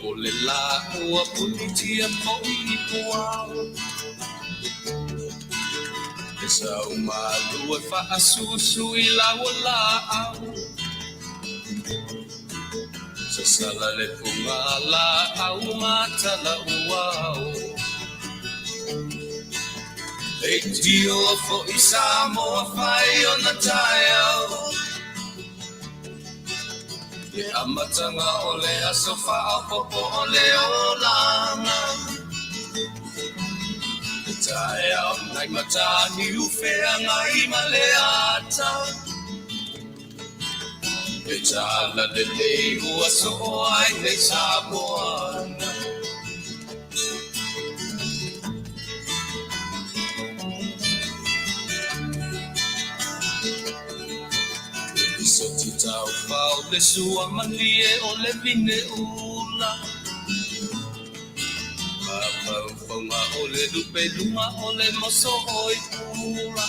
o le la ua punitia po I puao. E sau malu e whaasusu I lawa la au. Sa sala le punga la au matala uau. E tio fo I Samoa whai o na tai au. E amatanga o le aso whaapopo o le olanga. E tai au nai matani ufea ngai maleata. E tala le lei ua so ai le Samoana. So ti tau pau le sua malie o le vine ula. Pau paunga o le lupe lunga o le moso oi pula.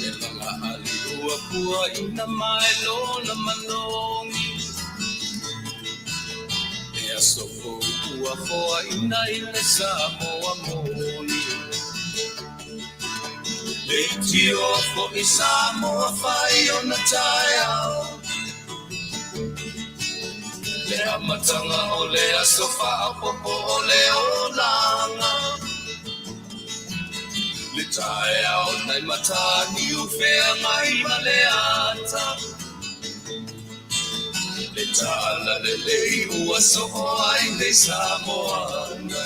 E langa ali ua pua ina mai lona manongi. E aso po ua poa ina I le Samoa moni. E tio fo I Samoa whai o na tai au. Le amatanga o le aso whaapopo o le olanga. Le tai au nai matani ufea ngai maleata. Le tala le lei ua so ai le Samoana.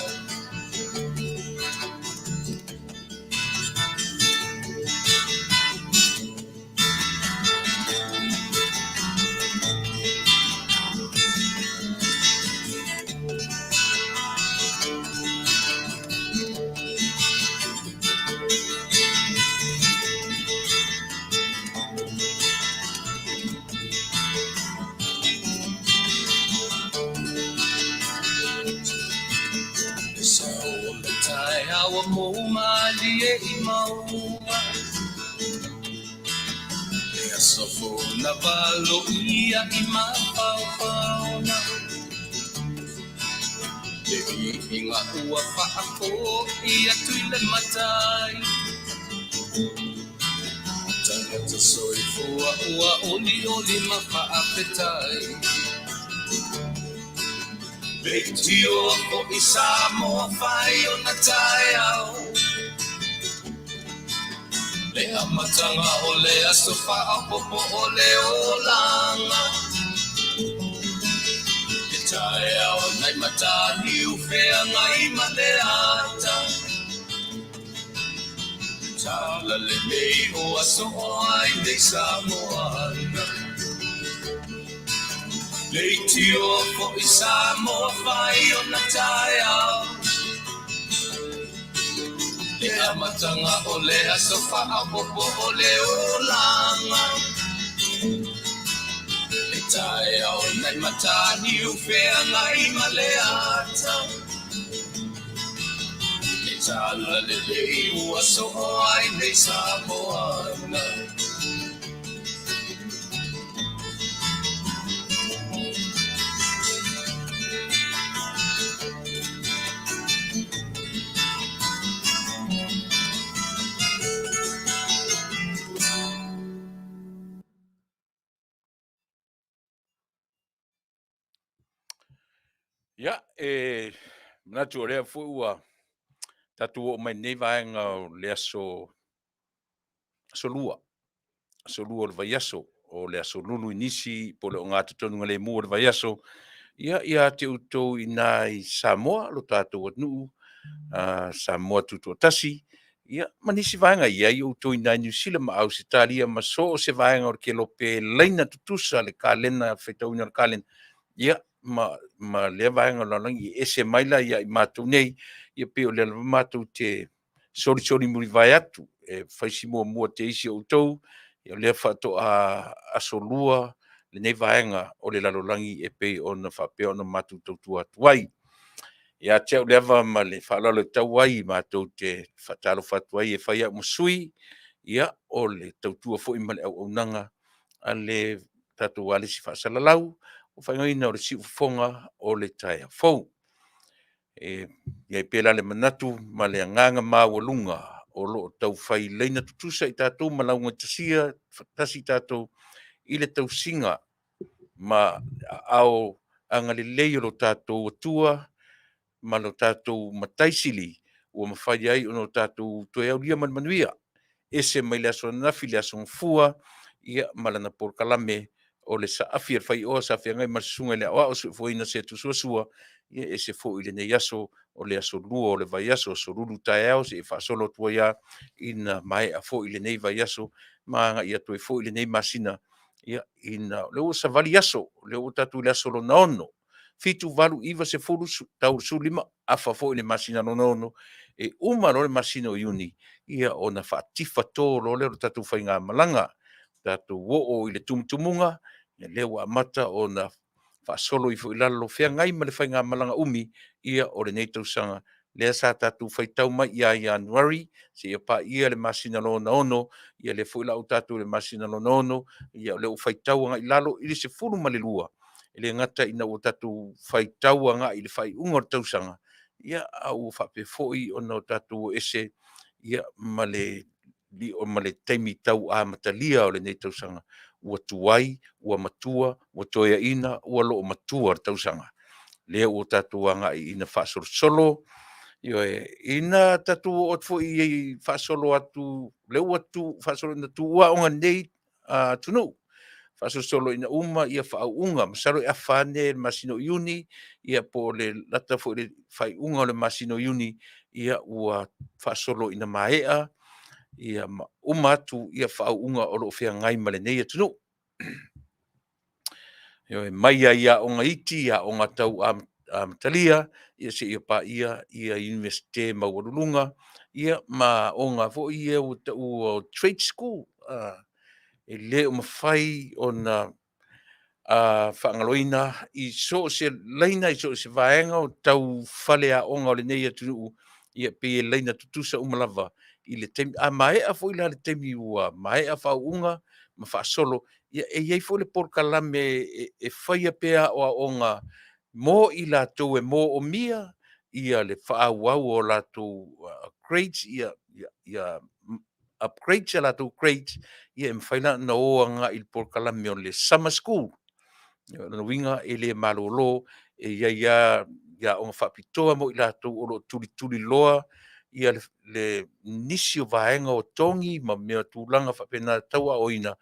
Awa mo malie I maua. E asofo na valo ia I mapaupauna. E inga ua whaako ia Tuilaepa. Tangata soifua ua oli oli ma Faafetai. E tio fo I Samoa whai o na tai au. Le amatanga o le aso whaapopo o le olanga. E tai au nai matani ufea ngai maleata. Tala le mei o aso ai le Samoana. Le tio fo I Samoa whai o na tai au. Le amatanga o le aso whaapopo o le olanga. Le tai au nai matani ufea ngai maleata. Le tala le lei ua so ai le Samoana. Ya, manatu o lea fu ua tatu o mai nei vaenga o le aso solua o le vaiaso o le aso lulu inisi po le o ngā tutonu le mua o le vaiaso ia te utou ina I Samoa lo tātou atu Samoa tutu tasi ia manisi vaenga ia I utou ina New Zealand ma Australia ma so se vaenga o ke lope leina tutusa le kalena fetau ina le kalena ia ma le vaenga lalangi ese maila ia I mātou nei ia pe o le mātou te sori muri vai atu e faisi mua te isi o utou ia le whato a solua le nei vaenga o le lalolangi e pe o na whapea o na mātou tautua tuai ia te au lewa ma le whalalo tau ai mātou te whatalo whatuai e whaia musui ia o le tautua fo I male au nanga a le tatou wale si whasalalau o whaingaina o le siufonga o le tai a fou. Iai pēla le manatu ma le anganga māwalunga o lo tau whai leina tutusa I tātou malaunga tasia, tasi tātou I le tau singa ma ao anga le lei o lo tātou atua, ma lo tātou mataisili, ua mawhai ai o lo tātou toe au lia manuia. Ese mai le aso nafi le aso ngfua, ia malana por kalame o le sa afia whai oa sa afia ngai masunga le awa o su fuina se tu suasua, ia ese fo I le nei aso o le aso lua o le vai aso, so ruru tae au se fa solo tua ia ina mai a fo I le nei vai aso, ma ia toe fo I le nei masina, ia ina leo sa vali aso, leo tatu le aso lo naono, fitu valu iwa se furu tau sulima, afa fo I le masina lo naono, uma lo le masina o iuni, ia o na whaatifa tō lo leo tatu whai ngā malanga, tatu wo o I le tumutumunga, ia leo a mata o na whaasolo I lalo whea ngai ma le whai ngā malanga umi, ia o le nei tausanga, lea sa tatu whai tau mai ia Januari, se ia pa ia le masina lo na ono, ia le fuila o tatu le masina lo na ono, ia leo whai tau ngai lalo, ili se furu ma le lua, ile ngata ina o tatu whai tau ngai ili whai unga tausanga, ia au whape foi o na tatu ese, ia male li o male teimi tau a matalia o le nei tausanga ua tuai, ua matua, ua toia ina, ua lo matua o tausanga. Lea ua tatu anga ina whaasolo, ina tatu o tfo I whaasolo atu, leo atu whaasolo ina tua onga nei Taunuu. Whaasolo ina uma ia whaunga, masaro I awhane masino iuni, ia po le lata fo le whaiunga o le masino iuni, ia ua whaasolo ina maea, ia atu ia whaunga o lo whea ngai ma le nei Taunuu. Mai ia o ngā iti, ia o ngā tau a matalia, ia se ia pa ia universite mawarulunga, ia ma o ngā fo ia o trade school, le o mawhai o na whaangaloina I so se leina, I so se vaenga o tau whale a onga o le nei Taunuu, ia pe leina tutusa umalava, I le temi, a mai a fo ila le temi ua, mai a whaunga, ma whaasolo, ia iei fo le por kalame e whaia pea o a onga, mo I lātou mo o mia, ia le whaauau o lātou grades, ia upgrades a lātou grades, ia mwhaina na oanga I le por kalame o le summer school, na winga le malolo ia o whapitoa mo I lātou o lo tuli loa, ia le nisi o vaenga o tongi, ma mea tūlanga whapena taua oina,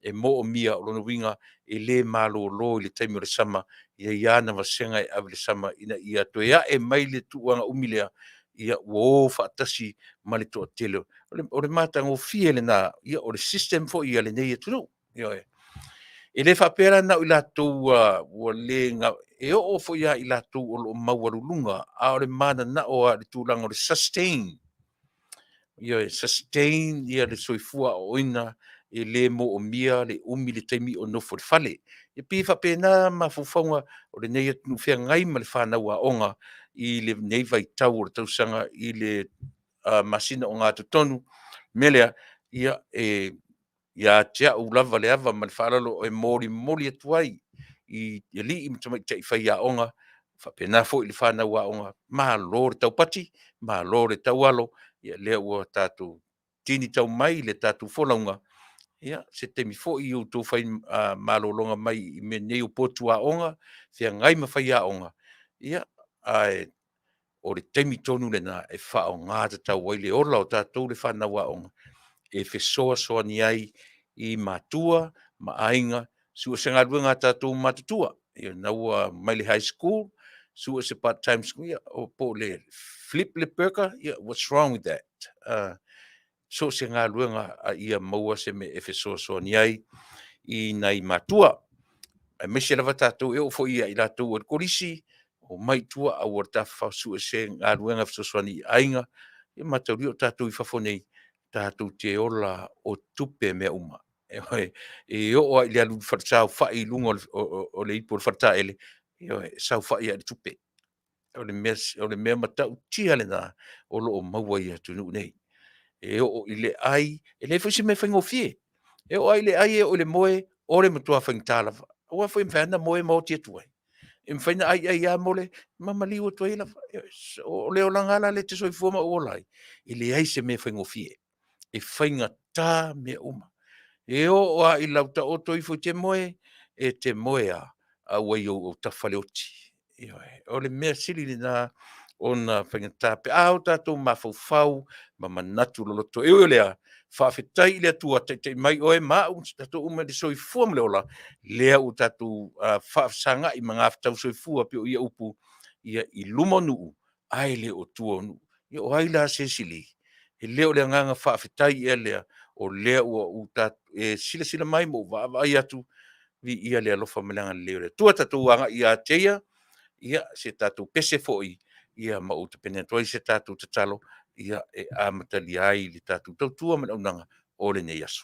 e mo o mia o lona winga le malolo I le taimi o le sama, ia na vasenga ave le sama, ina ia toea mai le tuanga umilea, ia o whaatasi ma le toa tele. O le mātanga o fie le nā, ia o le system fo ia le nei Taunuu. E le whapera na I lātou ua le ngā, e o fo ia I lātou o lo mawarulunga, a o le mana na o le tūlanga o le sustain. Sustain ia le soifua o oina, e le mo o mia, le umi le taimi o nofo le fale. E pi whapena ma fufaunga o le nei atu whea ngai ma le whanau a onga, I le nei vai tau o le tausanga, I le masina o ngā tutonu, melea, ia tea u lava le ava ma le whalalo e mori atuai, I li I mtamai tei whai a onga, whapena fo I le whanau a onga, ma lo le tau pati, ma lo le tau alo, ia lea ua tātou tini tau mai le tātou wholaunga, ia se temi fo I o tō whai malolonga mai I me nei o potu a onga, whia ngai ma whai a onga, ia o le temi tonu le nā e whao ngā tau wai le ola o tātou le whanau a onga, e whesoa soa ni ai I mātua, ma ainga, sua se ngā rua ngā tātou mātutua, ia naua mai le high school, sua se part-time school, ia o po le flip le perka, ia what's wrong with that? So se ngā rua ngā ia maua se me e whesoa soa ni ai, I nei mātua, me se lava tātou e o fo ia I lātou o korisi, o mai tua a ua tafa sua se ngā rua ngā whesoa soa ni ainga, ia matauri o tātou I whafonei, tātou te ola o tupe mea uma. E o ai le alu wharatau whai lunga o le ipo wharatau ele, sau whai a le tupe. O le mea matau tia le nā, o lo o maua ia Taunuu nei. E o I le ai, e le whaisi me whaingo fie. E o ai le ai e o le moe, o le matua whaingtālawa. Ua foi mfana mo te tu. Mfana ai mole mama liu tu ila. O le olanga le te soi foma o lai. Ile ai se me foi ngofie. E fainga tā me uma. E o a i lauta o toi fo te moe, e te moe a wai o tawhale oti. O le mea siri na o na whangata pe au tātou mawhau ma manatu loloto. E o lea, Faafetai lea tua te mai o e mau, tātou uma de soi fuam leola, lea o tātou whaafsanga i mga aftau soi fua pe o ia upu, ia i lumonu, ai le o tua nu. Ia o ai la se sili. E leo lea nganga Faafetai e lea, o lea ua e sila mai mo vai atu vi ia lea lofa malanga leo lea. Tua tātou anga ia teia, ia se tātou pese foi, ia ma o te pene toi se tātou tatalo, ia e amatali ai li tātou tautua mana unanga o le nei aso.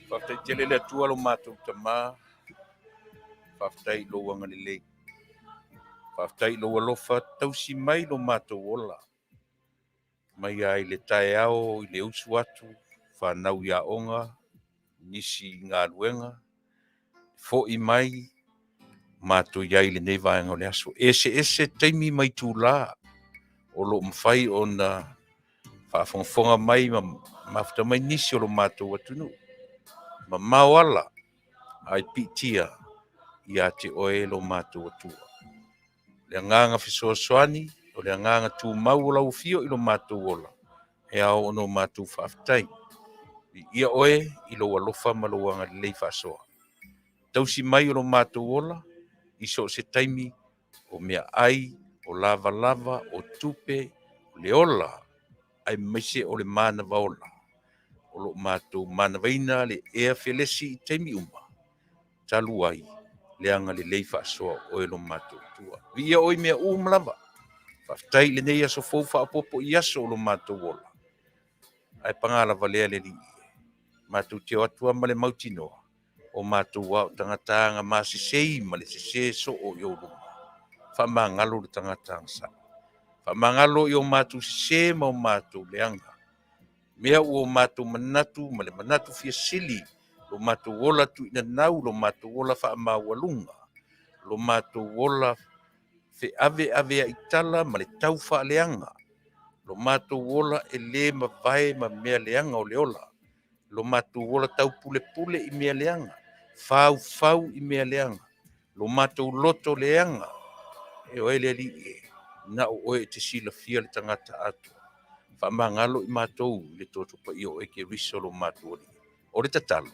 Faafetai tele le atua lo mātou tamā, Faafetai lo wanga lelei. Faafetai lo alofa tausi mai lo mātou ola. Mai ai le tae ao i le usu atu, whanau ia onga, nisi ngā luenga, fo i mai, mātou iai le nei vaenga o le aso. Ese taimi mai tū la, o lo mwhai o na whaafonga mai, mafuta mai nisi o lo mātou atunu. Ma mawala, ai pitia, ia te oe lo mātou atua. Le nganga fisoasoani, o le nganga tū mau o lau fio i lo mātou ola. E ao ono mātou Faafetai. Ia oe i lo alofa ma lo wanga lei whaasoa. Tausi mai o lo mātou ola, iso se taimi o mea ai, o lava, o tupe, o le ola, ai maise o le mana vaola. O lo mātou mana vaina le ea felesi i taimi uma. Talu ai, le anga le lei whaasoa o e lo mātou tua. Ia oi mea umlava. Faafetai le nei aso fou whaapopo i aso o lo mātou ola. Ai pangala valea le li. Mātou teo atua ma le mautinoa. O mātou wau tangatanga māsisei ma le sese so o i orunga. Whamangalo le tangatanga sa. Whamangalo i o mātou sese ma o mātou le anga. Mea o mātou manatu ma le manatu fia sili. Lo mātou ola tu ina nau, lo mātou ola whaamawalunga. Lo mātou ola fe ave a itala ma le tau whaaleanga. Lo mātou ola e le ma vai ma mea leanga o le ola. Lo mātou ola tau pule i mea leanga. Fau i mea leanga. Lo mātou loto leanga. E o ele li e. Na o oe te sila fia le tangata atu. Whamangalo i mātou le tō Tupa'i o eke riso lo mātou oli. O le tatalo.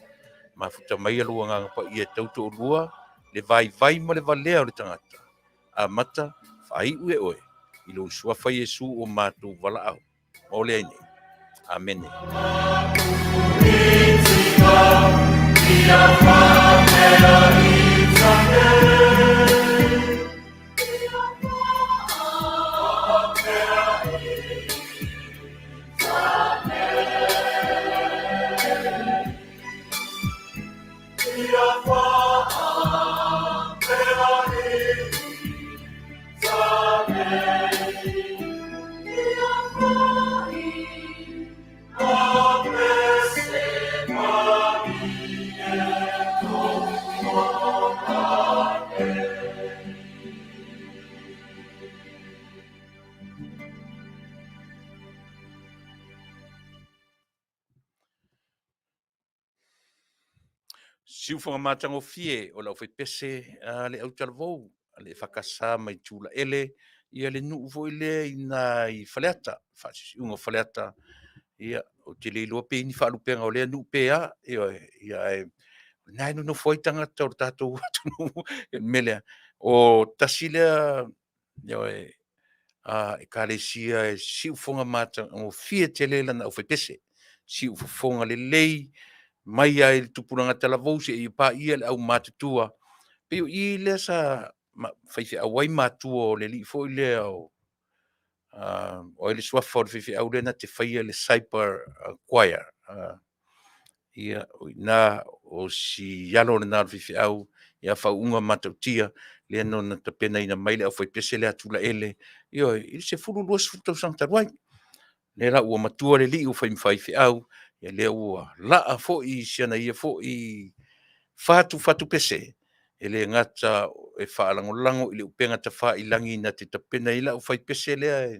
Mafuta mai alua nganga pa i e tauto o lua. Le vai ma le valea o le tangata. A mata, whai ue oe. I lo suafa Yesu o mātou wala au. O le aine. Amen. Siufonga matangofie o lau faipese le au talavou le fakasā mai tulaele ia le nuu foi lea ina i faleata faasisiuga faleata ia o te leilua pe ini faalupega o lea nuu pea ia e na e nonofo ai tagata o le tatou atunuu melea o tasi lea ia e kalesia e siufoga matangofie tele lana au faipese siu fofoga lelei mai ai le tupulaga talavou seʻi paia le au matutua pe i lea sa faifeʻau ai matua o le alii foʻi lea o ai le suafa o le faifeʻau lea na te faia le cyber choir ia o inā o sialo lenā le faifeʻau ia fauʻuga matautia lea nona tapena ina mai le au faipese le atulaele ia i le sefulu lua sefulu tausaga taluai le la ua matua le li'i o faifeʻau ia lea ua la'a fo'i siana ia fo'i fatu pese e le ngata e fa'alagolago i le upega tafa'ilagi na te tapena i la'u faipese lea e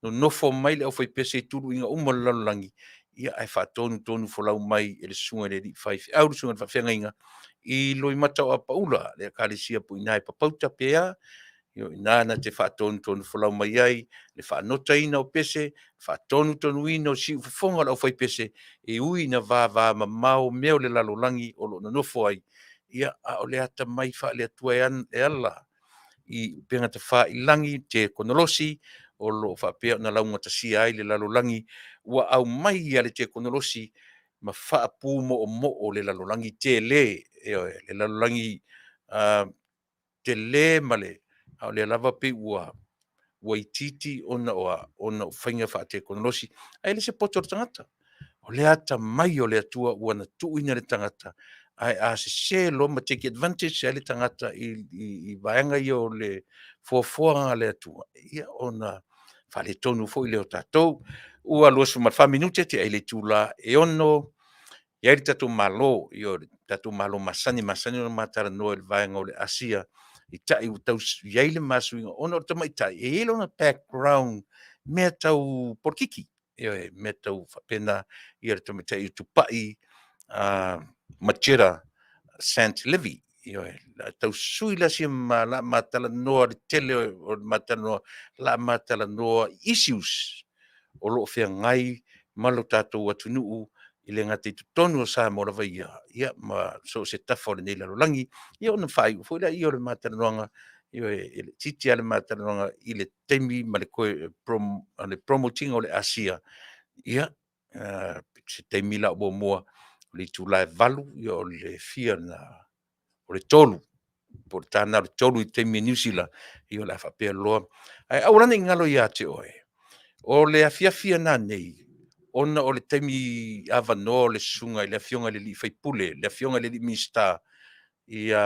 nonofo mai le au faipese i tulu'iga uma le lalolagi ia ae fa'atonutonu folau mai e le susuga i le li'i faifeʻau le susuga le fa'afeagaiga i loi mata o apa'ula le akalesia po inā e papauta pea io inā na te fa'atonutonu folau mai ai le fa'anotaina o pese fa'atonutonuina o si'u fofoga o le ʻaufai e ui na vāvā mamao mea o le lalolagi o lo'o nonofo ai ia a o le ata mai fa'aleatua e ala i upega tafa'ilagi te konolosi o lo'o fa'apea ona lauga tasia ai le lalolagi ua au mai ia le tekonolosi ma fa'apū mo'omo'o le lalolagi tele le lalolagi tele ma le a o le lava pe ua itiiti ona o faiga fa'atekonolosi ai le se poto o le tagata o le ata mai o le atua ua na tu'uina le tagata ae a sesē lo ma take advantage ai le tagata i vaega ia o le foafoaga a le atua ia ona fa'aletonu fo'i le o tatou ua luasu ma le faminute te ai le tula e ono ia le tatou mālō ia le tatou mālō masani ona matalanoa i le vaega o le Asea i ta'i ua tausu iai le masuiga ona o le Tamaitai e lona background mea tau polikiki ia mea tau fa'apena ia le Tamaitai i Tupa'i Marchetta Sanft-Levi ia tausui lasia ma la matalanoa le tele o le matalanoa la matalanoa issues o lo'o feagai ma lo tatou atunu'u i le gata i totonu o Samoa lava ia ma so se tafa o lenei lalolagi ia ona fa'ai'u fo'i la ia o le matalanoaga ia e le titi a le matalanoaga i le taimi ma le koe le promotinga o le Asea ia se taimi la o muamua o le itulae valu ia o le fia na o le tolu po le tāna o le tolu i taimi e New Zealand ia o le a fa'apea loa ae aulana i galo iā te oe o le afiafi ana nei ona o le taimi avanoa o le susuga i le afioga i le li'i faipule le afioga i le li'i minista ia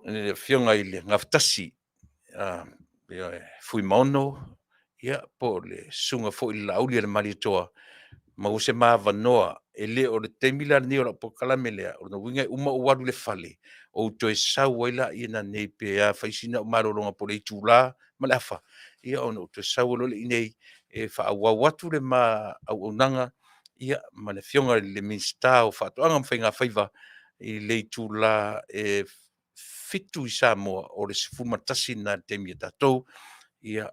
le afioga i le gafatasi ia fui maono ia po le susuga fo'i le la'auli a le maliatoa ma ua se mavanoa e lē o le taimi lanei o la'o pokalame lea ona uiga e uma o alu le fale outou e sau ai la'ia nanei pea faisina o malologa po le itulā ma le afa ia ona outou e sau lo le'i nei e fa'auau atu le auaunaga ia ma le afioga i le minista o fa'ato'aga ma faigā faiva i le itulā e fitu i Samoa o le sefulu matasi na le taimi e tatou ia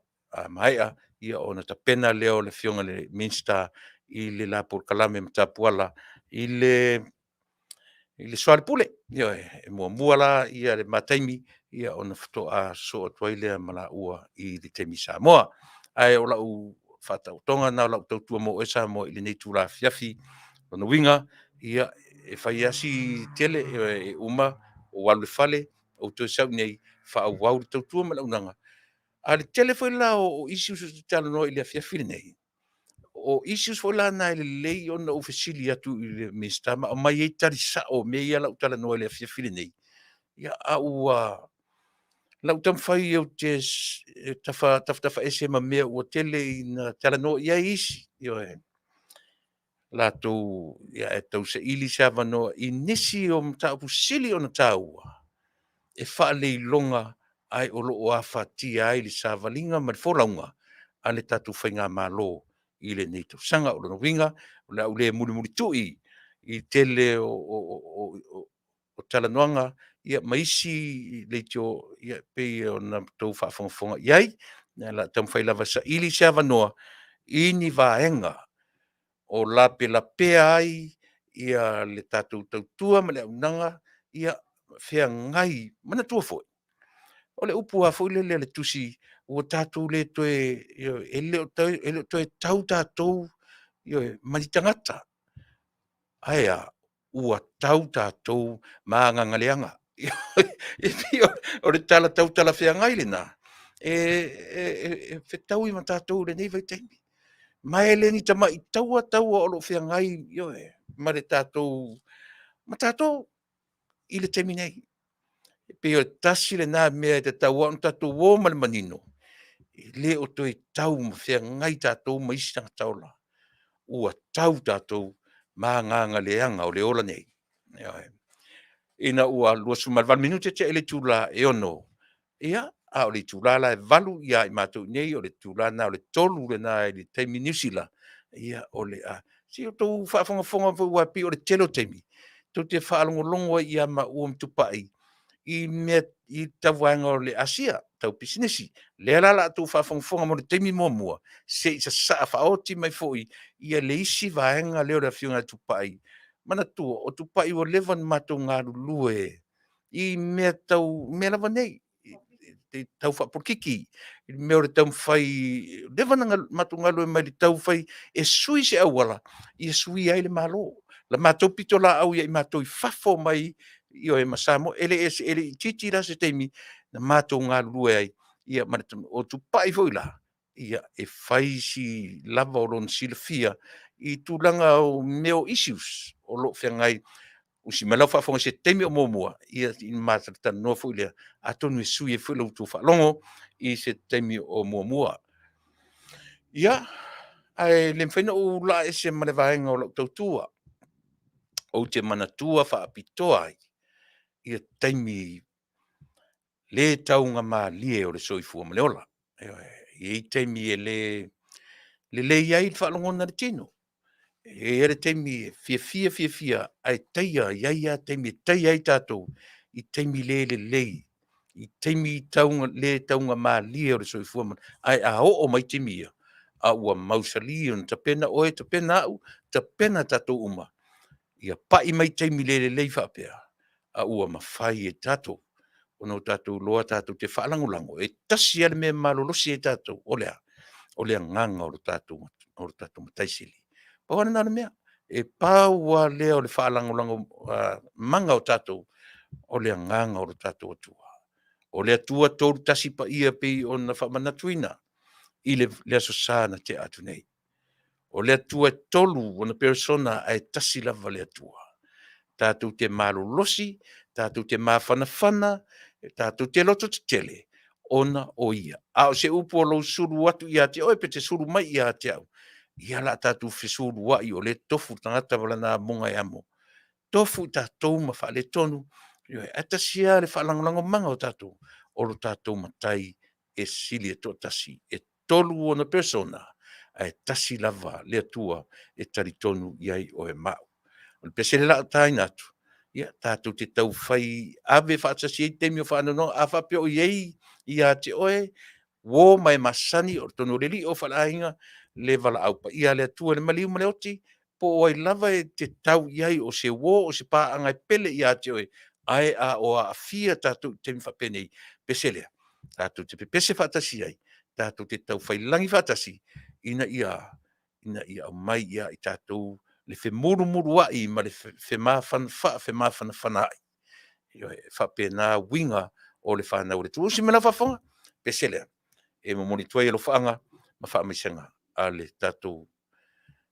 mae'a ia ona tapena lea o le afioga le minista i le la polokalame ma tapuala i le soalepule ia e muamua la ia le mataimi ia ona foto'a so atu ai lea ma la'ua i le taimi Samoa ae o la'u fa'atautoga na o la'u tautua mo e Samoa i lenei tulafiafi lona uiga ia e fai asi tele e uma o alu le fale outou e sau'i nei fa'auau le tautua ma le aunaga a le tele foi la o isi usu talanoa i le afiafi lenei o issues fo lana i lelei ona ua fesili atu i le ministama o mai ai talisa'o mea ia lau talanoa i le afiafi lenei ia a ua lau tamafai au te tafa ese ma mea ua tele ina talanoa ia isi ioe latou ia e tausaʻili se avanoa i nisi o mata'upusili ona tāua e fa'aleiloga ai o lo'o afatia ai le savaliga ma le folauga a le tatou faigā mālō i lenei tausaga o lona uiga o le a'u lē mulimuli tu'i i tele o talanoaga ia ma isi leitio ia pei ona tou fa'afogafoga i ai na la tamafai lava sa'ili se avanoa ini vaega o lapelapea ai ia le tatou tautua ma le aunaga ia feagai manatua fo'i o le upu a fo'i lele le tusi ua tatou lē toe e lē o toe tau tatou ioe ma li tagata aea ua tau tatou ma agagaleaga o le talatau talafeagai lenā e fetau i ma tatou lenei vaitaimi ma e leni tama'i taua o lo'o feagai ioe ma le tatou ma tatou i le taimi nei pe o tasi lenā mea te taua ona tatou ō ma le manino i lē o toe tau ma feagai tatou ma isi tagata ola ua tau tatou ma agagaleaga o le ola nei ioe ina ua luasu ma le 2 minute te le tula e ono ia a o le tula la e 8 ia i matou nei o le tula na o le 3 lena i le taimi niusila ia o le a si o tou fa'afogafoga ua pi o le tele o taimi tou te fa'alogologo ia ma ua Tupa'i i mea i tauaga o le Asea tau pisinesi lea la latou fa'afogafoga mo le taimi muamua se'i sasa'a fa'aoti mai fo'i ia le isi vaega lea o le afioga Tupa'i manatua o Tupa'i ua leva na matou galulue i mea lava nei tau fa'apolokiki mea o le taumafai leva na matou galue mai le taufai e sui se auala ia sui ai le mālō la matou pito la'au ia i matou i fafo mai ioe ma Samoa ele titi la se taimi na matou galulue ai ia ma o Tupa'i fo'i la ia e fai si lava o lona silafia i tulaga o mea o issues o lo'o feagai usi mai lau fa'afoga se taimi o muamua ia i matalitanoa fo'i lea atonu e sui e fo'i loutou fa'alogo i se taimi o muamua ia ae le mafaino'u la ese ma le vaega o la'u tautua ou te manatua fa'apitoa ai ia taimi lē tauga malie o le soifua ma le ola i taimi e lei ai le fa'alogona le tino e le taimi fiafia ae taia iai ia taimi e taia ai tatou i taimi lē lelei i taimi lē tauga malie o le soifua ae a o'o mai taimi ia a ua mausali ona tapena oe tapena a'u tapena tatou uma ia pa'i mai taimi lē lelei fa'apea a ua mafai e tatou ona o tatou loa tatou te fa'alagolago e tasi a le mea malolosi e tatou o le agaga o le tatou mataisili pau ana na mea e paua lea o le fa'alagolago maga o tatou o le agaga o le tatou atua o le atua tolu tasi pa'ia pei ona fa'amanatuina i le asosā na te atu nei o le atua e tolu ona persona ae tasi lava le atua tatou te malolosi tatou te mafanafana tatou te loto tetele ona o ia a o se upu o lou sulu atu iā te oe pe te sulu mai iā te au ia la tatou fesulu a'i o le tofu tagata valana moga e amo tofu i tatou ma fa'aletonu ioe a tasi ia le fa'alagolago maga o tatou o lo tatou matai e sili e to'atasi e tolu ona persona ae tasi lava le atua e talitonu iai o e ma'u o le pesele la'a taina atu ia tatou te taufai ave fa'atasi ai taimi o fa'anonoga a fa'apeo i ai iā te oe uō mai masani o le tonu o le li'i o fa'ala'aiga le vala'au pa'ia le atua le maliu ma le oti po o ai lava e te tau i ai o se uō o se pa'aga e pele iā te oe ae a o a'afia tatou i taimi fa'apenei peselea tatou te pepese fa'atasi ai tatou te taufailagi fa'atasi ina ia au mai ia i tatou le femurumuru a'i ma le femafanafana a'i ioe fa'apena uiga o le fanau le tuusi me lau fa'afoga peselea e momoli tuai e lo fa'aga ma fa'amaisaga a le tatou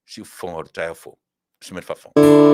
si ufonga o le taeafo. Se me le whawhanga.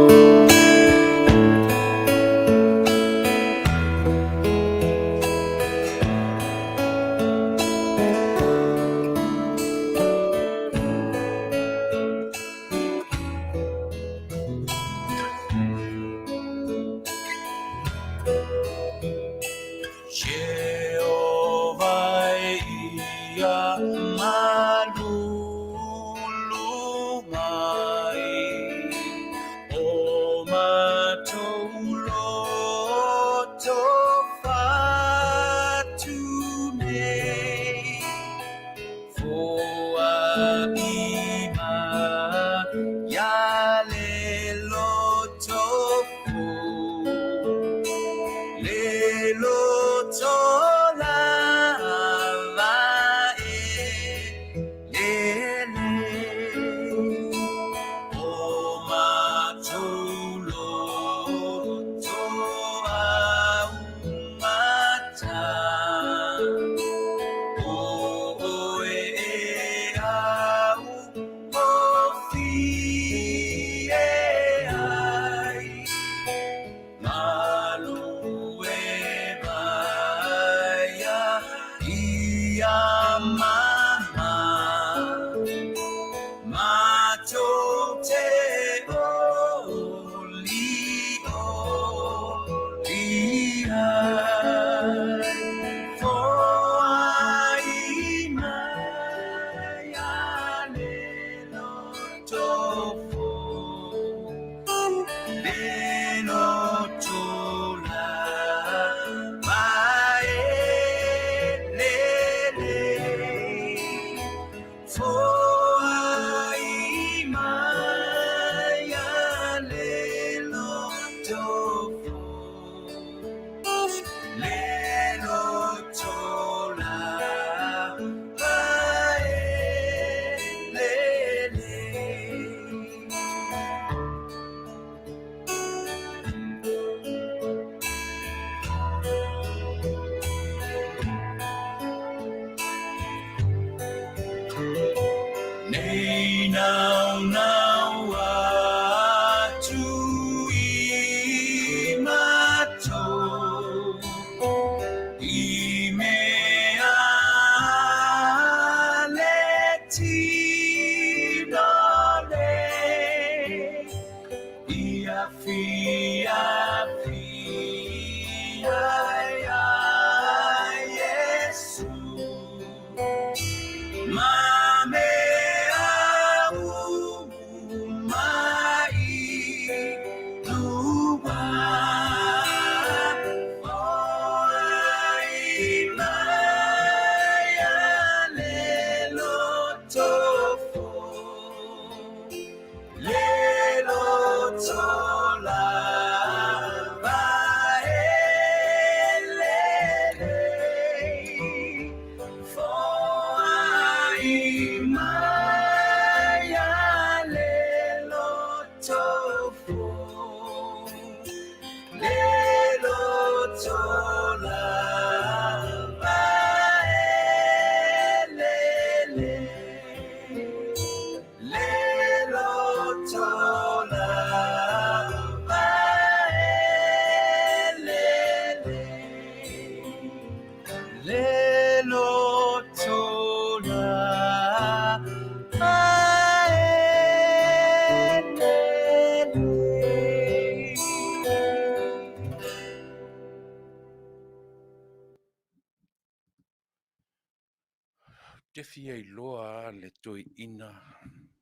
Te fia I loa le toi ina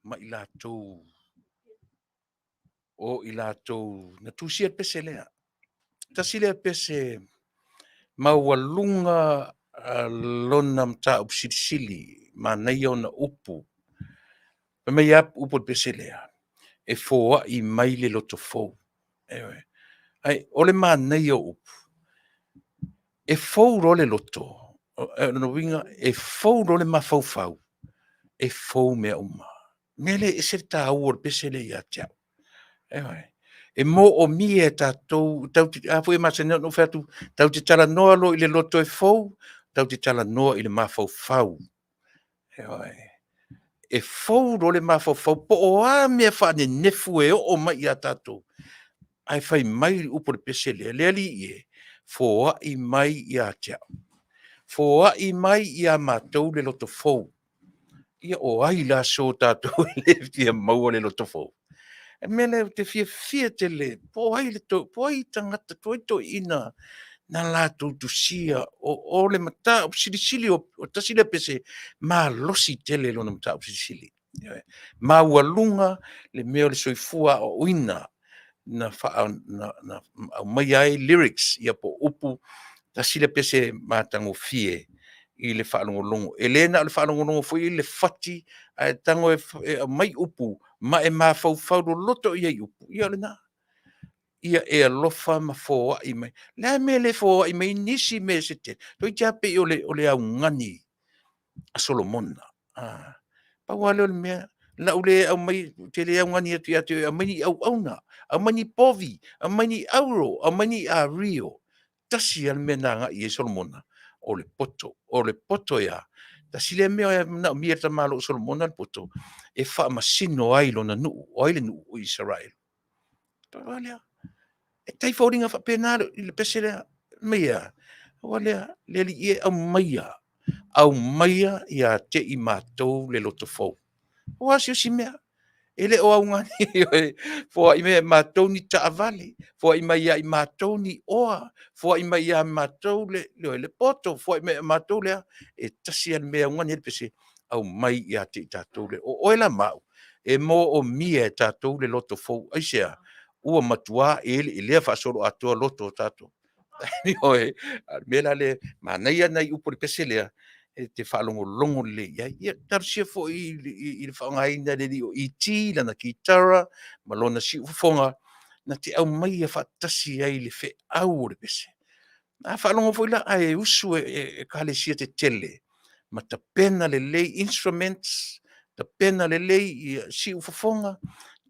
ma I lātou o I lātou na tūsia pese lea. Tasi lea pese maualunga lona mta upsilisili ma nei ona upu. Pa mei ap upu pese lea. E fōa I mai le loto fōu. Ewe. Ai, ole ma nei o upu. E fōu role loto. No winga, e fōu role ma fau. E fōu mea uma. Mele e se tā uor pese le ia tiau. Ewe. E mo o mie tātou, tau te, a fo e masa no fatu, tau te tala noa lo I le loto e fōu, tau te tala noa I le ma fau. Ewe. e fou role mafofau po o a mea whanenefu e o mai a tātou. Ai whai mai upo le pese le ali e, fōa i mai i a tea. Fōa i mai i a mātou le loto fou. Ia o ai la so tātou le fia maua le loto fou. E mele te fia te le, po ai le to, po ai tangata to ina, na lātou tu sia, o le mata o sili o tasile pese, ma losi tele lona mata o sili. Ma walunga le meo le soifua o ina, na mai ai lyrics ia po upu tasile pese matango fie i le whaalongolongo. Elena le whaalongolongo foi i le fati a tango mai upu ma e mawhau loto i ai upu. Ia le na. Ia e alofa ma fōa i mai. Lea me le fōa i mai nisi me se te. Toi te ape o le au ngani a Solomona. Pawale o le mea. La ule au mai te le au ngani atu au mani au auna. Au mani povi. Au mani auro. Au mani a rio. Tasi al mea nga i e Solomona. O le poto ia. Tasi le mea na mia ta malo Solomona le poto. E wha masino ai lo na nuu. O ai le nuu o Israel. Pawale e tai fōringa whapena i le pese lea mea. Walea, le li e au maia. Au maia i a te i mātou le loto fōu. O asio si mea. Ele o au ngani. Fōa i mea mātou ni ta Vale. Fōa i mai i mātou ni oa. Fōa i mai i mātou le poto. Fōa i mea mātou lea. E tasi an mea ngani le pese. Au mai i a te i tātou le. O oela mau. E mō o mia e tātou le loto fōu. Asea. Ua matua ele i lea whaasoro atua loto tātou. Oe, mela le, manaia nei upo le pese lea, te whaalongo le, ia tarsia fo i le whaongaina le o iti, lana ki tara, malona si ufonga, na te au mai a whaatasi ai le whe au le pese. Na whaalongo fo ila, ai usu e kale sia te tele, ma ta pena le lei instruments, ta pena le lei i si ufonga,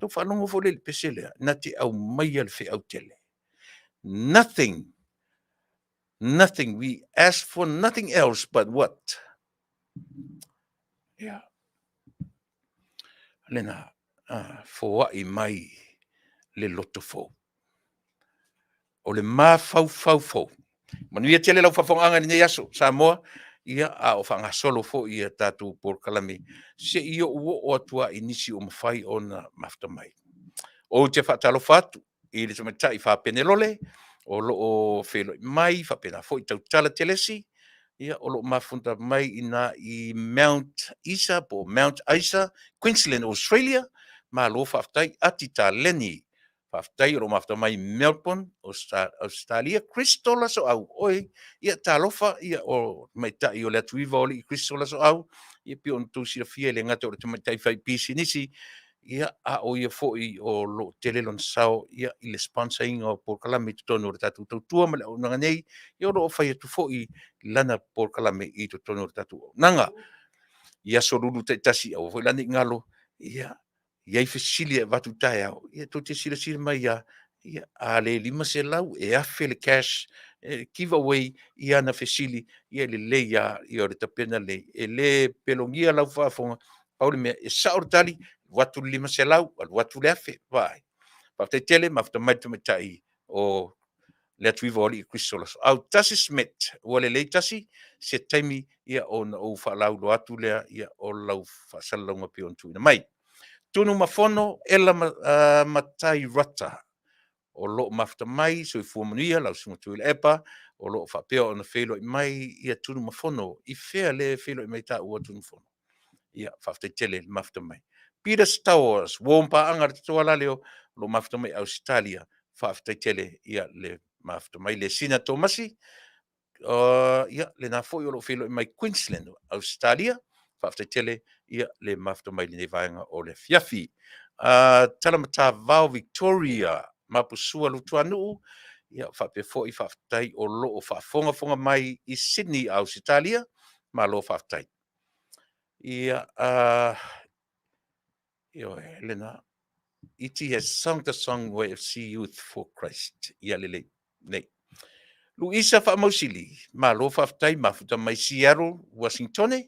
to whanongo fo le pese lea, na te au mai al whi au tele. Nothing. We ask for nothing else but what? Yeah. Lena, fōa i mai le loto fō. O le mā fau. Manuia tele lau Fofogaina ni aso, Samoa, ia a o whangasolo fō ia tātou por kalame. Se ia o atua i nisi o mawhai o na maftamai. O te whaatalo whatu, i le tamaitai whapene lole, o loo whelo mai, whapena fo i tautala telesi, ia o loo mafunta mai i Mount Isa, po Mount Isa, Queensland, Australia, ma lo whaftai ati tā leni, whaftai o lo mafta mai Melbourne, Australia, Kristola so au, oi, ia tā lofa, ia o maitai o le atuiva oli i Kristola so au, ia pio on tūsira fia le ngata o le tamaitai whai pisi nisi, ia a o ia foi o lo telelon sao ia i le sponsoring o por kalame tonu o tatu tua ma le o nanga nei ia o fai tu foi lana por kalame i tonu o tatu nanga ia so lulu te tasi o foi lani ngalo ia ia i fesili vatu tai au ia to te sila mai ia a le lima se lau e afe le cash give away ia na fesili ia le ia o le tapena le le pelongia lau fafonga Pauli me e saortali watu lima se lau, watu le afe, vai. Pafte tele, mafta mai o le atuiva oli i Kristolas. Au tasi smet, ua le tasi, se taimi ia o na o whalau lo atu lea, ia o lau whaasalaunga pion tuina mai. Tunu mafono, ela matai rata. O lo mafta mai, so i fua Manuia, lau sunga Tuilaepa, o lo whapea o na whelo i mai, ia tunu mafono, i whea le whelo i mai ta ua tunu mafono. Ia, whafte tele, mafta mai. Peter Stowers, wōmpa anga te toa laleo, lo mafta mai Australia, whafte tele, ia le mafta mai le Sina Tomasi, ia le na foi o lo whilo i mai Queensland, Australia, whafte tele, ia le mafta mai le vaenga o le Afiafi. Talamata Vau Victoria, mapusua lu tuanu, ia whape foi whaftai o lo o whafonga mai i Sydney, Australia, ma lo whaftai. Ia, Lena, iti has sung the song Way of See Youth for Christ. Ia lele, nei. Luisa Whamausili, ma lo whaftai, mafuta mai Seattle, Washington,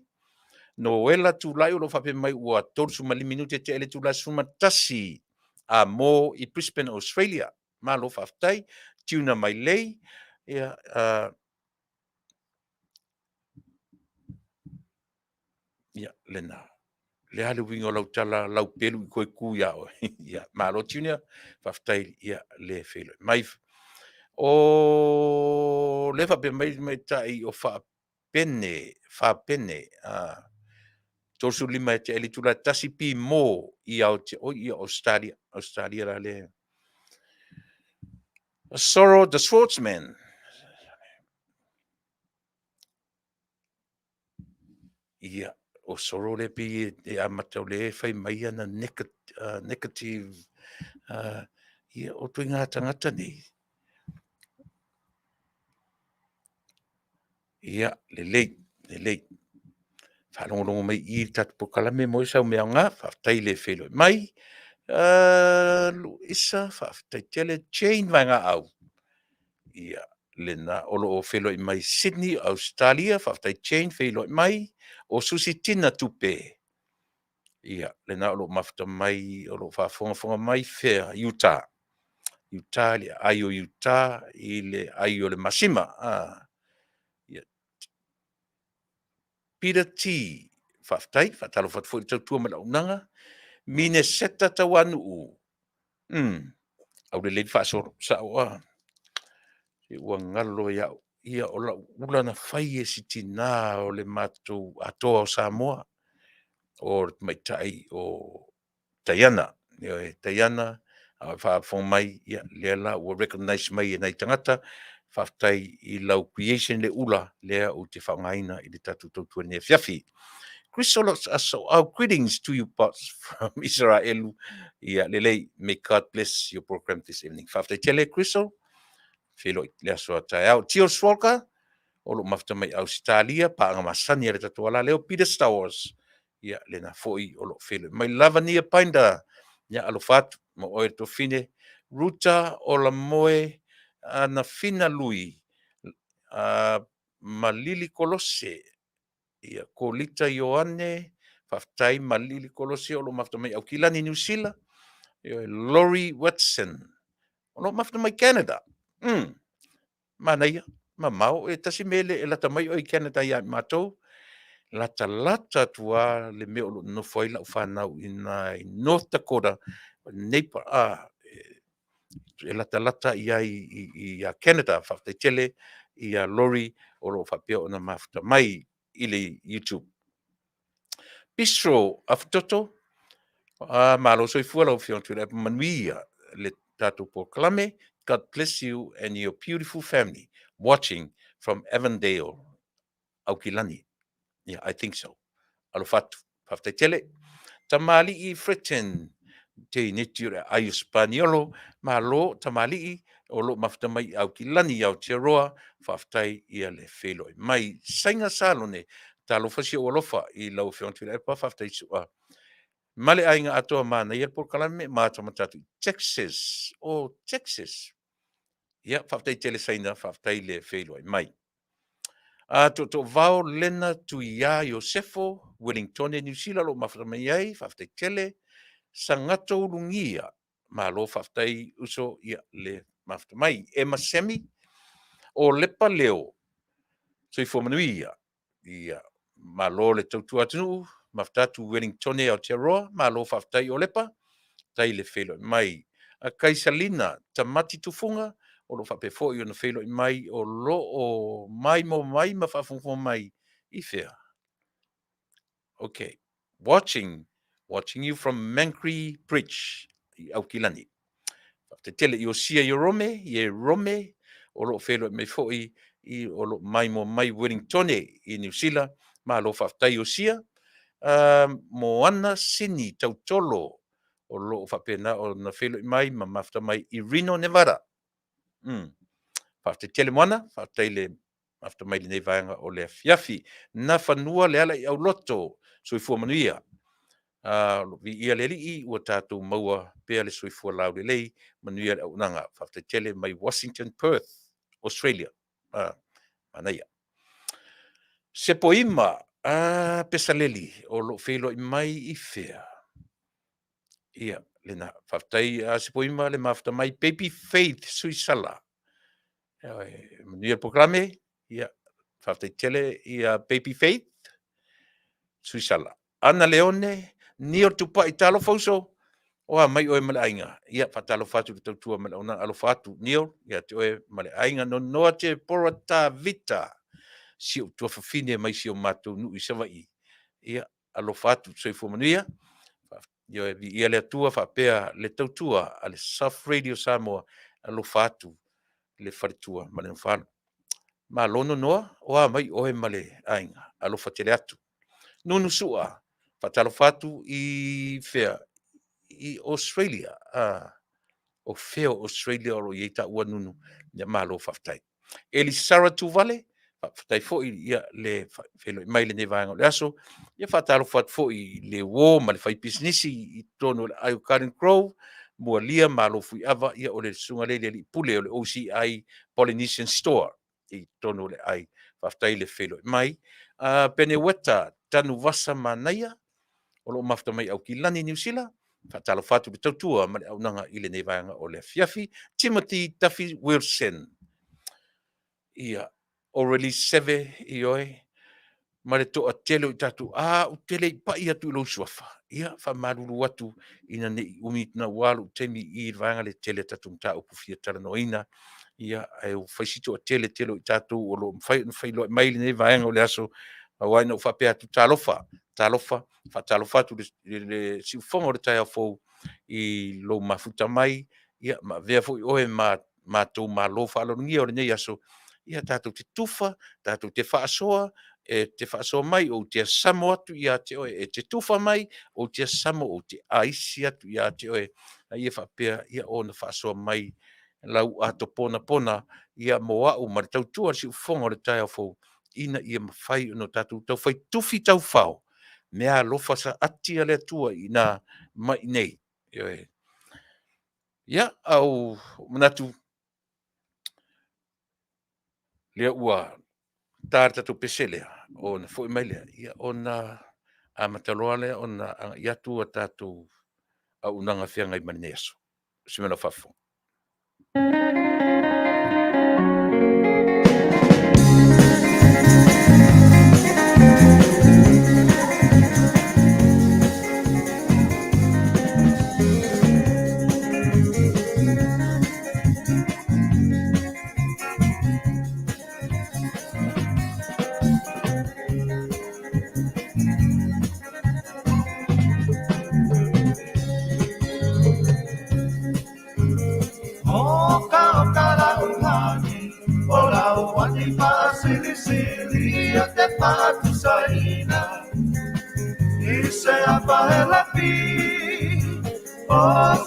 Noela tula'i o lo whape mai ua tolu ma 5 minute te ele tula suma tasi a mo I Brisbane, Australia. Ma lo Faafetai, tiuna mai lei, ia, ia, lena. Le hale winga o lau tala, lau pelu I koe ku ia o. Ia, ma lo tiuna, Faafetai, ia, le whelo. Mai, o le whape mai tai o whaapene, Tosu 5 te ele tula tasi pi mo I au te o ia Australia ra le. Sorrow the Swordsman. Ia, o Sorrow le pi e amatau le whai mai ana negative. Ia, o tui ngā tangata nei. Ia, le lei. Whalongolongo mai I tatu po kalame mo isau mea ngā, Faafetai le whelo mai. Lu isa, Faafetai tele chain vai ngā au. Ia, lena olo o whelo mai Sydney, Australia, Faafetai chain whelo mai, o Susitina tupe. Ia, lena olo mafta mai, olo whaafonga mai whea, Utah, le ai o Utah, I le ai o le Masima. Ia, Peter T. Faafetai, whatalo whatfo I tautua ma launanga, Minnesota Taunuu. Au le leid whaasoro sa oa. E ua ngalo ia o la ulana whai e sitina o le mātou atoa o Samoa. O Tamaitai o Taiana. Taiana, a whaafong mai, ia lea la ua recognize mai e nei tangata, Faafetai I lau creation le ula, lea o te whangaina I le tatu tautua ne Afiafi. Christos, our greetings to you parts from Israel. Ia lelei, may God bless your program this evening. Faafetai tele, Christos, Felo lea soa tai au. Tio Swalka, o lo mafta mai Australia, pa anga masani e tatu ala leo, Peter Star Wars. Ia, lena foi o lo felo. Mai Lavania Painda, ia alofatu, mo oe to fine, Ruta o la moe, na fina lui, Malili Kolose, ia Kolita Ioane, Faafetai Malili Kolose, o lo mafta mai au kilani New Zealand, Laurie Watson, o lo mafta mai Canada. Manaia, mamau, e tasi mele e lata mai o I Canada ia mātou, lata tua le meo lo no foi la whanau I North Dakota, Neighbor, e lata I Canada, Faafetai tele, I Lori, o lo whapea o na mafta mai I le YouTube. Bistro Aftoto, malo soifua lau whion Tuilaepa Manuia, le tatou po kalame, God bless you and your beautiful family watching from Avondale, Aukilani. Yeah, I think so. Alofatu, Faafetai tele. Tamali I Fretten, te netiura ai Spaniolo, malo tamali o lo mafta mai Aukilani Aotearoa, Faafetai ia le whelo. Mai sainga salone, talo fasi o alofa I lau whion Tuilaepa Faafetai sua. Male ainga atoa mana ia por kalame mata matatu Texas Texas. Ia Faafetai tele saina Faafetai le whelo mai. To vao lena tu ia Iosefo Wellington New Zealand lo mafta mai ai Faafetai tele sangato lungia ma lo Faafetai uso ia le mafta mai Emma Semi o lepa leo soifo Manuia ia ma lo le tautua atu mafta tu Wellington Aotearoa ma lo Faafetai o lepa tai le whelo mai. A Kaisalina, tamati tufunga, o lo whape fo I ona whelo mai, o lo o mai mo mai ma whafungfo mai I whea. Okay. Watching you from Mankri Bridge, I Aukilani. Te tele I o sia I Rome, o lo whelo mai fo I o lo mai mo mai Wellington I New Zealand, ma lo whaftai o sia, Moana Sini tautolo, o lo whapena o na whelo mai ma mafta mai I Reno, Nevada. Whafte tele moana, whafte le mafta mai le nei vaenga o le Afiafi. Na whanua le ala I au loto, soifua Manuia. Vi ia le li ua tātou maua pēa le soifua lau le lei, Manuia le au nanga. Whafte tele mai Washington, Perth, Australia. Manaia. Sepoima, Pesaleli o lo felo mai I fea. Ia, lena Faafetai se poima le mafta mai Baby Faith Suisala. Manuia programe, ia, Faafetai tele, ia Baby Faith Suisala. Ana Leone, Nio Tupa'i talo fauso, oa mai oe male ainga. Ia, fatalo fatu le tautua male ona alo fatu, Nio, ia te oe male ainga no noa te porata vita. Si o tua fafine mai si o matou nui savai. Ia, alo fatu, soifo Manuia, Yo ia le atua faapea le tautua a le South Radio Samoa alo fatu le faritua ma le fala. Ma lono noa oa mai oe male ainga alo fatele atu. Nunu sua fatalo fatu I fea I Australia o feo Australia o ye ta ua nunu ya malo Faafetai. Eli Sara tu Vale Faafetai fo ia le felo mai le nevanga le aso ia fatalo fat fo le wo ma le fai business I tono le ai Garden Grove mo lia malo fui ava ia o le sunga le pule o le OCI Polynesian Store I tono le ai Faafetai le felo mai pene weta tanu vasa manaya o lo mafta mai au kilani New Zealand fatalo fatu le tautua ma le aunaga I le nevanga o le Afiafi Timothy Duffy Wilson ia o release 7 I oe ma le toa tele o tatu o tele I pa ia tu lo suafa ia fa malulu atu ina ne umi na walu temi I vanga le tele tatu mta o kufia talanoina ia ai o faisito o tele o tatu o lo fai lo mai le vanga o le aso wa no fa pe atu talofa fa talofa tu le si fongo le tai fo I lo mafuta mai ia ma vea fo o ma to malo fa lo ngia o le nei aso ia tatu te tufa tatu te faasoa te faasoa mai o te Samoa tu ia te oe te tufa mai o te Samoa o te aisi atu ia te oe ia fa pe ia ona faasoa mai lau ato pona ia moa o ma tautua si fongo le tai fo ina ia mawhai no tatu tau whai tufi tau whao mea lofa sa atia le tua ina mai nei ia au manatu lea ua tār tatu pesele o na fo mai lea ia ona a mataloa lea ona ia tua tatu au unanga whianga I mani neso simena fafo Sili o te patu saina I se apaela pi o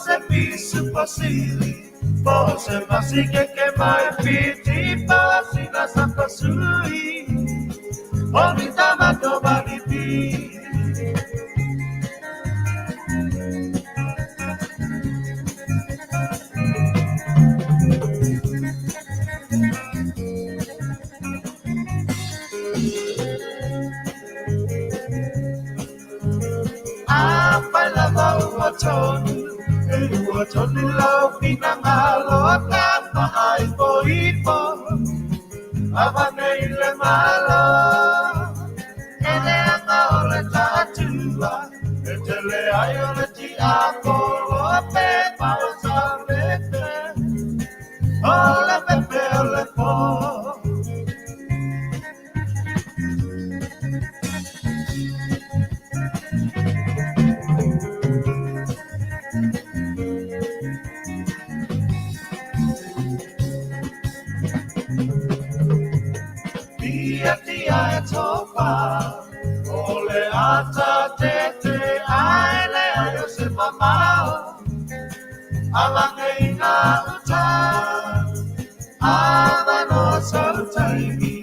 se pisu pasili o se masike ke mai piti pasina santa sui o mi tamato bani pi Watoni lau pinangalo kama ipo Avane ile malo Ele anga ole tatua Etele ayole ti akolo pepa osavete Ole pepe ole po Tia topa ole ata tete aile ayo se mamao alange ina uta avano soltaimi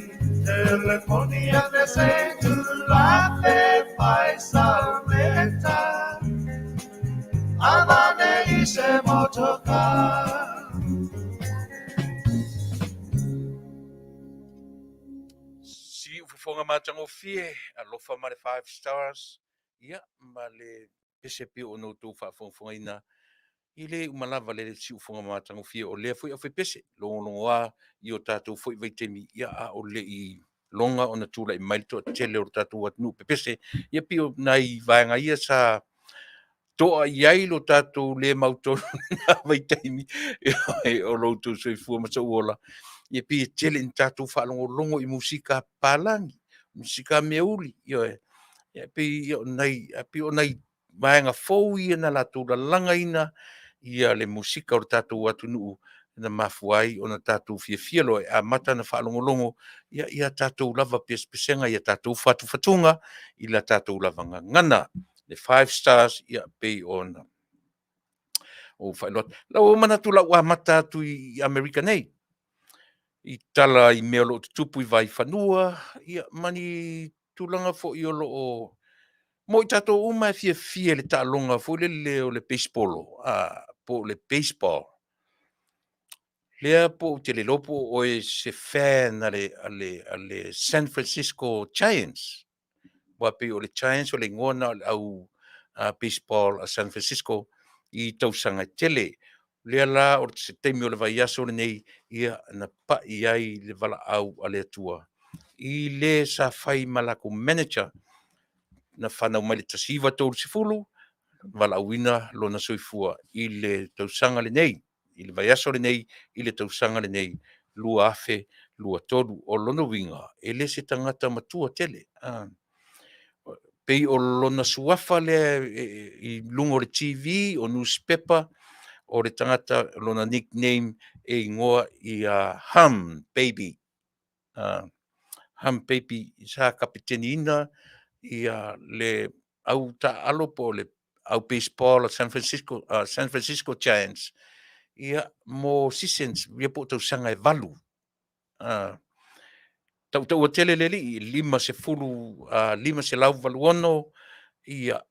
telefonia de se tu la pe paisa meta avane ise motoka si fonga matangofie alofa ma le 5 stars ia ma le pese pe o no tu Faafofoga'aga i le umalava le si fonga matangofie o le foi o fe pese longa i o tatou foi vaitemi ia a o le i longa ona tula i mailto tele o tatou atnu pese ia pio nai vaenga ia sa toa iai lo tatou le mautonu na vaitaimi o loutou soifua ma sauola ia pi tele ni tatou faalogologo i musika palagi musika meuli ia pi o nai vaenga fou ia na latou lalaga ina ia le musika o le tatou atunuu na mafuai ona tatou fiafia lo e amata na faalogologo ia tatou lava pesepesega ia tatou fatufatuga i la tatou lava gagana le 5 stars ia pei ona o failot lau manatu lau amata atu i America nei i tala i mea loo tutupu i vai fanua ia mani tulaga foʻi o loo mo i tatou uma e fiafia le taaloga foi lele o le baseball po le baseball lea po o te lelopo o e se fan ale San Francisco Giants wa pe o le Giants o le ngona au baseball a San Francisco i tausaga tele lea la o se taimi o le vaiaso lenei ia na paʻi ai le valaau a le atua i lē sa fai ma lakou manager na fanau mai le tasiva tolu sefulu valaauina lona soifua i le tausaga lenei i le vaiaso lenei i le tausaga lenei lua afe lua tolu o lona uiga e lē se tagata matua tele pei o lona suafa lea i luga o le TV o newspaper o le tagata lona nickname e igoa i Hum Baby Hum Baby sa kapiteniina ia le au taalo po le au baseball San Francisco Giants ia mo seasons ia po tausaga e valu taʻutaʻua tele le alii 5 valuono ia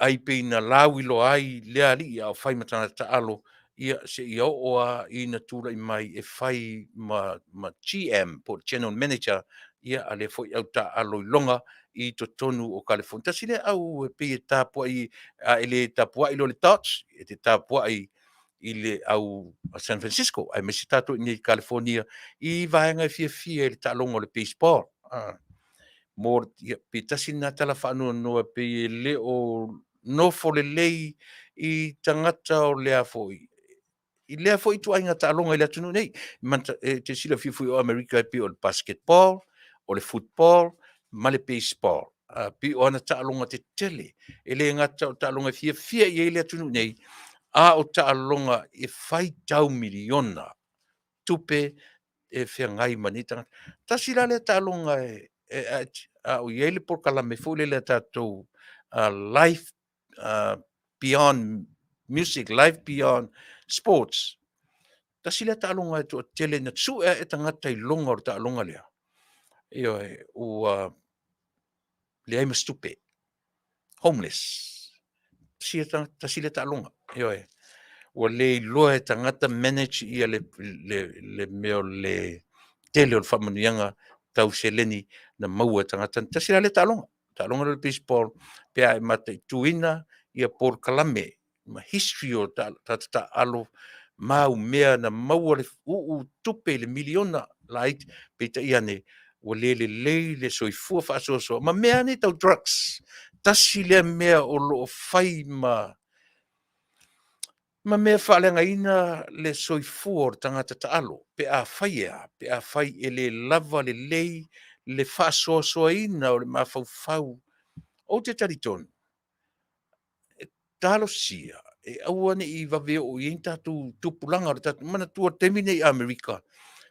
ai peina lau i loa ai lea alii a o fai ma tagata taalo ia seʻi oʻo ina tulaʻi mai e fai ma GM po general manager ia a le foʻi au taalo i loga i totonu o California tasi le au e pei e tapuaʻi e lē tapuaʻi lo le Dodge e te tapuaʻi i le au San Francisco ai ma se tatou i nei California i vaega e fiafia i le taaloga o le baseball mo ia pe tasi na tala faanuanoa pei e lē o nofo lelei i tagata o lea foʻi i lea foʻi tuaiga taaloga i le atunuu nei te sila fiafui o Amerika e pei o le basketball o le football ma le baseball pei o ana taaloga tetele e lē gata o taaloga e fiafia i ai le atunuu nei a o taaloga e fai tau miliona tupe e feagai ma nei tagata tasi la le taaloga o iai le polokalame foʻi le tatou life beyond music, life beyond sports. Tasi le taaloga e toʻatele na suʻe e tagata i loga o le taaloga lea. Ioe ua leai ma stupe, homeless. Tasi le taaloga. Ioe ua lē iloa e tagata manage ia le mea o le tele o le faamanuiaga tauseleni na maua tagata tasi la le taaloga le baseball pea e mataʻituina ia polokalame ma history o taalo ma umea na maua le uu tupe le miliona laiti peitaʻia ane ua lē lelei le soifua faasoasoa ma mea nei tau drugs tasi lea mea o loo fai ma mea faaleagaina le soifua o le tagata taalo pe a fai e lē lava lelei le faasoasoaina o le mafaufau o te talitonu talosia e aua neʻi vaveoʻo i ai tatou tupulaga o le tatou manatua taimi nei Amerika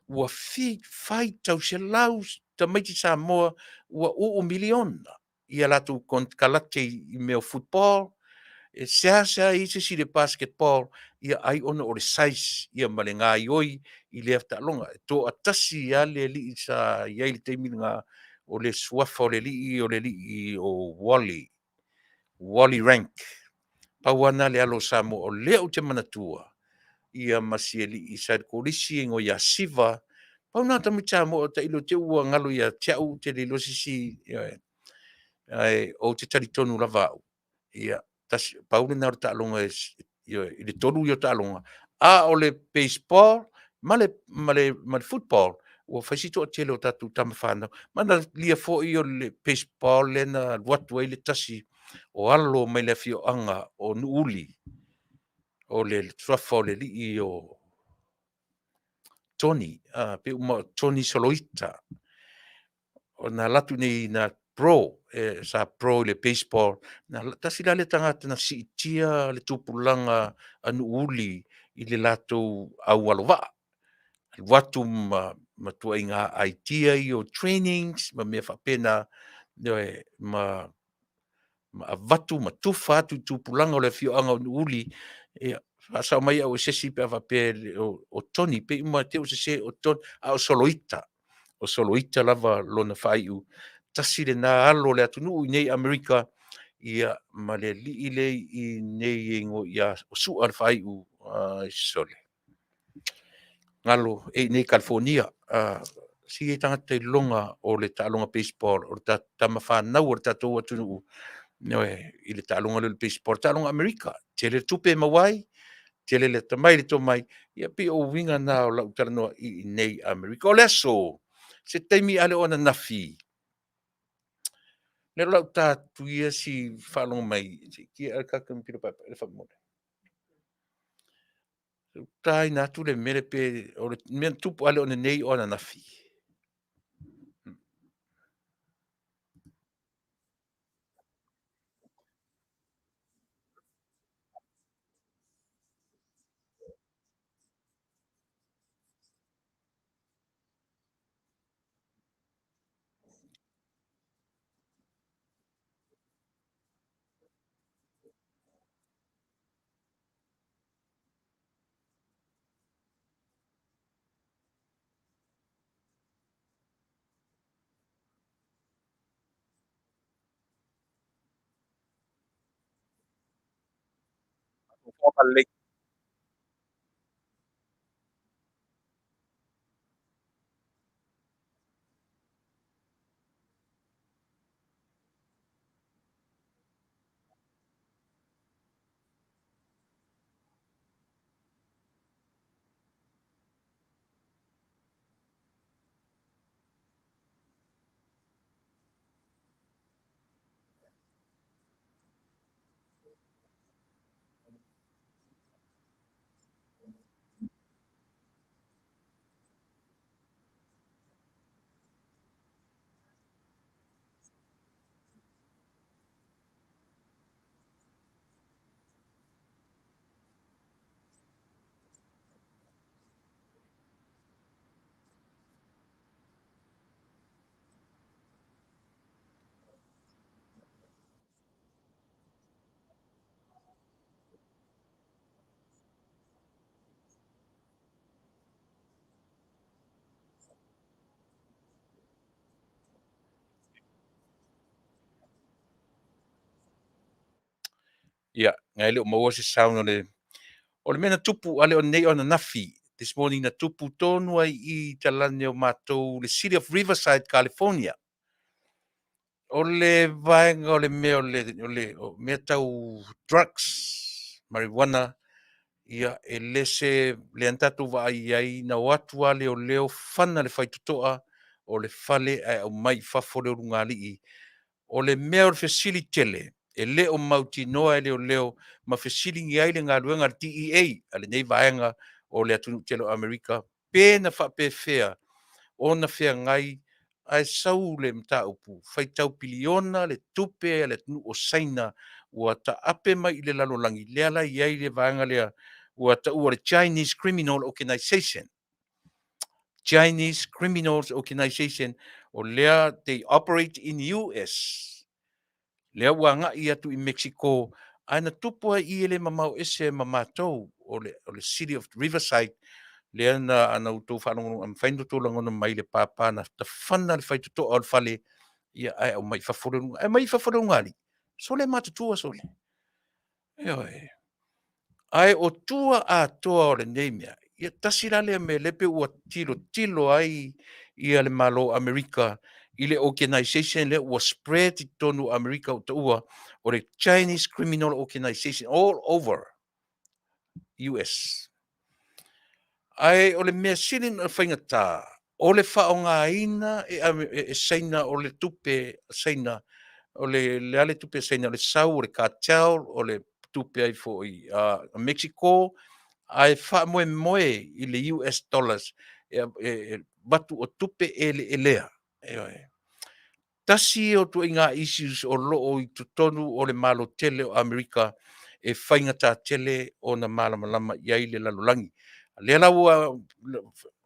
ua fai tauselau tamaiti Samoa ua uu miliona ia latou kalate i mea o football e seasea i se sile basketball ia ai ona o le size ia ma le gaioi i lea taaloga e toʻatasi ale alii sa iai le taimiga o le suafa o le alii o Wally rank pauana le alo Samoa o lea o te manatua ia masi alii sa kolisi go ia siva Pauna tamita mo ta ilo te ua ngalo ia te au te le losisi ai o te talitonu lava ia tas paule na ta longa i le tolu yo ta longa a o le baseball male football o fasito te lo tatu tamafana mana lia fo i o le baseball le na watu le tasi o alo mai le fio anga o nuuli o le trafo le li o Tony pe uma Tony Soloita o na latu nei na pro sa pro le baseball na tasi le tangata na si tia le tupulanga anu uli i le lato au alova watu ma tua inga idea i o trainings ma me fa pena ma avatu ma tufa atu tupulanga o le fio anga anu uli sa mai au sesi pe va pe o Tony pe uma te o se o Tony au soloita lava lona faiu tasi le na alo le atunu i nei Amerika ia ma le li ile i nei ngo ia o su al faiu sole ngalo e nei California si e tangata i longa o le talonga baseball o ta tamawhanau o le tatou atunu i le talonga le baseball talonga Amerika te le tupe mawai te le tamai le tomai ia pi o winga na o lau talanoa i nei Amerika o leso se taimi ale ona nafi le lau tatu ia si whalonga mai ki al kakam pira papa le whamone tai na tu le mere pe o le men tupu ale ona nei ona nafi ia ngai le mo se sound o le mena tupu ale o nei ona nafi this morning na tupu tonu ai i talane o matou le City of Riverside California o le vaenga o le mea o mea tau drugs marijuana ia e lese le antatu va ai na watu ale o leo fana le faitutoa o le fale ai au mai fafo le rungali o le mea o le fesili tele e leo mauti noa e leo ma fesili ngi ai le ngā ruenga DEA ale nei vaenga o le atunu telo Amerika pe na whape fea o na fea ngai ai sau le mta upu faitau piliona le tupe le tunu o saina ua ta ape mai i le lalolangi le ala i ai le vaenga lea ua ta ua le Chinese Criminal Organization Chinese Criminals Organization o lea they operate in US lea ua ngai atu i Mexico ana tupu ai i ele mamau ese mamatou o le City of Riverside lea na ana utou whanongono am whaindu tōlangono mai le pāpā na ta whana le whaituto o le whale ia ai au mai whawhorunga ai mai whawhorunga li so le matatua so le ai o tua a toa o le neimea ia tasi la le me lepe ua tilo ai ia le malo Amerika i le organization le ua spread i tonu Amerika o taua o le Chinese Criminal Organization all over US. Ai o le mea silin o whaingata, o le whaongaina e seina o le tupe seina, o le ale tupe seina o le sau, o le cartel, o le tupe ai fo i Mexico, ai wha moe i le US dollars, batu o tupe e lea. Tasi o tu inga issues o loo i tutonu o le malo tele o Amerika e whaingata tele o na malamalama iai le lalulangi. Le lau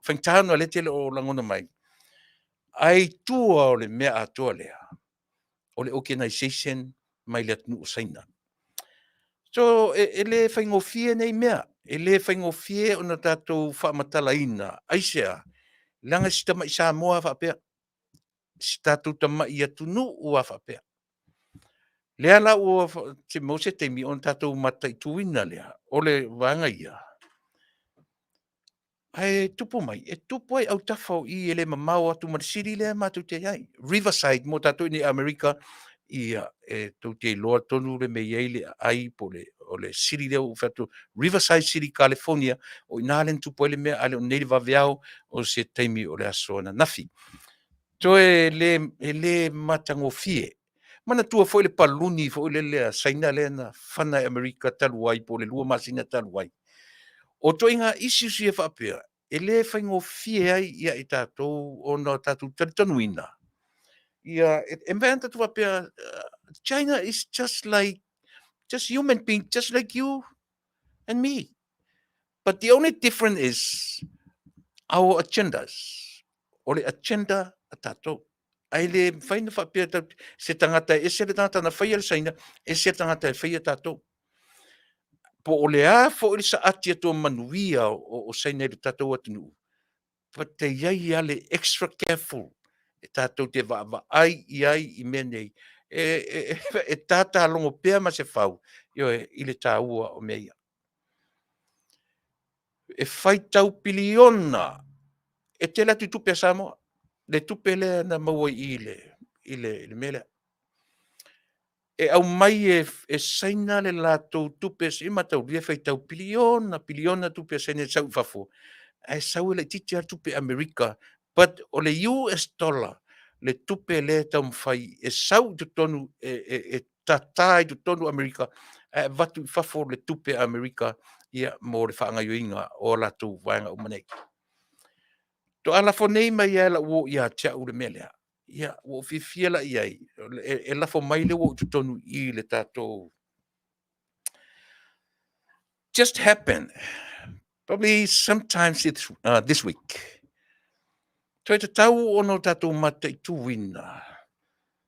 whaingtahanu le tele o langona mai. Ai tua o le mea atua lea. O le organization mai le atnu o saina. So e le whaingofie nei mea. E le whaingofie o na tātou whaamatalaina. Asea. Langa sitama i Samoa whaapea. Si tātou tama i atunu ua whaapea. Lea la ua te mose te mi on tātou mata i tuina lea. O le wanga ia. Ai tupu mai, e tupu ai au tafau i ele mamau atu marisiri lea mātou te iai. Riverside mo tātou ni Amerika ia tau te loa tonu le me iei le ai po le o le siri lea u whatu Riverside City, California o inalen tupu ele mea ale o Native Aviao o se teimi o le asoana nafi. To e le matango fie. Mana tua foi le paluni foi le saina le na fana Amerika taluai po le lua masina taluai. O to inga isi si e whapea, e le whaingo fie ai ia i tātou o na tātou tanuina. Ia, e mea tātou whapea, China is just human being, just like you and me. But the only difference is our agendas. O le agenda a tātou. Ai le whaina whapea tātou, se tangata, e se le tangata na whaia le saina, e se tangata e whaia tātou. Po o le a fo i sa ati ato manuia o saina le tātou atinu. But te iai ale extra careful. E tātou te wa ai i menei. E tāta longo pēr ma se whau. Io i le tāua o meia. E whai tau piliona. E te la tu tupe a Samoa. Le tupe le na maua i le mele. E au mai e saina le lātou tupe si matau lia whai tau piliona tupe saina sau whafo. E sau le titi tupe Amerika, but o le US dollar, le tupe le tau mwhai, e sau tu tonu, e tatai tu tonu Amerika, e vatu whafo le tupe Amerika, ia mo le whaanga yuinga o lātou whaanga umanei. To ala fo nei mai ala wo ia tia ule melea. Ia, wo fifiela iai. E la fo mai le wo tu tonu I le tātou. Just happened. Probably sometimes this week. Toi te tau ono tātou mata I tuwina.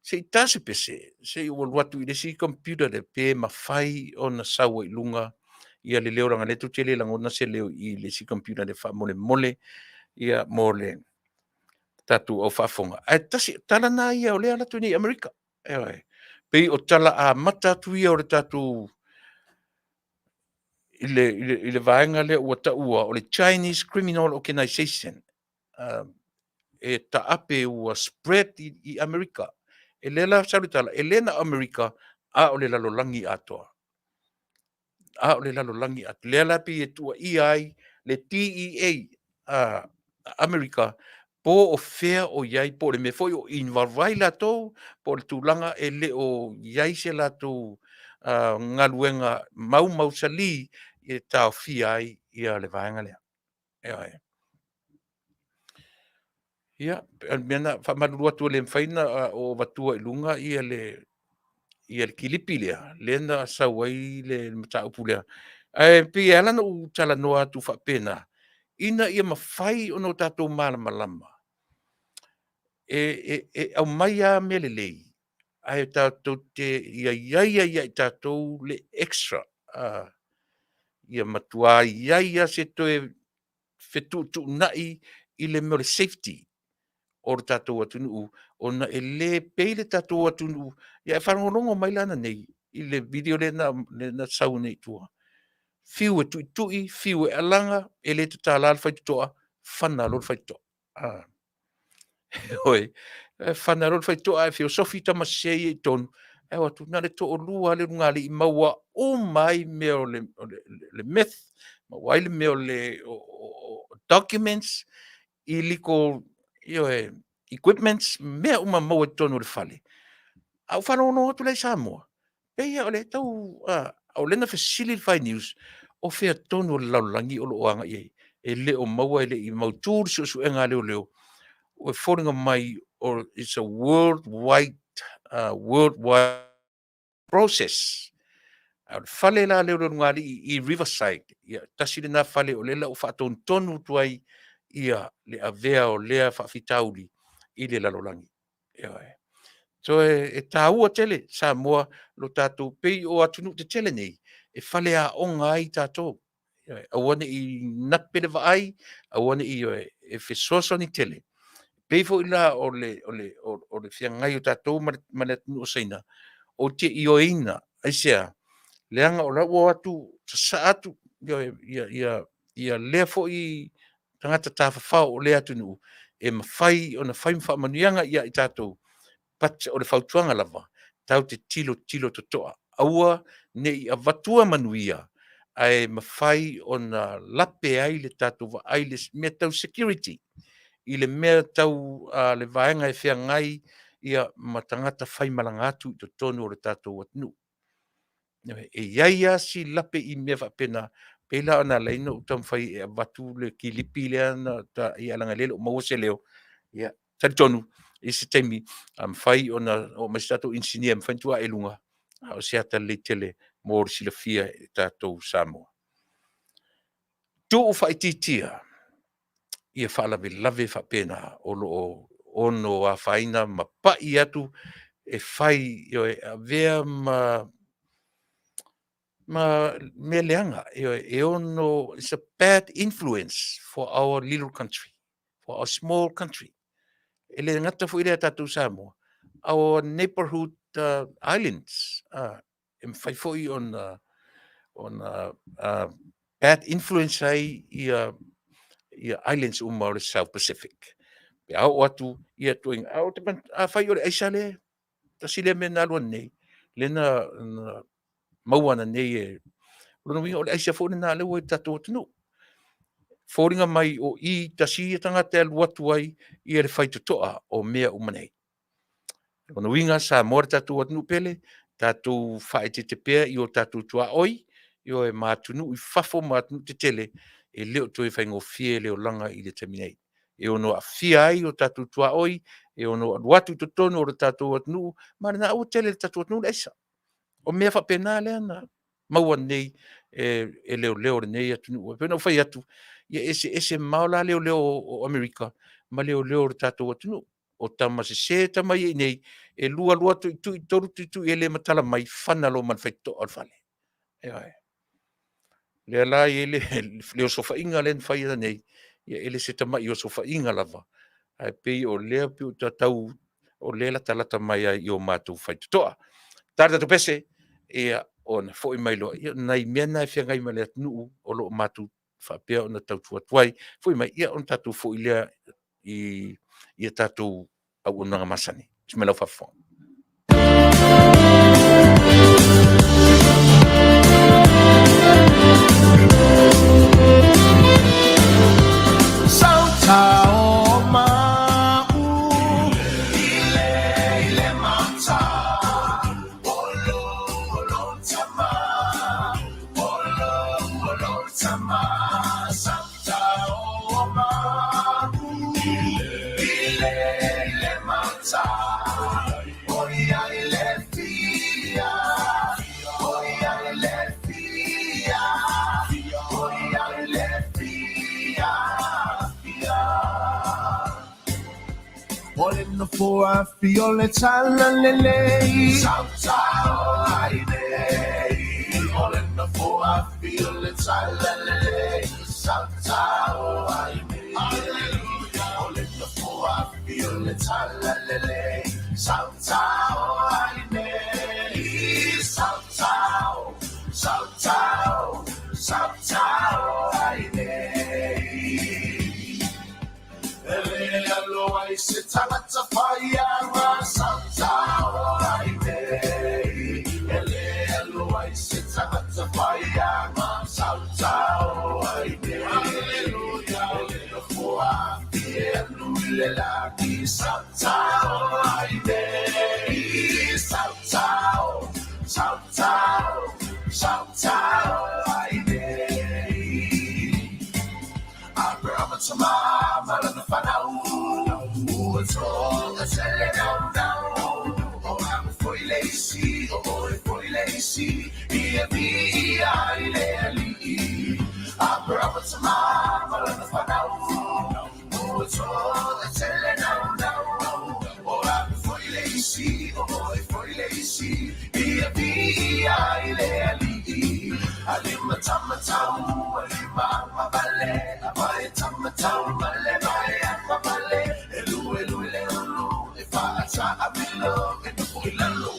Se I tase pese, se I watu I le si computer le pe mawhai o na sawa I lunga. Ia le leo ranga le tu tele langona se leo I le si computer le wha mole. Ia mole. Tatu o whafonga. Ai tasi, tala nā ia o lea latu ni Amerika. Pei o tala a mata tu ia o le tatu I le vaenga lea ua ta ua o le Chinese Criminal Organization. E ta ape ua spread I Amerika. E lela saritala, e lena Amerika a o le lalolangi atoa. A o le lalolangi atoa. Lela pi e tua ai, le DEA Amerika, po o fea o iai, po le me foi o invalvai latou, po le tūlanga e le o iai se latou ngaluenga mau sali e tau fia ai ia le vaenga lea. Ia, mena whamarua tua le mwhaina o watua I lunga ia le kilipi lea, lena sawai le mataupu lea. Pi alana u tala noa tu whapena, ina ia mawhai o no tātou malama. Au mai a mele lei, ai tātou te ia tātou le extra, ia matua ia se toe whetu tu nai I le mere safety o le tātou atunu o na e le peile tātou atunu ia whanongongo mai lana nei I le video le na sau nei tua. fiu e tui, fiu e alanga, e le te tāla le whaitoa, whana lo le whaitoa. Oi, whana lo le whaitoa e fio sofi tamasei e tonu, e watu nare to o lua le rungali I maua o mai me o le myth, mawai le me o le documents, I liko equipments, mea uma maua tonu le whale. Au whanau no atu lei Samoa. Peia o le tau, au lena fasili le whai news, o whea tonu o le laulangi o lo oanga I e leo maua I le I mautūri su e ngā leo. O whoringa mai, or it's a worldwide process. Au le whale la leo ngāli I Riverside, tasiri nā whale o lela o whaatonu tonu tuai ia le avea o lea whaafitauli I le lalolangi. So e tāua tele, Samoa, lo tātou pei o atunu te tele nei, e whale a onga ai tātou. Awane I napere wa ai, awane I e whesoso ni tele. Pei fo ila o le whiangai o tātou mana tunu o seina, o te ioina, Asea, leanga o lau atu, sa atu, ia lea fo I tangata tāwhawhao o lea tunu, e mawhai o na whai Manuianga ia I tātou, pat o le whautuanga lava, tau te tilo to toa. Aua nei a vatua Manuia, ai mawhai o na lape ai le tātou wa ai le mea tau security. I le mea tau le vaenga e whia ngai ia matangata whai malangatu I to tonu o le tātou atnu. E iaia si lape I mea whapena, pela ona leina o tam whai e vatu le ki lipi lea na I alanga lelo o mawase leo. Ia, tari tonu. I se teimi whai o mastato engineer mwhantua e lunga o seata le tele mō sila fia e tātou Samoa. Tō o whaititia ia whaalawe lave whapena o lo ono a whaina ma pai atu e whai e avea ma me leanga e ono, it's a bad influence for our little country, for our small country. Ele ngata fu ire tatu Samoa. Our neighborhood islands, whai foi on bad influence ai ia islands o le South Pacific. Pe au atu ia tuing au te whai ore aisa le, ta sile me nalua nei, le na mauana nei e, runa winga ore aisa fōne nā leo e tatu o tunu. Fōringa mai o I tasi e tangata alu atu ai I le whai tutoa o mea umanei. Ona winga sa mora tatu atunu pele, tatu whae te pea I o tatu tua oi, I o e mātunu I whafo mātunu te tele, e leo toi whaingo fie leo langa I le taminei. E ono a fia ai o tatu tua oi, e ono a watu to tono o le tatu atunu, mara na au tele le tatu atunu leisa. O mea whapena lea na maua nei, e leo nei atunu. Pena whai atu, ia ese maola leo o Amerika, ma leo le tatu atunu. O tama se tamai nei, e lua tu toru tu e le matala mai whanalo man whaito al whale. Lea la I leo sofa inga len whaia nei, ia ele se tamai o sofa inga lava. Ai pei o lea pi o tatau, o lea la talata mai ai o mātou whaito toa. Tarda tu pese, ia ona foi mai loa, ia nai mea nai whia ngai male atunu o lo mātou whapea o na tau tuatuai, foi mai ia on tātou foi lea ia tātou au unanga masani. Smelau whawhonga. Sautao mau ile mata olo tama olo tama sautao mau ile mata oia ile fia oia ile fia oia ile fia. All in the four, I feel it's all lele. Sautao aine. All in the four, I feel it's all lele. Sautao aine. Hallelujah. All in the four, I feel it's all lele. Sautao aine. Sautao, sautao, sautao. ai se tangata whai a ngā sautau ai nei. Ele alo ai se tangata whai a ngā sautau ai nei. Hallelujah. Ele no fua e anu le la ki sautau ai nei. Sautau, sautau, sautau ai nei. Abraham sama malana fanau. Uoto a tele down down. Oh, I'm foi lazy, oh, foi lazy. Ia vi ai le ali. Abraham sama malana fanau. Uoto a tele down down. Oh, I'm foi lazy, oh, foi lazy. Ia vi ai le ali. Alima tamatau, alima mabale, abai tamatau, male bai mabale, elu elu elu, e faata abilo, e tupu ilalo.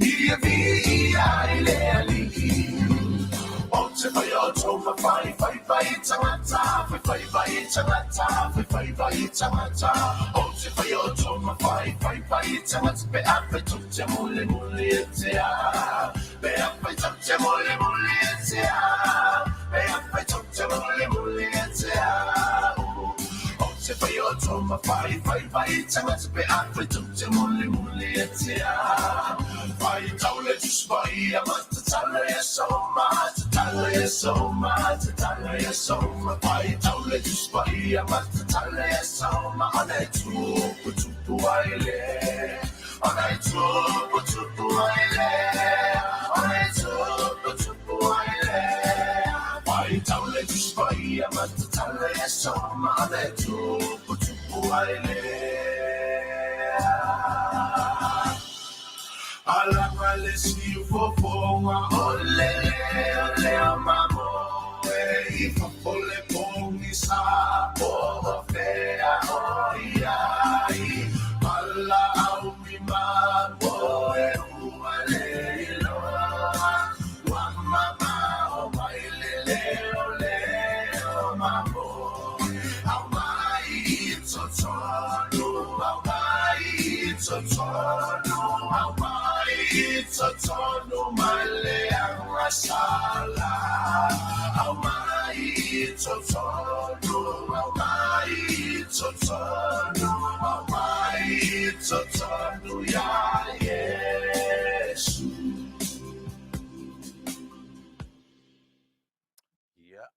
Ia vi ai le ali. O te vai o tō ma whai tangata, whai tangata, whai tangata. O te vai o tō ma whai tangata, pe ape tuk te mule mule e te a. Pe ape tuk te mule mule e te a. Pe ape tuk te mule mule e te a. O te vai o tō ma whai tangata, pe ape tuk te mule mule e te a. Whai taule just vai a mata tala e so mata. Tala e so mata, tala e so ma pai taule just vai a mata tala e so ma ana tupu ai le, ana tupu ai le, ana tupu ai le. Pai taule just vai a mata tala e so ma ana tupu ai le. Alanga le si fofonga ole ole mamo e fofole pongi sa po fea oia i alla au mi mamo e uale lo wa mama o mai le o mamo au mai totonu au mai totonu au mai totonu male ang sala au mai totonu ya Yesu. Yeah.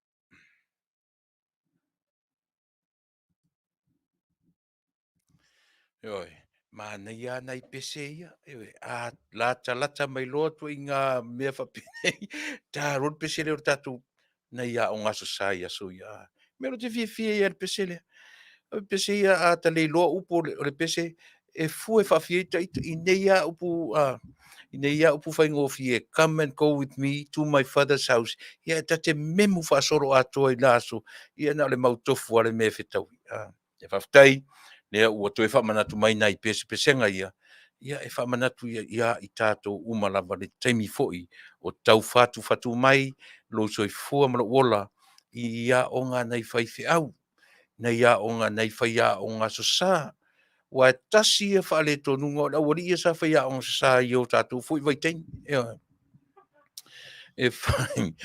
Oi, mana ia nai pese ia. A lata mai loa tu i ngā mea whapinei. Tā ron pese leo tatu na ia o ngā sasai aso ia. Mero te fia ia pese lea. Pese ia a ta lei loa upo o le pese e fu e whawhia i nei a upu i nei a upu whaingo fie. Come and go with me to my father's house. Ia ta te memu whaasoro atoa i laso. Ia na le mautofu ale me whetau. E Faafetai. Lea ua toe whamanatu mai nei pesenga ia. Ia e whamanatu ia i tātou umalawa le taimi fo'i o tau whatu mai lo soi fua mana wola i ia o ngā nei whaiwhi au. Na ia o ngā nei whaia o ngā sosa. Wa tasi e whaale tonunga o wari ia sa whaia o ngā sosa i o tātou fo'i vai tein. E whai,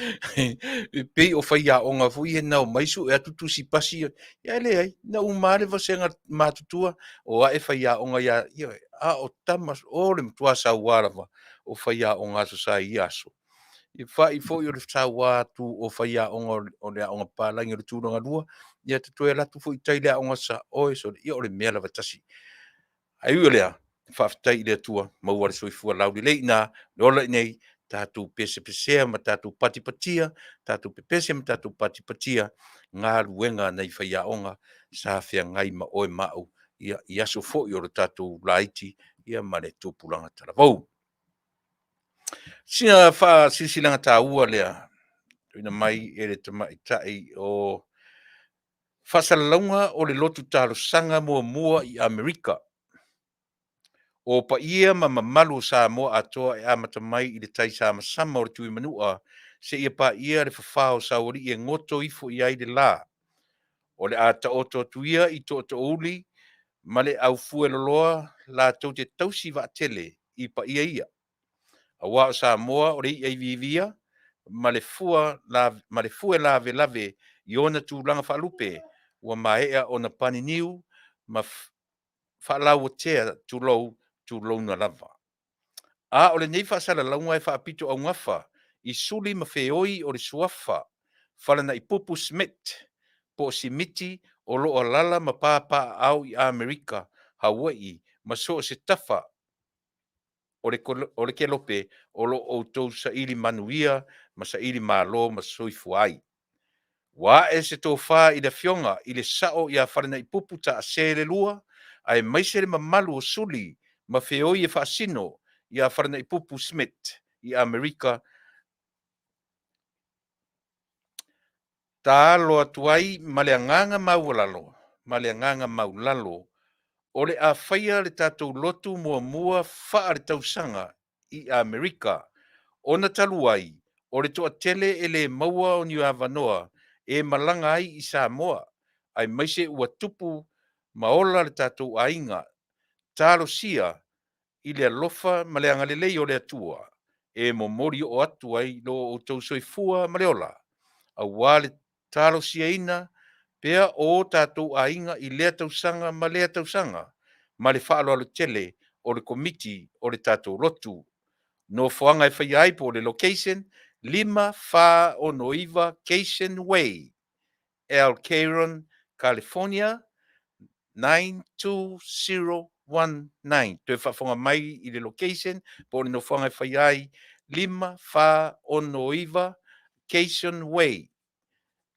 e pei o whaia o ngā fui e nau maisu e atutu si pasi, ia le ai, na umare wa senga mātutua, o a e whaia o ngā ia, a o tamas, o le mtua sa warawa, o whaia o ngā sosa i aso. I whai fo i o le sa watu o whaia o ngā pālangi o le tūranga rua, ia te toe latu fo i tailea o ngā sa oe, so ia o le mea lawa tasi. Ai ua lea, Faafetai i lea tua, mauare soifua lauri lei nā, lola nei, tātou pesea ma tātou patipatia, tātou pepese ma tātou patipatia, ngā ruenga nei whaiaonga, sa whea ngai ma oe mau, i aso fo i o tātou laiti, ia ma le tōpulanga taravau. Sina wha sisilanga tā ua lea, ina mai e le tamaitai o Fasalalaunga o le lotu talo sanga mua i Amerika. O pa ia ma mamalu Samoa atoa e amata mai i le tai sama o le tui manua, se ia pa ia le whawhao saori i ngoto ifo i ai le la. O le ata oto tuia i to uli, ma le aufua loloa latou te tausi vaatele i paia ia. Aua o Samoa o le ia i vivia, ma le fua lavelave i ona tulaga faalupe ua maea ona paniniu ma faalauatea tulouna lava. A o lenei faasalalauga e faapito augafa i suli ma feoi o le suafa falana i pupu Smith po o simiti o loo lala ma papaau i Amerika, Hawaii, ma so o se tafa o le kelope o lo outou saili Manuia ma saili malo ma soifu ai. Wa e se tofā i le fionga i le sao ia falana i pupu ta Asea le lua, ai maise le mamalu o suli ma feoi e faasino ia falana i pupu Smith i Amerika. Ta alo atu ai ma le anganga maulalo, o le a whaia le tātou lotu mua wha le tausanga i Amerika, ona talu ai, o le toa tele e le maua o Niu Avanoa, e malanga ai i Samoa, ai maise ua tupu maola le tātou ainga, talo sia i le alofa ma le angalelei o le atua, e momori o atu ai lo o tau soifua ma le ola, a wale talo sia ina, pea o tātou ainga i lea tausanga ma lea tausanga, ma le whaalo alo tele o le komiti o le tātou lotu. No foanga e whai ai po le location, 5 Cation Way, El Caron, California, 92019. Te whafonga mai i le location, po le no foanga e whai ai, 5 Cation Way,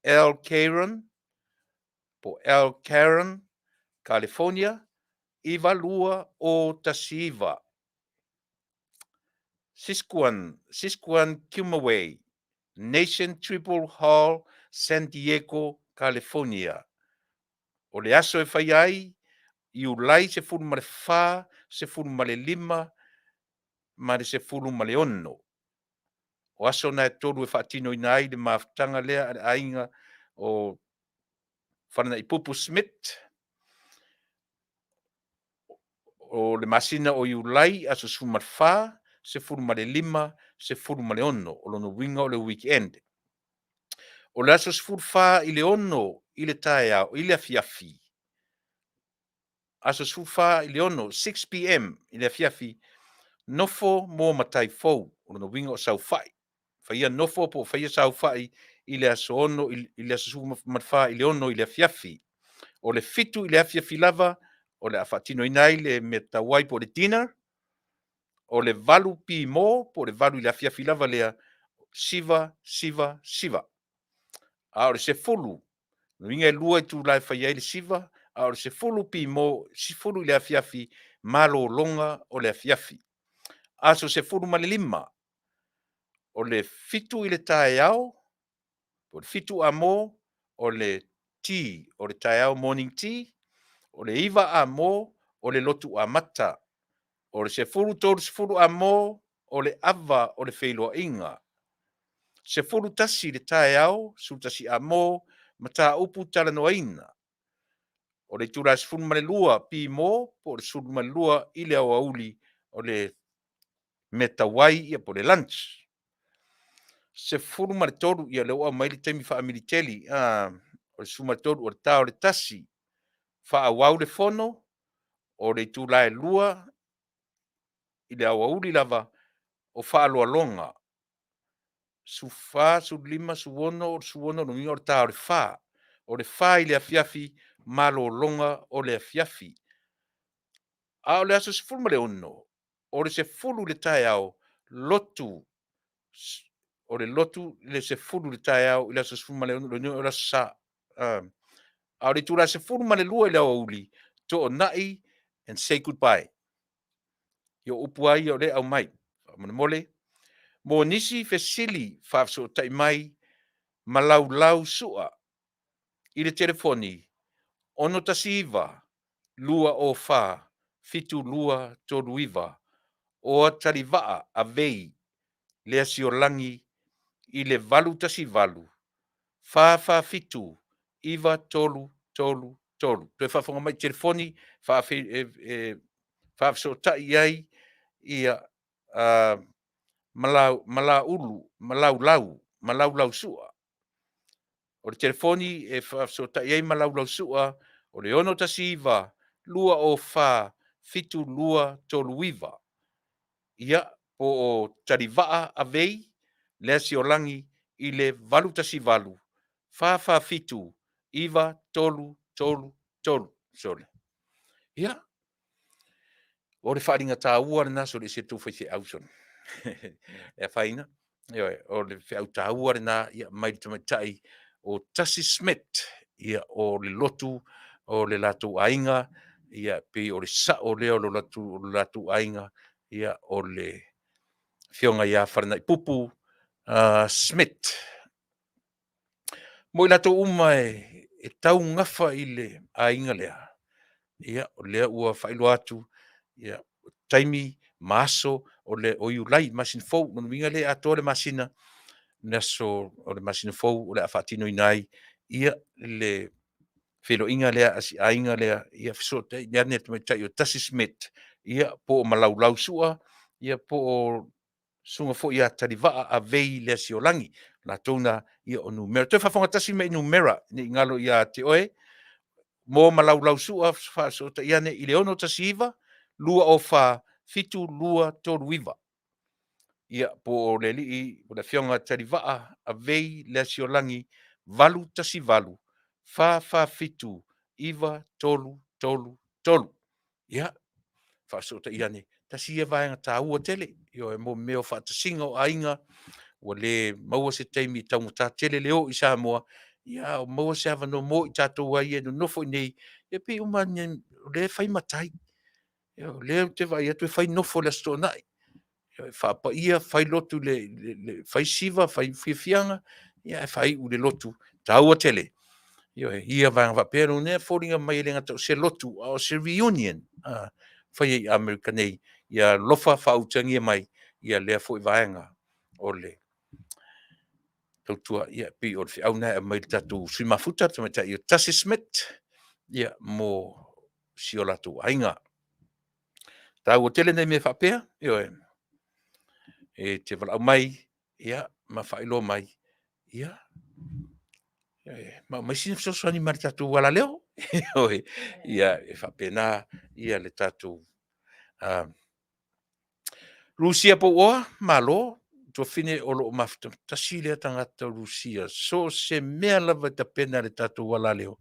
El Caron, po El Caron, California, iwa lua o tasiva. Sisquan Kumaway, Nation Triple Hall, San Diego, California. O le aso e whai ai, i ulai se fulu ma le wha, se fulu ma le lima, ma le se fulu ma le ono. O aso na e tolu e whaatino ina ai le maafutanga lea a ainga o whanana i Pupu Smith, o le masina o iulai aso se fulu ma le wha, se fulu ma le lima, se fulu ma le ono, o lono winga o le weekend. O le aso se fulu wha i le ono, i le tae au, i le afiafi. Aso se fulu wha i le ono, 6 p.m. i le afiafi, nofo mo matai fou, o lono winga o sau whai. Whaia nofo po whaia sau whai i le aso ono, i le aso se fulu ma le wha i le ono, i le afiafi. O le fitu i le afiafi lava, o le awhatino inai le me tawai po le dinner, o le valu pi mo, po le valu i le afiafi lava lea, siva. A o le se fulu, nuinga e lua i tu lai whai le siva, a o le se fulu pi mo, si fulu i le afiafi, malo longa o le afiafi. A so se fulu ma le lima, o le fitu i le tae au, o le fitu a mo, o le tea, o le tae au morning tea, o le iwa a mo, o le lotu a mata, o le se fulu tolu se fulu a mo, o le ava o le whailoa inga. Se fulu tasi le tae au, su tasi a mo, mata upu talanoaina. O le tura se fulu ma le lua pi mo, po le sulu ma le lua i le au auli, o le metawai ia po le lunch. Se fulu ma le tolu ia le oa mai le taimi wha militeli, o le sulu ma le tolu o le tau le tasi, wha awau le fono, o le tula e lua, i le au auli lava, o wha aloa longa. Su wha, su lima, su ono, no mi o le tau le wha, o le wha i le afiafi, malo longa o le afiafi. A o le aso se fulu ma le ono, o le se fulu le tae au, lotu, o le lotu le se fulu le tae au, i le aso se fulu ma le ono, le nio o la sa. A o le tula se fulu ma le lua i le au uli, to o nai, and say goodbye. Yo upu ai o le au mai, mole, mo nisi fesili whaafso tai mai, malau sua, i le telefoni, ono tasiva, lua o wha, fitu lua tolu iwa, o talivaa a vei, le asio langi, i le valu tasi valu, wha fitu, iwa tolu, tolu. Pe whawhonga mai telefoni, whaafesota'i ai, ia malau sua. O le telefoni e whaafesota'i ai malau sua, o le ono tasiva, lua o wha, fitu lua tolu iwa. Ia po o tarivaa a vei, lea si o langi i le valu tasivalu, wha fitu, iwa tolu, sole. Ia, o le wharinga tā ua rena so le se tu whaise auson. E whaina, o le whiau tā ua rena, ia mai Tamaitai o Tasi Smith, ia o le lotu, o le latu ainga, ia pe o le sa o leo lo latu ainga, ia o le fionga ia wharanai pupu, Smith. Mo i latu uma e tau ngafa i le ainga lea. Ia, o lea ua whailo atu, ia, taimi, maso, o le o iulai, masin fau, no minga le ato le masina, naso o le masina fau, o le a whatino inai, ia le whilo inga lea, asi ainga lea, ia fisota, ia ne Tamaitai o Tasi Smith, ia po o malau sua, ia po o sunga fo ia tarivaa a vei lea si o langi, la tona ia o numera. Toi whawhonga tasi me numera, ni ngalo ia te oe, mo malau sua, whaasota ia ne i le ono tasi iwa, lua o wha fitu lua tolu iwa. Ia po o le lii, o le fionga tarivaa a vei lea si o langi, valu tasi valu, wha fitu, iwa tolu. Ia, whaasota ia ne, tasi ia vaenga tā ua tele, io e mo meo whaatasinga o ainga, o le maua se teimi taunga tā tele leo i Samoa, ia o maua se ava no mo i tātou ai e no nofo i nei, e pe umani le whai matai, le te vai atu e whai nofo le sto nai, whaapa ia whai lotu le whai siva, whai whiawhianga, ia e whai u le lotu, tā ua tele, ia vanga vapero ne fōringa mai le ngata o se lotu, o se reunion, whai e Amerika nei, ia lofa whautangia mai, ia lea fo i vaenga, o le tautua, ia pi o le whiau nei, mai tatu sui mafuta, Tamaitai o Tasi Smith, ia mo si o latu ainga. Tā ua tele nei me whapea, e te walau mai, ia, ma whailo mai, ia, ma mai sina fisosani mari tatu wala leo, ia, e whapena, ia le tatu, Rusia po oa, malo, to fine o lo mafta, tasile tangata Rusia, so se mea lava ta pena le tatu wala leo,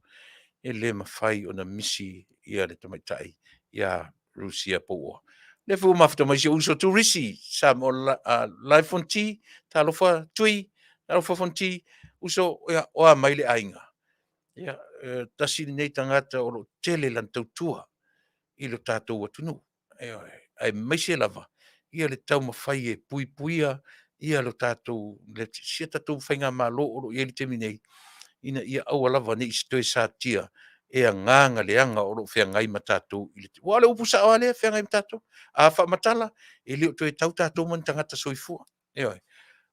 e le mawhai o na misi ia le Tamaitai, ia Rusia po oa. Le fu mafta mai se uso tu risi, sam o lai fonti, talofa tui, talofa fonti, uso oa mai le ainga. Ia, tasile nei tangata o lo tele lan tautua, i lo tātou watunu. Ai mai se lava, ia le tau mawhai e puia, ia lo tātou, le sia tātou whainga malo o lo i te minei, ina ia aua lava ni istoi sa tia, e a nganga le anga o lo whea ngai ma tātou. Wa le upusa o le whea ngai ma tātou, a wha matala, e leo toi tau tātou man tangata soifua.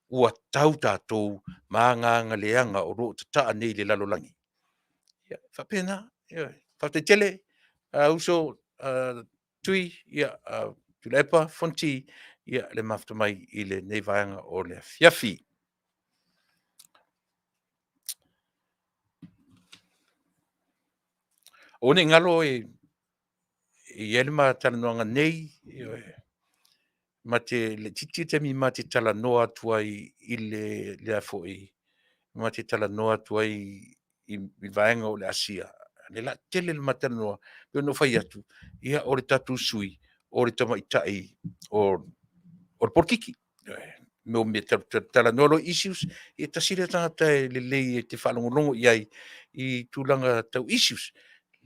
Ua tau tātou, ma nganga le anga o lo tataa nei le lalolangi. Whapena, whate tele, uso tui, ia Tuilaepa, fonti, ia le mafta mai i le nei vaenga o le Afiafi. O ne ngalo e elma talanoaga nei, ma te le titi temi ma te talanoa tuai i le a fo'i, ma te talanoa tuai i vaenga o le Asea. Le la tele le matalanoa, pe no fai atu, ia o le tatu sui, o le Tamaitai, o le porkiki. Me me talanoa lo issues, e tasile tangata le lei e te whalongolongo iai i tūlanga tau issues.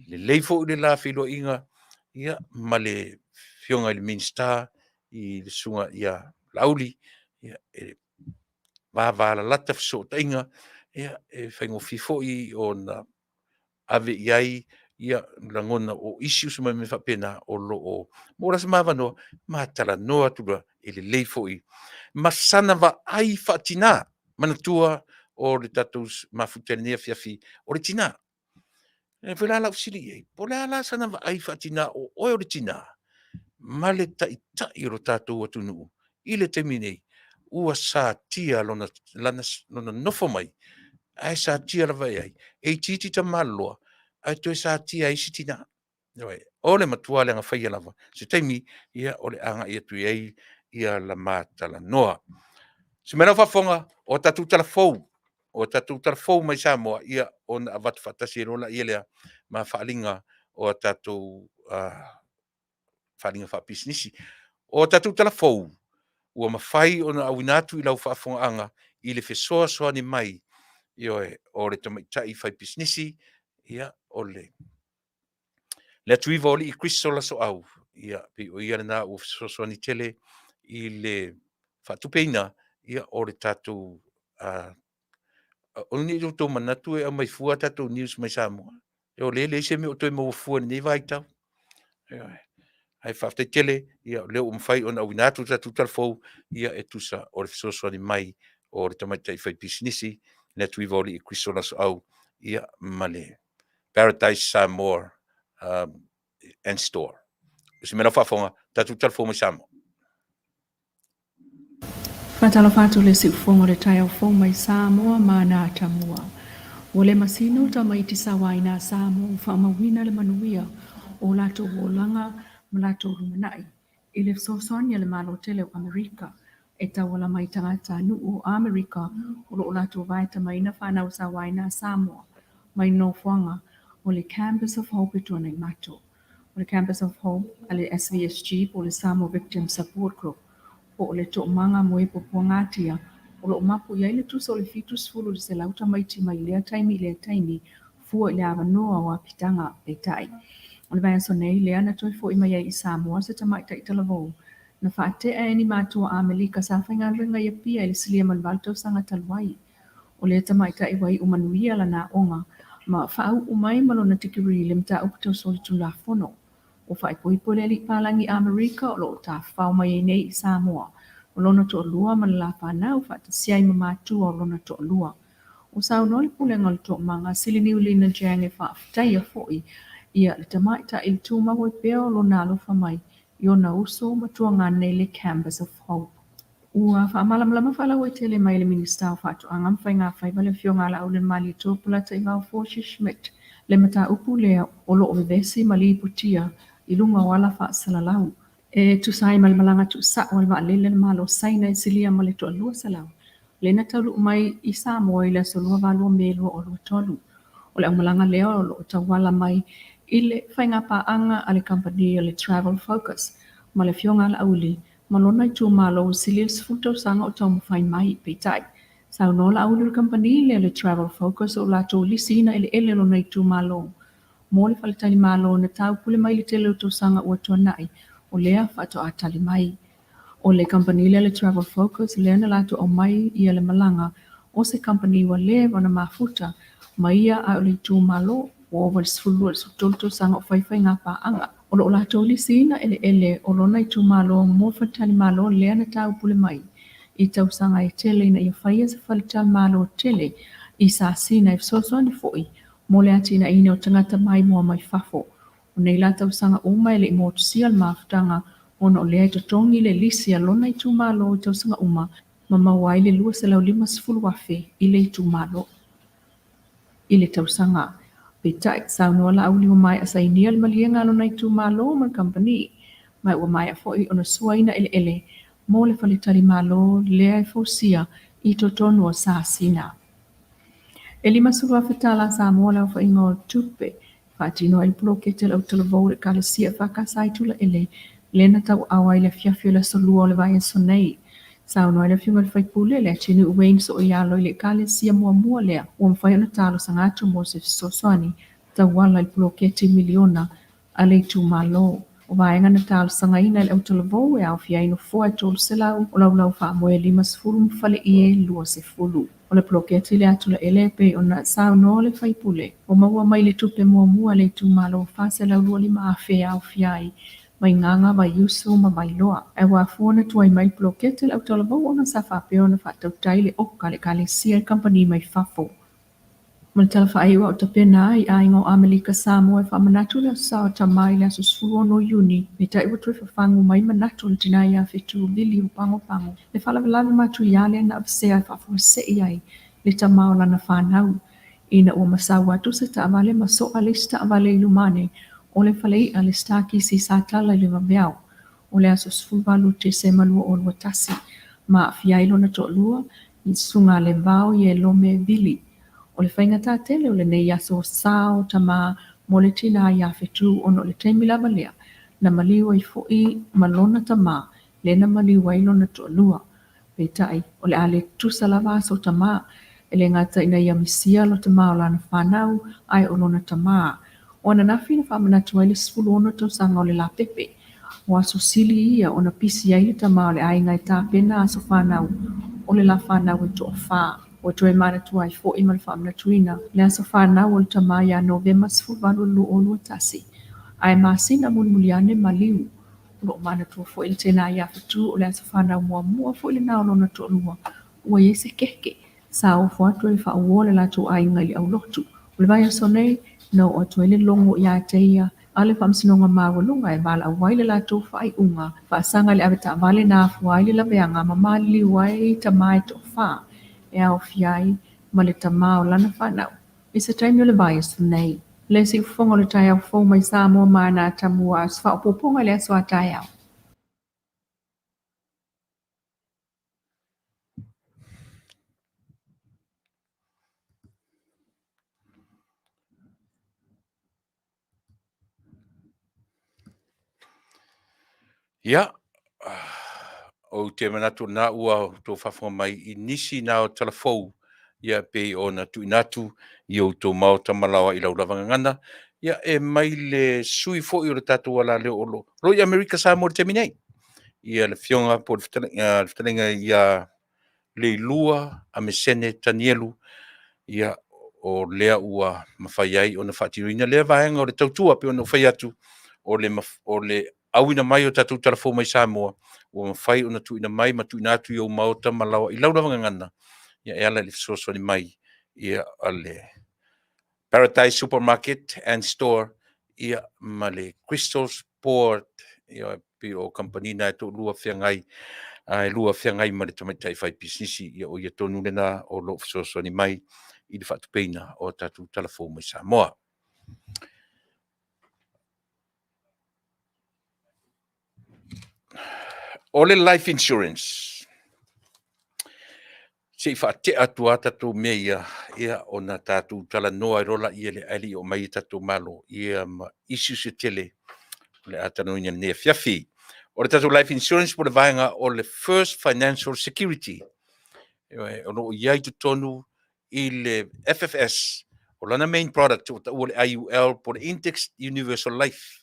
Le lei fo le la filo inga, ia ma le fionga i le minsta, i le sunga ia lauli, ia e la lata fisota inga, ia e whaingo fifo i o na ave iai, ia langona o issues mai me whapena o lo o mora se mawanoa, ma tala noa tura i le lei fo i. Ma sana wa ai whatina, mana tua o le tatus mafutenia fiafi, o le tina. E whela la usiri e. Po le ala sana wa ai whatina o oi le tina. Ma le tai ro tātou atu nuu. I le temi nei. Ua sa tia lona nofo mai. Ai sa tia la vai ai. E titi ta maloa. Ai toi sa tia isi tina. O le matua le nga whaia lava. Se teimi ia o le anga ia tui ei ia la Faafetai. Se mena whafonga o tatu tala fou. O tatu tala fou mai Samoa ia o na avatu whatasi e rola ia lea ma whaalinga o tatu whaalinga whapisnisi. O tatu tala fou ua mawhai o na awinatu I lau Faafoga'aga I le fesoa soa ni mai ioe o le Tamaitai whaipisnisi ia o le atuiva o li I Kristo la so au ia pe o ia na ua fesoa soa ni tele I le whatupeina ia o le tatu o ni to manatu e mai fua tatu news mai Samoa. O le se me o to mo fua ni vai tau. Ai Faafetai tele ia le o mfai ona winatu tatu talfo ia e tusa o le fesoasoa ni mai o le Tamaitai whaipisnisi le tuiva o li I Kristo la so au ia male Paradise Samoa and store. Se mena whafonga tatu talfo mai Samoa. Fatalo fatu le sifongo le tai au fo mai Samoa mana tamua. O le masino tamaiti sawaina Samoa whamawina le Manuia o lato wolanga malato rumanai. I le sosonia le malo tele o Amerika e tawala mai tangata nu o Amerika o lato vai tamaina whanau sawaina Samoa mai no fuanga o le Campus of Hope tona I mato. O le Campus of Hope ale SVSG o le Samoa Victim Support Group. O le to manga moe po pongatia o lo mapu ia le tu so le fitus fulu le se lauta maiti mai le taimi fu le avanoa wa pitanga petai o le vai so nei le ana toi fo I mai I Samoa se Tamaitai talavo na fate e ni matua Amerika sa fainga ringa ia pia le silia man valto sanga talwai o le Tamaitai wai o Manuia la na onga ma fa u mai malo na tikiri le mta o to so tu la fono o fai poi pole li palangi Amerika o lo ta fau mai nei Samoa. O lona to lua man la pana o fata siai mamatu o lona to lua. O sao noli pule ngal to manga sili ni uli na jange Faafetai a foi. Ia le Tamaitai il tuma hoi peo lo nalo fa mai. Io na uso matua ngane le Campus of Hope. Ua fa malam fala hoi tele mai le minista o fatu angam fai ngā fai vale fio ngala au le mali to pula ta ingau Forshi Schmidt. Le mata upu lea o lo o vevesi mali putia I lunga wala fa salalau. E tu sai malmalanga tu sa wal va lele malo sai na silia male to lua salau. Le na talu mai I Samoa I le solua valua melo o lo tolu. O le malanga leo o lo tawala mai ile fainga pa anga ale company le Travel Focus. Male fionga la uli. Malona I tu malo silia sfuto sanga o tamu fai mai peitai. Sau no la uli company le Travel Focus o la to lisina ele lo na I tu malo. Mole fale tali malo na tau pule mai le tele to sanga ua tuanai o lea fato a tali mai. O le company le Travel Focus le na lato o mai ia le malanga o se company wa le wana mafuta mai ia a le tu malo o wal sfulu al sutolto sanga o faifai ngā pa anga. O lo lato li sina ele o lo na I tu malo mo fatali malo le na tau pule mai. I tau sanga I tele na ia faia se fale tali malo tele I sa sina I soso ni foi. Mole atina ine o tangata mai mua mai fafo. O nei la tau sanga o mai le imotu sia le mafutanga ona o lea I totongi le lisi a lona I tu malo I tau sanga uma ma mawai le lua se lau 5 wafe I le I tu malo. I le tau sanga. Petai, sao noa la au liwa mai asa inia le malienga lona I tu malo ma company. Mai ua mai a foi ona suaina ele mo le falitali malo lea I fosia I totonu o sa sina. E 5 Faafetala Samoa lau fa ingo tupe. Fatino il blokete lau talavou le kalasia whakasai tula ele. Lena tau awa ile Afiafi le solua le vai sonei. Sao no ile fiunga le whaipule le atinu uwein so o ialo ile kalasia mua lea. Ua mwhai ona talo sangatu mo se sosoani. Tau wala il blokete miliona ale tu malo. O vaenga na talo sangaina ile au talavou e au fia ino fua tolu se lau. O lau wha moe 5 mfale ie lua se fulu. O le blokete le atula ele pe ona sao no le whaipule. O maua mai le tupe mua le tu malo Fasa lau lua 5 afe au fiai. Mai nganga mai yusu ma mai loa. E wafuona tuai mai blokete le au talavou ona sa whapeo na whatau tai le oka le kale sia company mai fafo. Ma tala whaaiwa o ta pena I aingo Amelika Samoa whamanatu le sao tamai le asusfulu no yuni. Me ta iwa tui whafangu mai manatu le tina ia whetu lili o pango pango. Le whalawalawe matu iale na Asea whafawasei ai le tamao lana whanau. Ina ua masau atu se ta avale maso a le sta avale ilumane o le whalei a le staki si sa tala le wabeau. O le asusfulu walu te se malua o lua tasi. Ma fiailo na to lua I sunga le vau ye lome vili. O le whainga tā tele o le nei aso sao tama mo le tina ia whetu ono le teimi lava lea na maliwa I fui malona tama le na maliwa ilo na to lua. Peitai o le ale tusa lava aso tama e le ngata ina ia misia lo tama o lana whanau ai o lona tama. O na nafi na whamanatu ai le sifulu ono tau sanga o le la pepe. O aso sili ia o na pisi ai le tama o le ai ngai tā pena aso whanau o le la whanau I to whaa. O toe mana tua I fo I mal whamna tuina. Le aso whanau o le tama ia November sifulu lu o lua tasi. Ai masina mun muliane maliu. Lo mana tua fo il tena ia fitu o le aso whanau mua fo il nao lona to lua. Ua yese keke. Sa o fo atu I wha uo le la tu ai ngali au lotu. O le vai aso nei, no o toe le longo ia teia. Ale whamsinonga mawalunga e wala awai le la tu whai unga. Whaasanga le aweta wale na fuai le laweanga mamali wai tamai to wha. E au fiai ma le tamao lana whanau. I se taimi o le vai aso nei. Le si ufonga le tai au fo mai Samoa mana tamua as wha upoponga le aso a tai au. Ia, o te manatu na ua tō whawhonga mai I nisi nā o telefou ia pe o na tuinatu I o tō mau tamalawa I laulavanga ngana. Ia e mai le sui fo I o le tātou ala leo olo. Roi Amerika Samoa te minei. Ia le fionga po le whetalenga ia le lua a me sene tanielu. Ia o lea ua mawhai ai o na whaatiruina lea vahenga o le tautua pe o na whai atu o le auina mai o tātou telefou mai Samoa. Ua mawhai o na tuina mai ma tuina atu I o maota malawa I laulavanga ngana. Ia e ala le fisosoni mai ia ale Paradise Supermarket and Store ia ma le Crystal Sport ia pe o company na to lua whiangai ai lua whiangai ma le Tamaitai whai pisisi ia o ia tonu lena o lo fisosoni mai I le whatupeina o tātou telefou mai Samoa. O le life insurance. Se whaate atua tātou mea ia o na tātou talanoa I rola ia le ali o mai tātou malo ia ma isu se tele le atanoina ne Afiafi. O le tātou life insurance po le vaenga o le first financial security. O no iai tu tonu I le FFS o lana main product o le IUL po le Index Universal Life.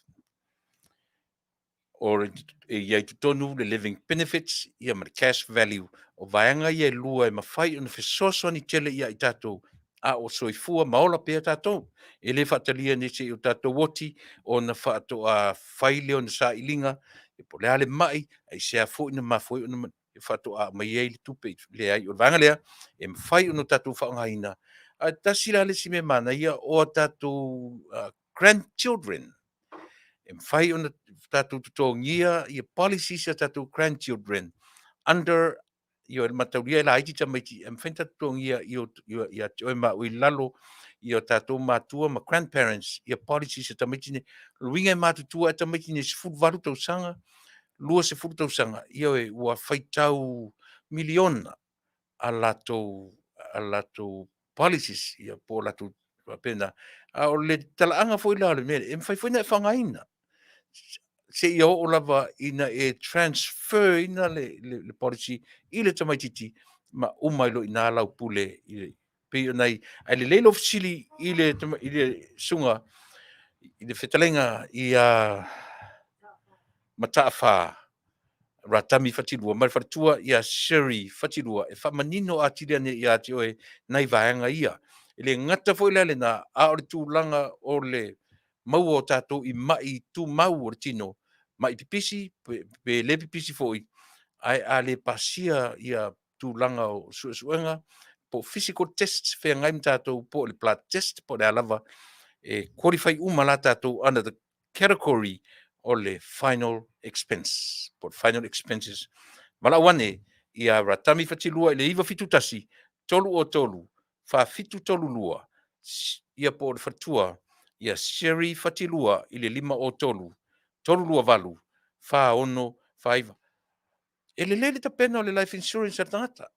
O iai tu tonu le living benefits ia ma le cash value o vaenga ia lua e mawhai o na whesoso ni tele ia I tātou a o soifua maola pia tātou. E le whatalia ne se o tātou woti o na whaato a whaile o na sa ilinga e po le ale mai ai se a fo ina mawhoi o na whaato a mai e le tupe le ai o vaenga lea e mawhai o na tātou whaangaina. A tasira le si me mana ia o tātou grandchildren. E mawhai o na tātou tutongia ia policies a tātou grandchildren under io il matauria la iti tamaiti em fenta tongia io o ma ui lalo io tatou matua ma grandparents ia policies e tamaiti ne luinga matutua e tamaiti ne sefulu valu tausanga lua sefulu tausanga io e ua faitau miliona a latou policies ia po latou pena a o le talaanga foi la le me em fai foi na fangaina se ia o lava ina e transfer ina le policy I le tamaititi ma umai lo ina lau pule pe nei ai le leilo fisili I le sunga I le whetalenga ia mataafa ratami fatilua mai fatua ia sherry fatilua e whamanino a tiria ne ia te oe nei vaenga ia le ngata foi le na a o le tūlanga o le mau o tātou I mai tu mau o le tino mai pipisi pe le pipisi foi ai a le pasia ia tūlanga o suenga po physical tests whea ngai mtatou po le blood test po le alava qualify la tātou under the category o le final expense. Po final expenses. Malawane ia ratami fatilua i le iwa fitutasi, tolu o tolu, fa fitu tolu lua, ia po le fatua, ia seri fatilua i le 5 o tolu, tolu lua valu, fa ono, fa iwa. E le lele tapena o le life insurance a tangata.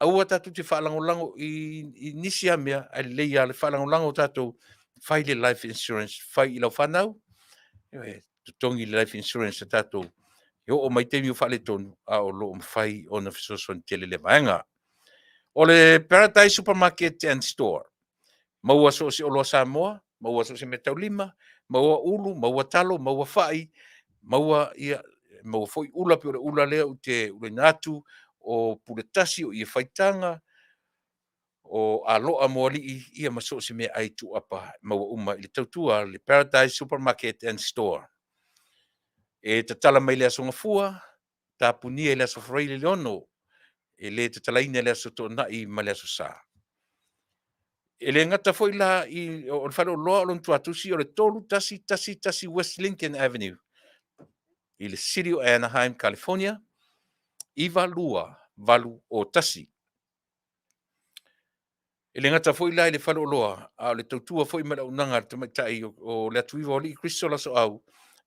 Aua tātou te whaalangolango i nisi a mea, a le leia le whaalangolango tātou, whai le life insurance, whai i lau whanau, tutongi le life insurance a tātou, yo o mai temi o whale tonu, a o lo o mwhai o na fisosoni tele le vaenga. O le Paradise Supermarket and Store, maua so si o loa Samoa, maua so si metau lima, maua ulu, maua talo, maua whai, maua ia, maua foi ula pe o ula lea u te ule natu, o puletasi o ia whaitanga, o aloa moali ia maso si me ai tu apa maua uma i le tautua le Paradise Supermarket and Store. E te tala mai le asonga fua, ta punia le aso freile le ono, e le te talaina le aso tōna i ma le aso sā. E le ngata foi la i o le whare o loa o lon tuatusi o le tolu tasi West Lincoln Avenue, i le City of Anaheim, California, iwa lua valu o tasi. E le ngata foi la i le whare o loa, a le tautua foi mara unanga Tamaitai o le atuiwa o li Kristo so au,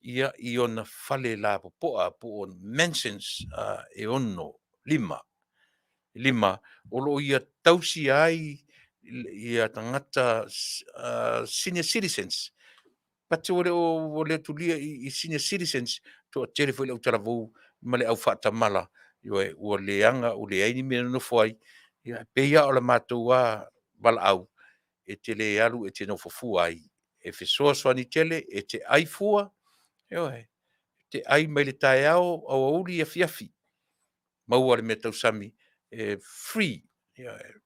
ia i ona fale la popoa po on mentions e ono lima o lo ia tausi ai ia tangata senior citizens pati o le tulia i senior citizens to tere foi le utaravou ma le au whaatamala ua leanga o le aini mena no foi ia peia o le matou a wala au e te le alu e te no fofu ai e fesoa soani tele e te ai fua te ai mai le tae au uli Afiafi. Maua le mea tausami free.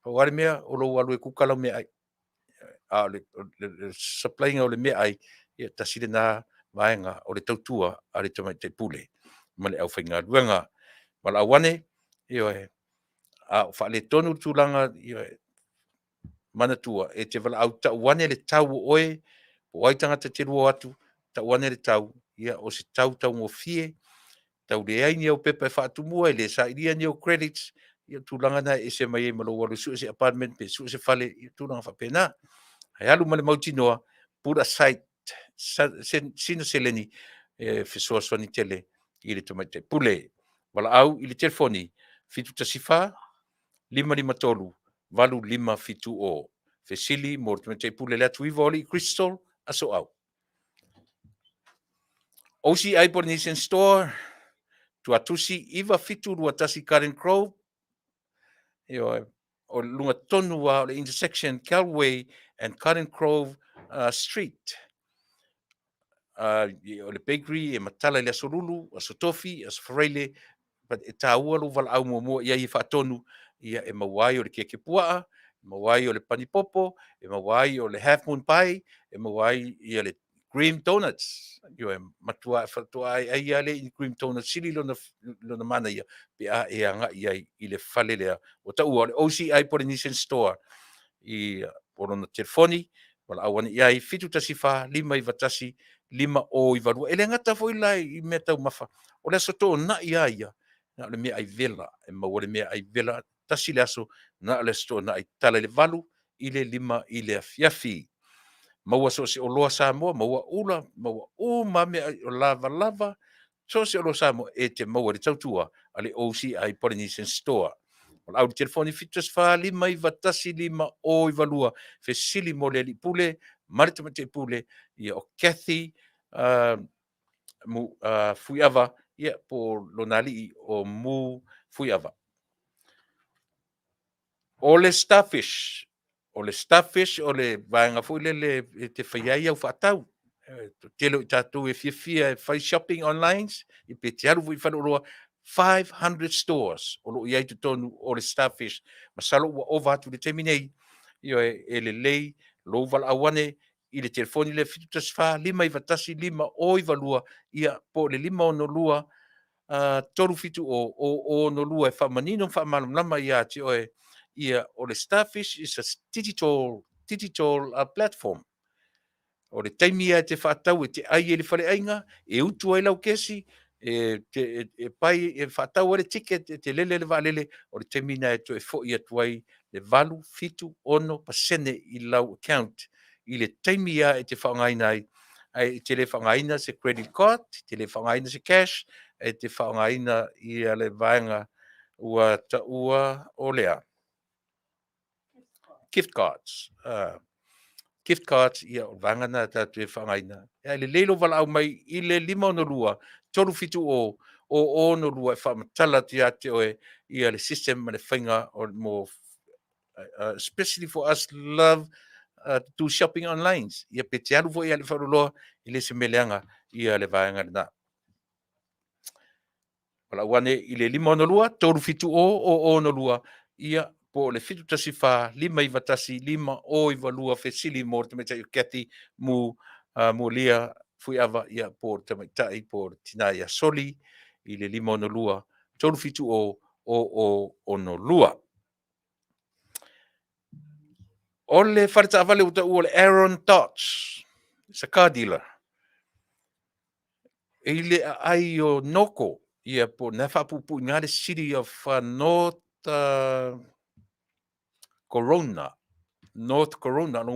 Paware mea o lo walu e kukala mea ai. Le supplying o le mea ai tasire na vaenga o le tautua a le Tamaitai pule. Ma le au whainga ruanga. Ma la awane a wha le tonu tūlanga manatua e te wala au ta wane le tau oe o aitangata te rua atu ta wane le tau ia o se tau ngofie tau le ai ni au pepe whaatumua le sa iria ni au credits ia tūlanga na e se mai e malo walu su se apartment pe su se fale ia tūlanga whapena hai alu male mauti noa put aside sino seleni fesoa soani tele i le Tamaitai pule wala au i le telefoni fitu tasifa 553 550 fesili mo le Tamaitai pule le atuiva oli Crystal aso au OCI Polynesian Store, tuatusi iwa fitu rua tasi Karen Grove, o lunga tonu wa o le intersection Calway and Karen Grove Street. O le bakery e matala le asolulu, asotofi, asofreile, but e tāua lo wala au mua ia i whaatonu, ia e mawai o le keke puaa, mawai o le panipopo, e mawai o le half moon pie, e mawai ia le cream donuts. Yo matua fatua ai ale in cream donuts sili lona mana ia pe a e anga ia i le fale le o ta o OCI Polynesian Store i o lona telefoni wala awan ia i fitu tasifa 5 i vatasi 5 o i valu ele ngata foi lai i meta mafa o le soto na ia na le me ai vela e ma o le me ai vela tasi le aso na le sto na i tala le valu i le 5 i le Afiafi. Maua so se o loa Samoa, maua ula, maua mame o lava, so se o loa Samoa e te maua le tautua ale OCI Polynesian Store. O au telefoni fitas fa 5 i vatasi 5 o i valua, fe sili mo le li pule, maritama te pule, ia o Kathy Fuiava, ia po lonali o mu Fuiava. O le starfish, o le vaenga foi le te whaiai au whaatau. Telo i tātou e fia whai shopping online, i pe te aru i whanoroa 500 stores, o lo i aitu tonu o le starfish. Masalo ua ova atu le teminei, e le lei, lo vala awane, i le telefoni le fitu tasfa, 5 i vatasi 5 o i valua, ia po le 5 o no lua, toru fitu o no lua e whamanino whamalama ia te oe, ia o le Starfish is a digital platform. O le taimia te whaatau e te ai e le whareainga, e utu ai lau kesi, e pai e whaatau ale ticket te lele le waalele, o le taimina e to e fo i atuai le valu fitu ono pasene i lau account, i le taimia e te whaangaina ai te le whaangaina se credit card, te le whaangaina se cash, e te whaangaina i le vaenga ua ta ua o lea. Gift cards. Gift cards ia o vangana ta te whangaina. Ia le leilo wala au mai i le 5 tolu fitu o no lua e whamatala te ate oe ia le system ma le whainga o mo especially for us love to do shopping online. Ia pe te alu fo ia le wharuloa i le se meleanga ia le vaenga na. Wala wane i le 5 tolu fitu o no lua ia po le fitu tasi wha, 5 i watasi, 5 o i walua fesili mo te meta i keti mu lia fui awa ia po te Tamaitai po tina ia soli i le 5 tolu fitu o no lua. O le wharita avale uta ua le Aaron Dodge, sa car dealer. E le ai o noko ia po na whapupu ngā le city of North Corona, no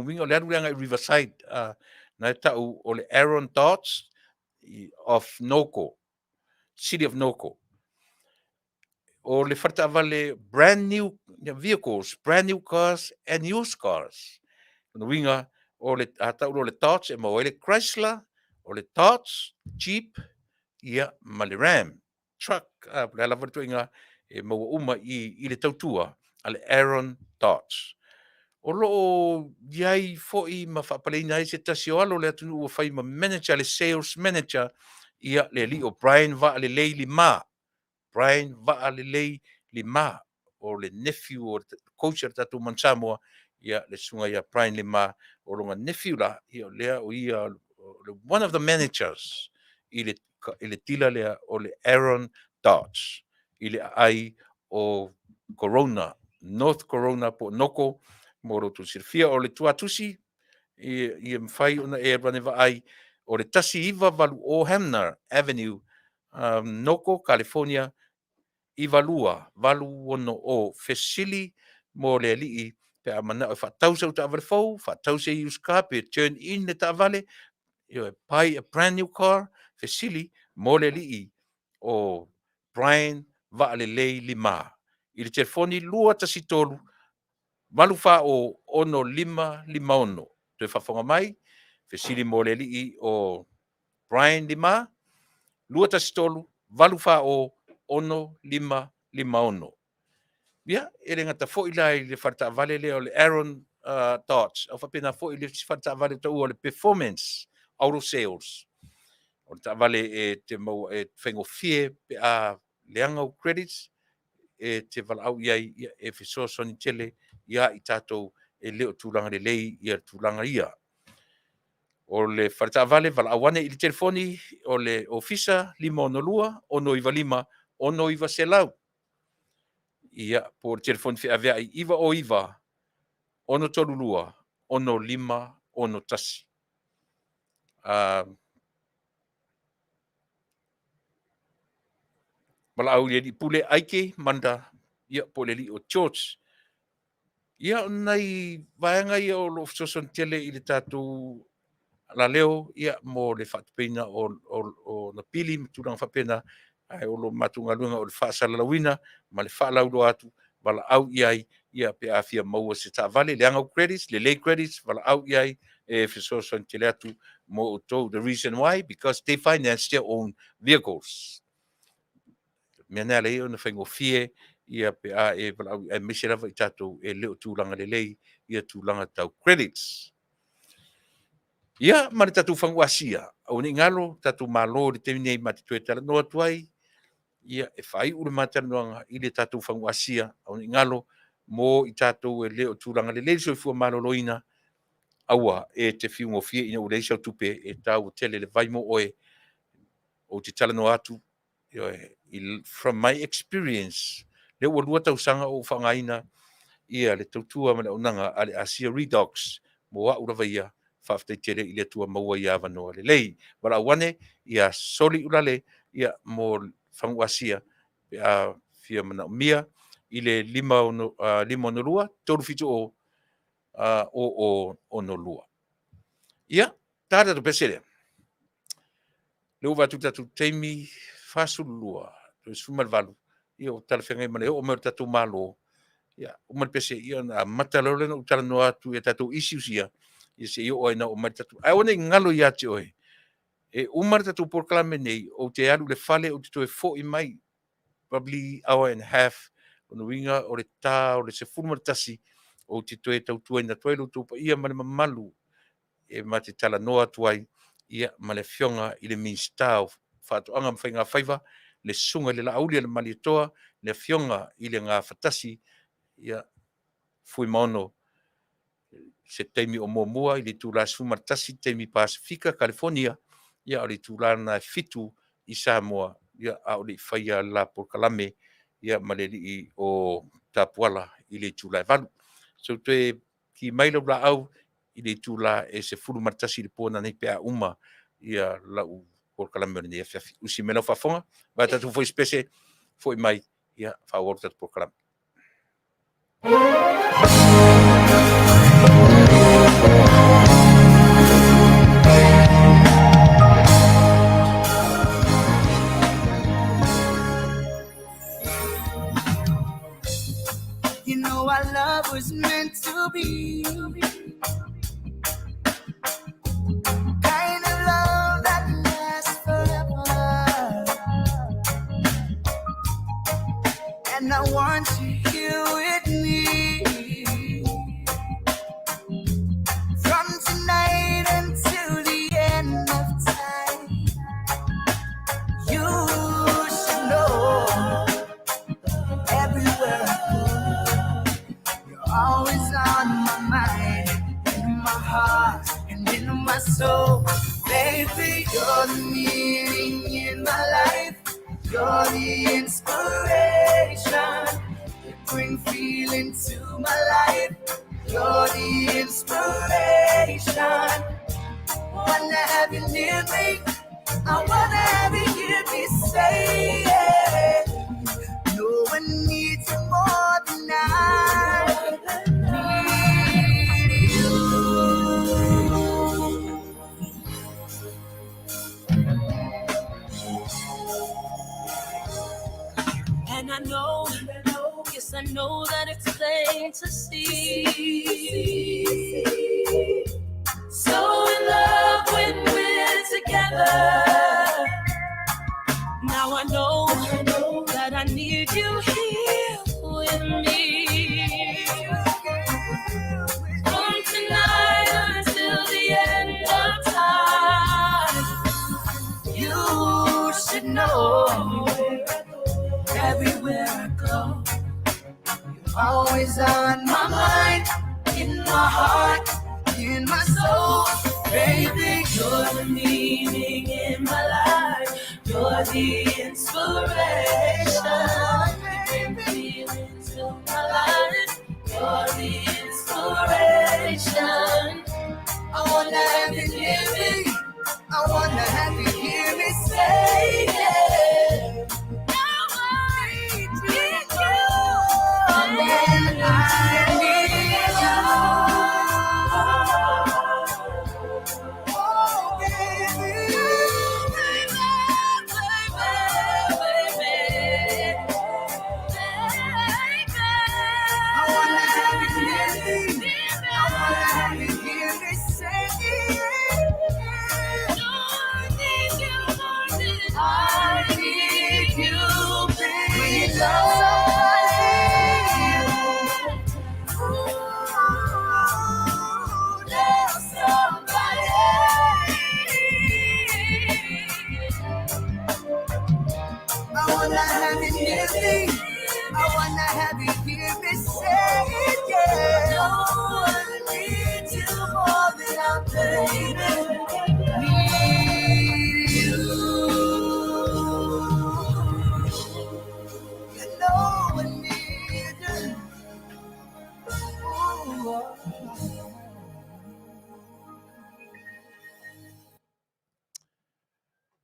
winga le aruanga i Riverside, na tau o le Aaron Dodge of Noko, city of Noko. O le wharta avale brand new vehicles, brand new cars and used cars. No winga o le tau o le Dodge e mo le Chrysler, o le Dodge, Jeep, ia ma le Ram, truck, le ala vartu inga e mo uma i le tautua, ale Aaron Dodge. O loo iai fo'i ma whapaleina ai se tasi o alo le atunu ua whai ma manager, le sales manager, ia le li o Brian Va'alelei Lima. Brian Va'alelei Lima, o le nephew o coach ar tatu man Samoa, ia le sunga ia Brian Lima, o longa nephew la, ia lea o ia, one of the managers, i le tila lea o le Aaron Dodge, i le ai o Corona, North Corona po noko, moro tu sirfia o le tuatusi i mwhai ona e rane ai o le tasi iwa valu o Hamner Avenue, Noko, California, i valua, valu ono o Fesili mo le alii pe a mana o whatausa o ta avale fau, whatausa i uska pe turn in le ta avale, buy a brand new car, Fesili mo le alii o Brian Va'alelei Lima. I le telefoni lua tasi tolu, Malufa o ono 551. Te whafonga mai, Fesili mo le alii o Brian Lima, lua tasi tolu, Valufa o ono 551. Ia, e le ngata fo ilai le wharta vale leo le Aaron Dodge, au whapena fo ili wharta vale tau o le performance, auto sales. O le ta vale e te mau e whengo fie pe a leangau credits, e te wala au iai e fiso soni tele ia i tātou e leo tūlanga le lei ia tūlanga ia. O le wharta vale wala awane i le telefoni o le ofisa 5 ono iwa 5 ono iwa selau. Ia po le telefoni fi avea i iwa o iwa ono tolulua ono 5 ono tasi. Wala au li pule aike manda ia po le li o George. Ia nei vaenga ia o lo soson tele i le tātou la leo ia mo le whatpena o na pili turang whapena ai o lo matunga lunga o le Faatalanoaga ma le whaalaulo atu wala au iai ia pe afia maua se ta vale le angau credits, le lay credits wala au iai e fisoson tele atu mo to the reason why because they finance their own vehicles. Mena le ona whaingo fie ia pe a e wala au e miserava i tātou e leo tūlanga le lei ia tūlanga tau credits. Ia, ma le tatu whangu Asia. Au ni ngalo, tatu malo le te minei mati tue tala noa tuai. Ia, e whai ure mati noa i le tatu whangu Asia. Au ni ngalo, mo i tatu e leo tūranga le leisoi fua malo loina. Aua, e te whiungo fie ina ure isau tupe e tau tele le vaimo oe o te tala noa atu. From my experience, le ua lua tau sanga o whangaina ia le tautua ma le unanga ale Asea Redox mo wa ura vaia Faafetai tere i le tua maua ia vanoa le lei wala wane ia soli ulale ia mo fangu Asia a fia mana mia i le lima ono lua tolu fitu o no lua ia tada do pesere le uva tu teimi fasulua to sumal valu io tal fenga mane o mer tatu malo ia o mal pese ia na matalole no tala no atu e tatu isusia ia se io o na o mal tatu ai ona ngalo ia te oi e o mar tatu por klame nei o te alu le fale o te to e fo i mai probably hour and a half o no winga o le ta o le se fulma tasi o te to e tautu ina to e lu tupa ia mane malu e mate tala noa tuai ia ma le fionga i le minstau fatu anga mwhainga whaiva le sunga le laaulia le malitoa le fionga i le ngā fatasi ia fui maono se teimi o mua i le tūla sumartasi teimi Pasifika, California ia o le tūla na fitu i Samoa ia a o le whaia la por kalame ia ma le li o Tapuala i le tūla valu so te ki maila la au i le tūla e se fulu martasi le pōna nei pea uma ia lau por kalame nei Afiafi. Usi mena whafonga, vai tatu foi spese, foi mai ia whaor tatu por kalame. You know our love was meant to be. Kind of love that lasts forever. And I want you here with me. From tonight until the end of time. You should know everywhere I go, you're always on my mind, in my heart and in my soul. Baby, you're the meaning in my life. You're the inspiration. You bring feeling to my life. You're the inspiration. Wanna have you near me. I wanna have you hear me say it. No one needs you more than I need you. And I know, yes, I know that it's plain to see. So in love when we're together. Now I know that I need you here with me. From tonight until the end of time. You should know everywhere I go, you're always on my mind, in my heart, in my soul. Baby, you're the meaning in my life. You're the inspiration. Baby, into my life. You're the inspiration. I wanna have you hear me. I wanna have you hear me say it. Now I need you. And I need you. Oh, baby, baby, baby, baby.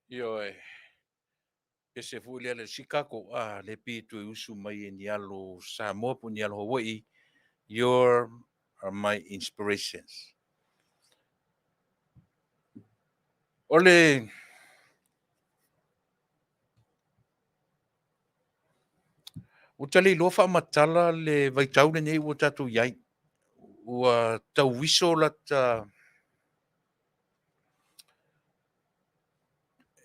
Io e se fu le Chicago le pitu usu mai ni alo Samoa pu ni alo Hawaii. You're are my inspirations. Ole utali lo fa matala le vaitau le nei o tatu yai. Ua tau wiso la ta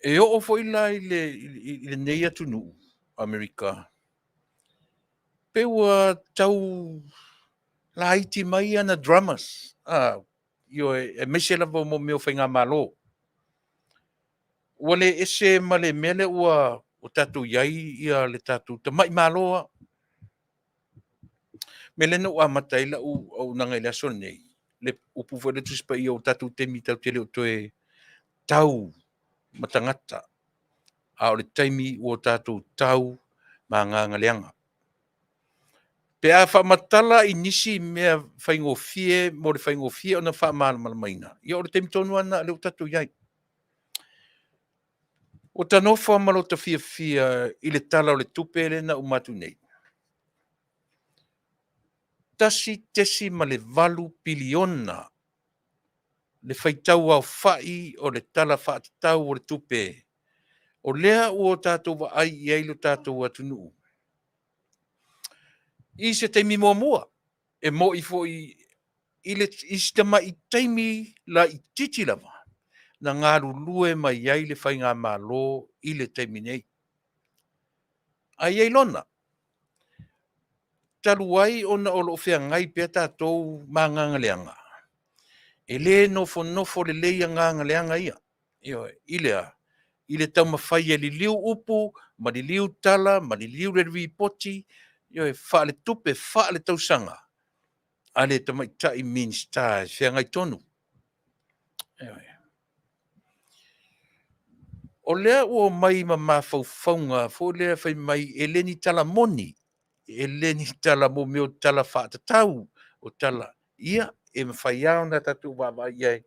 e o foi la le nei atu nu Amerika. Pe ua tau la iti mai ana dramas. Io e mese la mo meo whainga malo. Wale ese male mele ua o tatu yai ia le tatu tamai maloa. Mele no a matai la u nanga ila son nei. Le upu fwere tuspa ia o tatu temi tau tele o toe tau matangata. A o le taimi o tatu tau maanga leanga. Pe a wha matala i nisi mea whaingofie, mo le whaingofie o na wha malamaina. Ia o le taimi tonu ana le o tatu yai. O tanofa malota fia i le tala o le tupe le na umatu nei. Tasi tesi ma le valu piliona le whaitau au whai o le tala whaatatau o le tupe. O lea ua tātou wa ai i eilo tātou atunu. I se teimi mua. E mo i fo i le istama i teimi la i titi lava. Na ngaru lue mai iai le whainga malo i le teimi nei. Ai ei lona. Talu ai ona o lo fea ngai pia tātou manganga leanga. E le nofo le leia nganga leanga ia. I le tau mawhai e li liu upu, ma li liu tala, ma li liu le ripoti, wha le tupe, wha le tau sanga. A le tamaitai means tai, fea ngai tonu. O lea ua mai ma mawhauwhaunga, fo lea whai mai e leni tala moni, e leni tala mo meo tala whaatatau, o tala ia, e mawhai au na tatu wawa iai.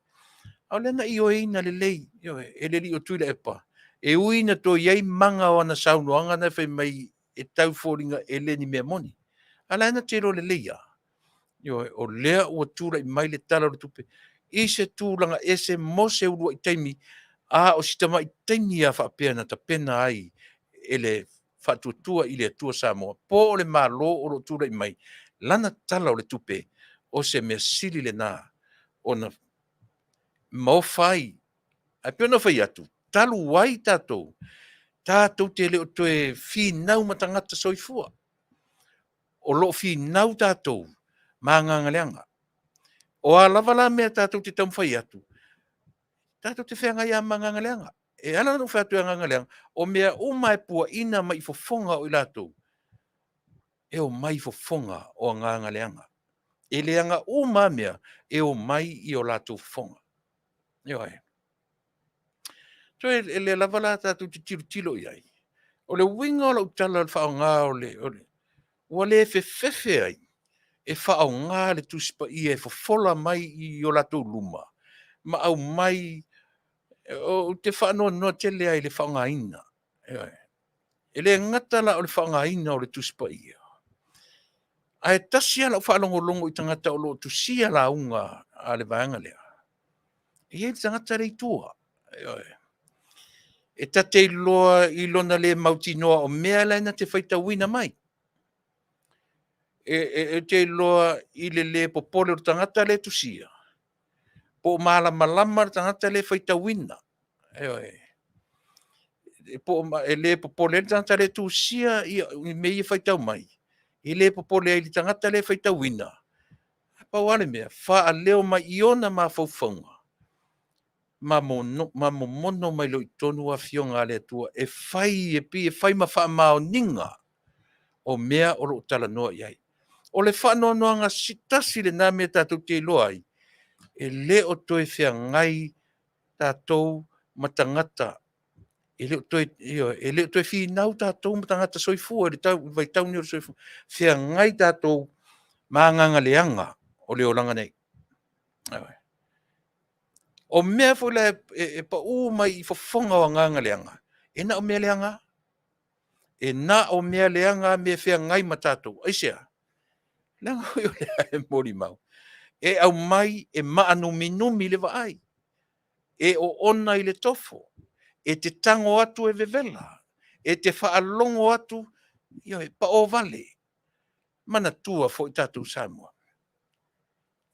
Au lena i o eina le lei, e le li o Tuilaepa. E uina to iai manga o ana saunoanga na whai mai e tau fōringa e leni mea moni. Ala ena te ro le leia. O lea ua tūra i mai le tala o le tupe. I se tūranga e se mose urua i teimi, o sitama i teimi a whaapea na ta pena ai e le whaatuatua i le atua Samoa. Po o le malo o lo tūra i mai, lana tala o le tupe, o se mea sili le nā, o na mawhai, a pia na whai atu, talu wai tātou te leo toe whinau matangata soifua. O lo whinau tātou, maanganga leanga. O a lava la mea tātou te tam whai atu, tātou te whenga ia maanganga leanga. E ana no whātua nganga leanga, o mea o mai pua ina mai fofonga o i lātou. E o mai fofonga o nganga leanga. E leanga o mea, e o mai i o lātou fofonga. Eo ai. So e le lava la tātou te tilo iai. O le winga o la utala le whao ngā o le. Ua le fefe ai. E whao ngā le tuspa i e fofola mai i o lātou luma. Ma au mai, o te whaanoa noa tele ai le whao ngā ina. E le ngata la o le whao ngā ina o le tuspa i. A e tasi ala o whaalongo longo i tangata o lo tusia la unga a le vaanga lea. E e tangata rei tua. E tate loa i lona le mauti noa o mea laina te whaita wina mai. E te loa i le popole o tangata le tusia. Po malama o tangata le whaita wina. E le popole le tangata le tusia i me i whaita mai. I le popole i tangata le whaita wina. Pa wale mea, wha a leo mai iona ma faufaunga. Ma mono mai lo i tonu a fionga le tua e whai ma wha mao ninga o mea o lo tala noa iai. O le wha noa sitasi le nā mea tātou te loa ai, e le o toi whea ngai tātou matangata. E le o toi whinau tātou matangata soifua, e le vai tauni o soifua. Whea ngai tātou maanganga leanga o le olanga nei. O mea fo le e pa u mai I fofonga o nganga leanga. E na o mea leanga. E na o mea leanga me fea ngai matatou. Asea. Leanga o lea e mori mau. E au mai e maanu minumi le vaai. E o ona I le tofo. E te tango atu e vevela. E te whaalongo atu. Pa o vale. Mana tua fo I tatou Samoa.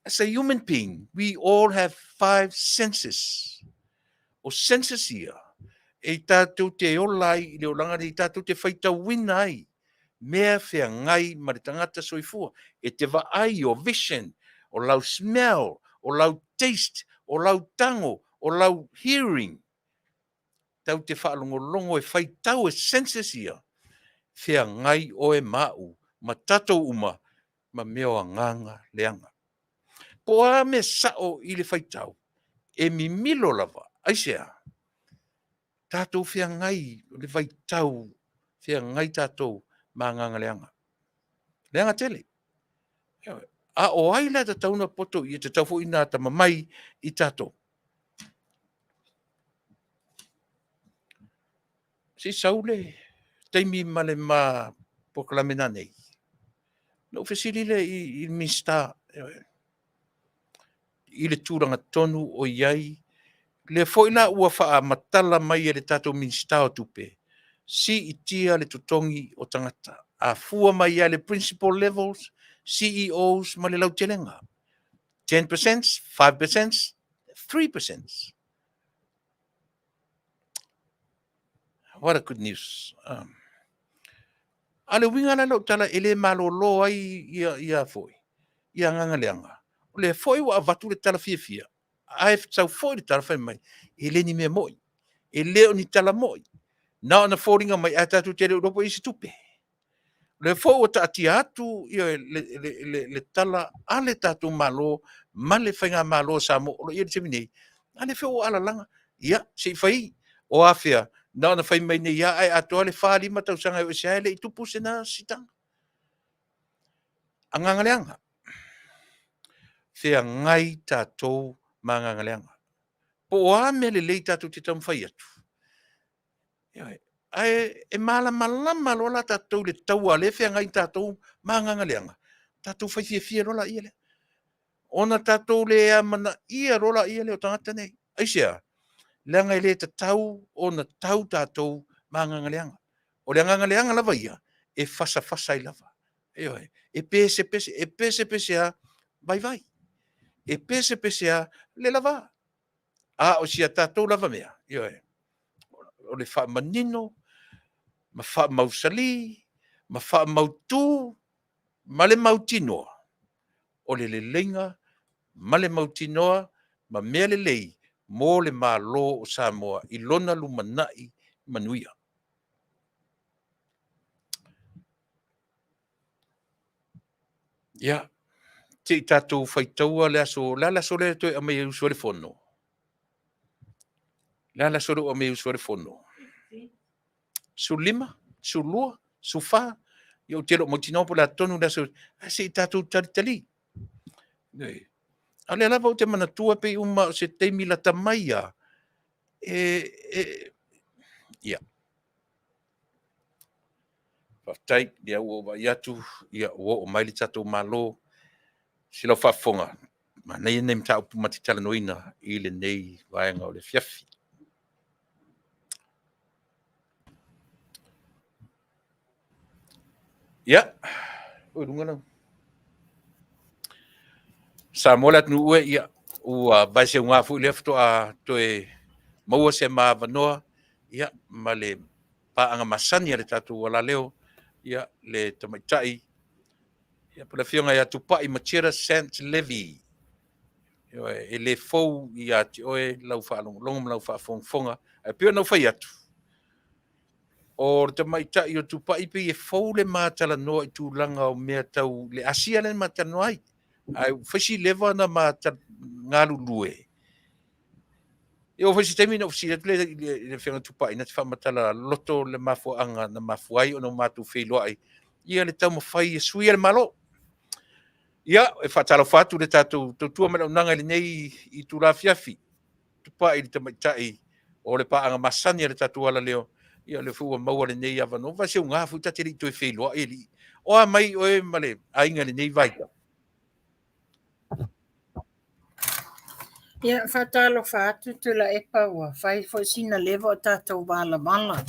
As a human being, we all have 5 senses. O senses ia. E tātou te olai, I le olanga ni tātou te whaita wina ai. Mea whea ngai ma le tangata soifua. E te vaai o vision, o lau smell, o lau taste, o lau tango, o lau hearing. Tau te whaalongolongo e whaitau e senses ia. Whea ngai o e mau, ma tātou uma, ma mea o nganga leanga. Po a me sao I le whaitau. E mi milo lava, Asea. Tātou whia ngai, le whaitau, whia ngai tātou, mā nganga leanga. Leanga tele. A o aila ta tauna poto I te tau fo ina ta mamai I tātou. Si saule, teimi male mā poklamena nei. No fesiri le I mista, I le tūranga tonu o iai, le foina ua faa matala mai e le tātou minsta o tupe. Si I tia le tutongi o tangata. A fua mai le principal levels, CEOs ma le lautelenga. 10%, 5%, 3%. What a good news. Ale winga na lau tala ele malo lo ai ia foi. Ia nganga leanga. Le foi wa vatu le tala fia. Ai tau foi le tala fai mai. Ele ni me moi. Ele ni tala moi. Na na foringa mai ata tu tele Europa isi tupe. Le foi o tati atu le tala ale tatu malo male fainga malo Samoa lo ia temini. Ale foi o ala langa. Ia se fai o afia. Na na fai mai nei ia ai atu le fali matau sanga o se le tupu sena sitang. Anganga leanga. Fea ngai tātou manganga leanga. Po o ame le lei tātou te tam fai atu. Ai e malama lola tātou le taua le fea ngai tātou manganga leanga. Tātou fai fia rola ia le. Ona tātou le amana ia rola ia le o tangata nei. Asea, leanga le tātou ona tau tātou manganga leanga. O leanga leanga lava ia, e fasa I lava. E pese a vai. E pese a le lava. A o sia tātou lava mea. O le wha manino, ma wha mausali, ma wha mautu, ma le mautinoa. O le lenga, ma le mautinoa, ma mea le lei, mo le malo o Samoa, I lona lumanai Manuia. Ia, te I tātou whaitaua le aso le toi a mei usua le fono. La soro o me usua le fono. Su lima, su lua, su fa, yo te lo motino po la tonu la so, se tātou talitali. Ale lava o te manatua pe uma se teimi la tamaia. Ia. Faafetai, ia ua wa iatu, ia ua o maili tātou malo, sila whaafonga. Ma nei nei mta upu matitala noina, I le nei vaenga o le Afiafi. Ia, o runga nau. Samoa la tunu ue ia, ua vaise unga fu le fto a toe maua se ma vanoa, ia, ma le paanga masani le tātou wala leo, ia, le Tamaitai, ia, pala fionga ia Tupa'i Marchetta Sanft-Levi. E le fou ia ti oe lau whaalonga lau whaafonga, e pio nau whai atu. O Tamaitai o Tupa'i pe e fou le Faafetai I tūlanga o mea tau, le Asea le Faafetai ai. Ai whasi lewa na ngalu lue. E o whasi teimi na whasi le whenga Tupa'i na te whamatala loto le mafuanga na mafuai o no matu whailoa ai. Ia le tau mawhai e sui le malo. Ia, e whatalo whatu le tātou tua mena unanga le nei I tūra Afiafi. Tupa'i le Tamaitai o le pa'anga masani le tatu ala leo ia le fu maua le nei ava no va se unga fu tati ri toi feiloa eli o a mai o e male ainga le nei vaita. Ia fatalo fatu Tuilaepa ua fai fo sina levo o tātou wala.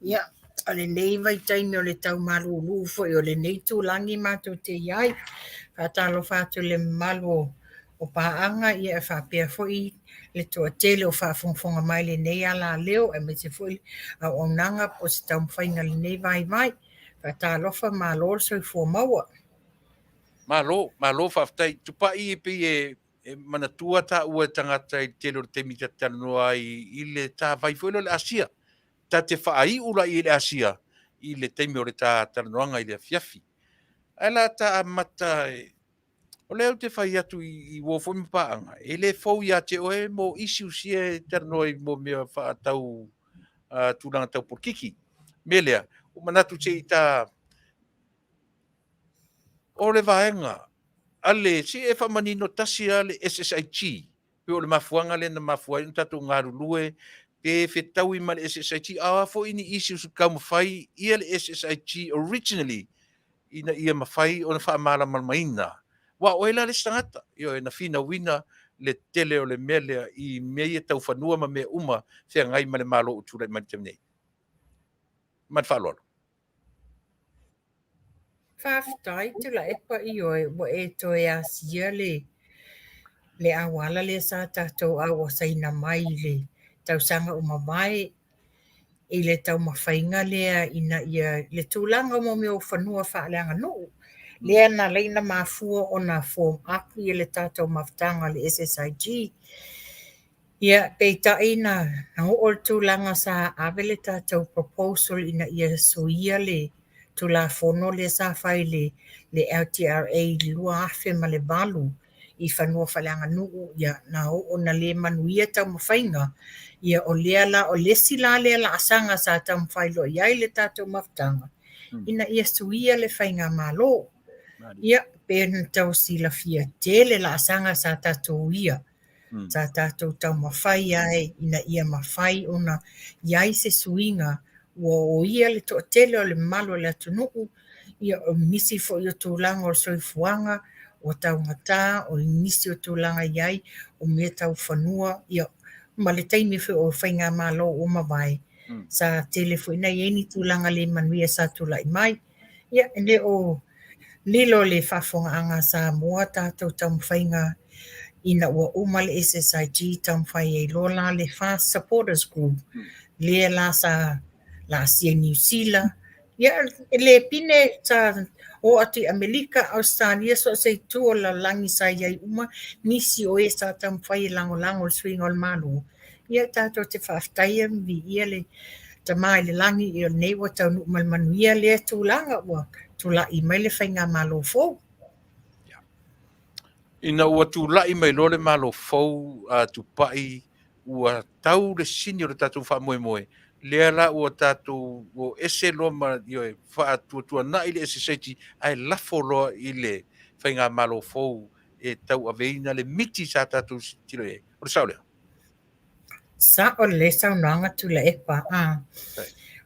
Ia o le nei vai taimi o le tau marulu fo o le nei tūlangi mātou te iai. Fatalo fatu le malu o paanga ia e whapea fo i le tua tele o whafonga mai le nei ala leo e me se fo i o nanga po se tau mwhainga le nei vai. Fatalo fa malo so i fo maua. Malo Faafetai Tupa'i pe e manatua ta ua tangata i tele o te mita tanua i le tā vai fo le Asea. Ta te whaai ula i le Asea i le teimi o le tā taranoanga i le Afiafi. Ala ta amata o leo te whai atu i wofo mi paanga. E le fau ia te oe mo isi usia e taranoa i mo mea whaatau tūranga tau porkiki. Melea, o manatu te i tā o le vaenga. Ale, si e whamanino tasi a le SSIG. Pe o le mafuanga le na mafuai un tatu ngaru lue. Pe whetau i ma le SSIG. Awa fo ini isi usu kau mawhai ia le SSIG originally. Ina ia mawhai o na whaamala malmaina. Wa oela le stangata. Io e na fina wina le tele o le melea i mea tau whanua ma mea uma. Whea ngai ma le malo o tūrai mani tamnei. Man whalolo. Faafetai Tuilaepa i oe wa e toe Asea le awala le sa tātou awa saina mai le tausanga o mawai i le tau mawhainga lea ina ia le tūlanga mo meo whanua whaaleanga nuu. Lea na leina mafua o na form aku i le tātou maftanga le SSIG. Ia peitai na o le tūlanga sa ave le tātou proposal ina ia suia le tula fono le sa fai le LTRA lua afe ma le valu i whanua whaleanga nuu ia na o na le manuia tau mawhainga ia o lea la o lesi la lea la asanga sa tau mawhailo iai le tātou maftanga ina ia suia le whainga malo ia pēn tau sila fia tele la asanga sa tātou ia sa tātou tau mawhai ai ina ia mawhai ona iai se suinga o ia le to tele o le malo le atunuu ia o nisi fo i o tūlanga o soifuanga o tau ngata o nisi o tūlanga iai o mea tau whanua ia ma le taimi fo o whainga malo o mawai sa tele fo ina ieni tūlanga le Manuia sa tūlai mai ia ene o lilo le Faafofoga'aga Samoa tātou tau mwhainga ina ua uma le SSIG tau mwhai e lola le Fast Supporters Group lea la sa la Asea New Zealand. Ia le pine sa o atu Amerika, Australia, so se tu o la langi sa iai uma, nisi o e sa tam whai lango swing o le malu. Ia tātou te whaafetai vi ia le tamai le langi i o nei wa tau nuk Manuia le tūlanga ua tūla i mai le whainga malo fōu. Ina ua tūlai mai lo le malo fou Tupa'i ua tau le sini o le tātou whaamoemoe. Lea la ua tātou o ese lo ma ioe whaatua na i le SSIG ai lafo loa i le whainga malo fou e tau aveina le miti sa tātou tiro e. O le saolea? Sa o le saunanga Tuilaepa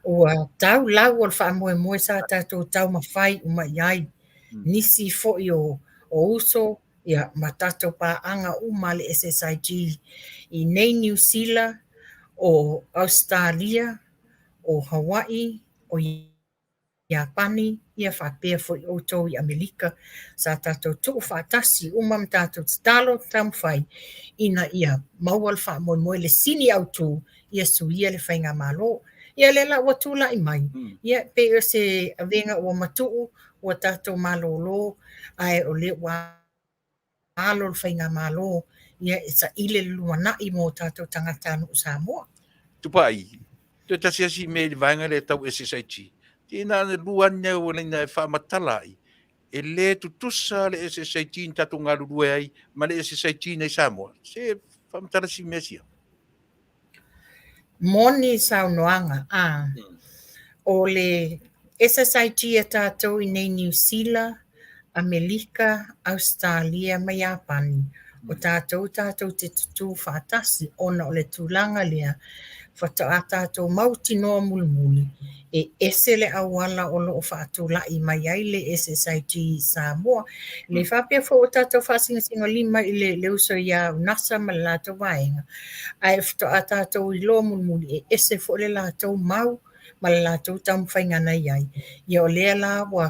ua tau lau o le whaamoemoe sa tātou tau mawhai uma iai nisi fo i o uso ia ma tātou pāanga uma le SSIG i nei New Zealand o Australia, o Hawaii, o Japani, ia whapea fo i oto i Amerika, sa tātou tuku whaatasi umam tātou talo tamwhai, ina ia maual whaamoemoe le sini au tū, ia suia le whainga malo, ia lela ua tūla i mai, ia peo se avenga ua matuu, ua tātou malolo, ai o le ua alo le whainga malo, ia sa ile luana i mo tātou tangata anu Samoa. Tupa'i, te tasiasi me le vaenga le tau SSIG. Tina ne luanya o le na whaamatala i. E le tutusa le SSIG in tatu ngā rurue ai, ma le SSIG nei Samoa. Se whaamatala si mesia. Moni saunoanga, o le SSIG e tātou i nei New Zealand, Amerika, Australia, ma Japani. o tātou te tutu whātasi ona o le tūlanga lea whata tātou mauti noa mulimuli e ese le awala o loo whaatulai mai ai le SSIG Samoa. Le whapea fo o tātou whasinga lima i le uso ia nasa ma le lātou vaenga. Ai whata tātou i loa mulimuli e ese fo le lātou mau ma le lātou tamu whaingana iai. Ia o lea la wa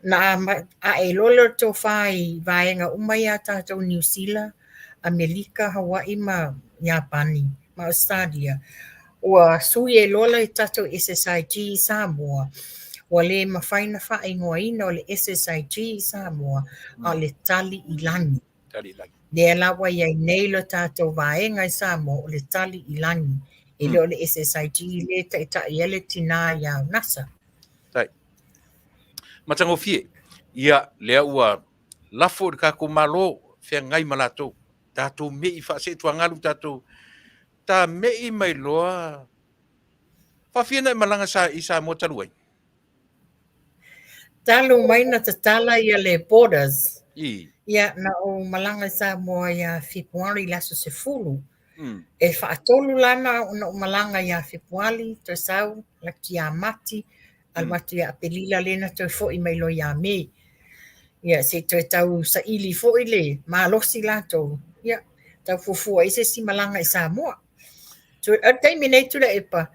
na a e lolo to whai vaenga umai a tātou New Zealand, Amerika, Hawaii ma Japani, ma Australia. Ua sui e lola i tātou SSIG Samoa. Ua le mawhaina whaingoa ina o le SSIG Samoa a le tali i langi. Le lawa iai nei lo tātou vaenga i Samoa o le tali i langi. E le o le SSIG le ta ele tina ia nasa. Tai. Matango fie. Ia lea ua lafo de kako malo fea ngai malato. Tātou mei whaase tuangalu tātou. Tā mei mai loa. Whawhiana i malanga sa i Samoa taluai. Talu mai na te tala ia le borders. I. Ia na o malanga i Samoa ia Februari laso se fulu. E whaatolu lana o malanga ia Februari to sau la kia mati. Almatu ia apelila lena to fo i mai lo ia me. Ia se to tau sa ili fo i le malosi lato. Ia tau fufua i se si malanga i Samoa. So terminate Tuilaepa.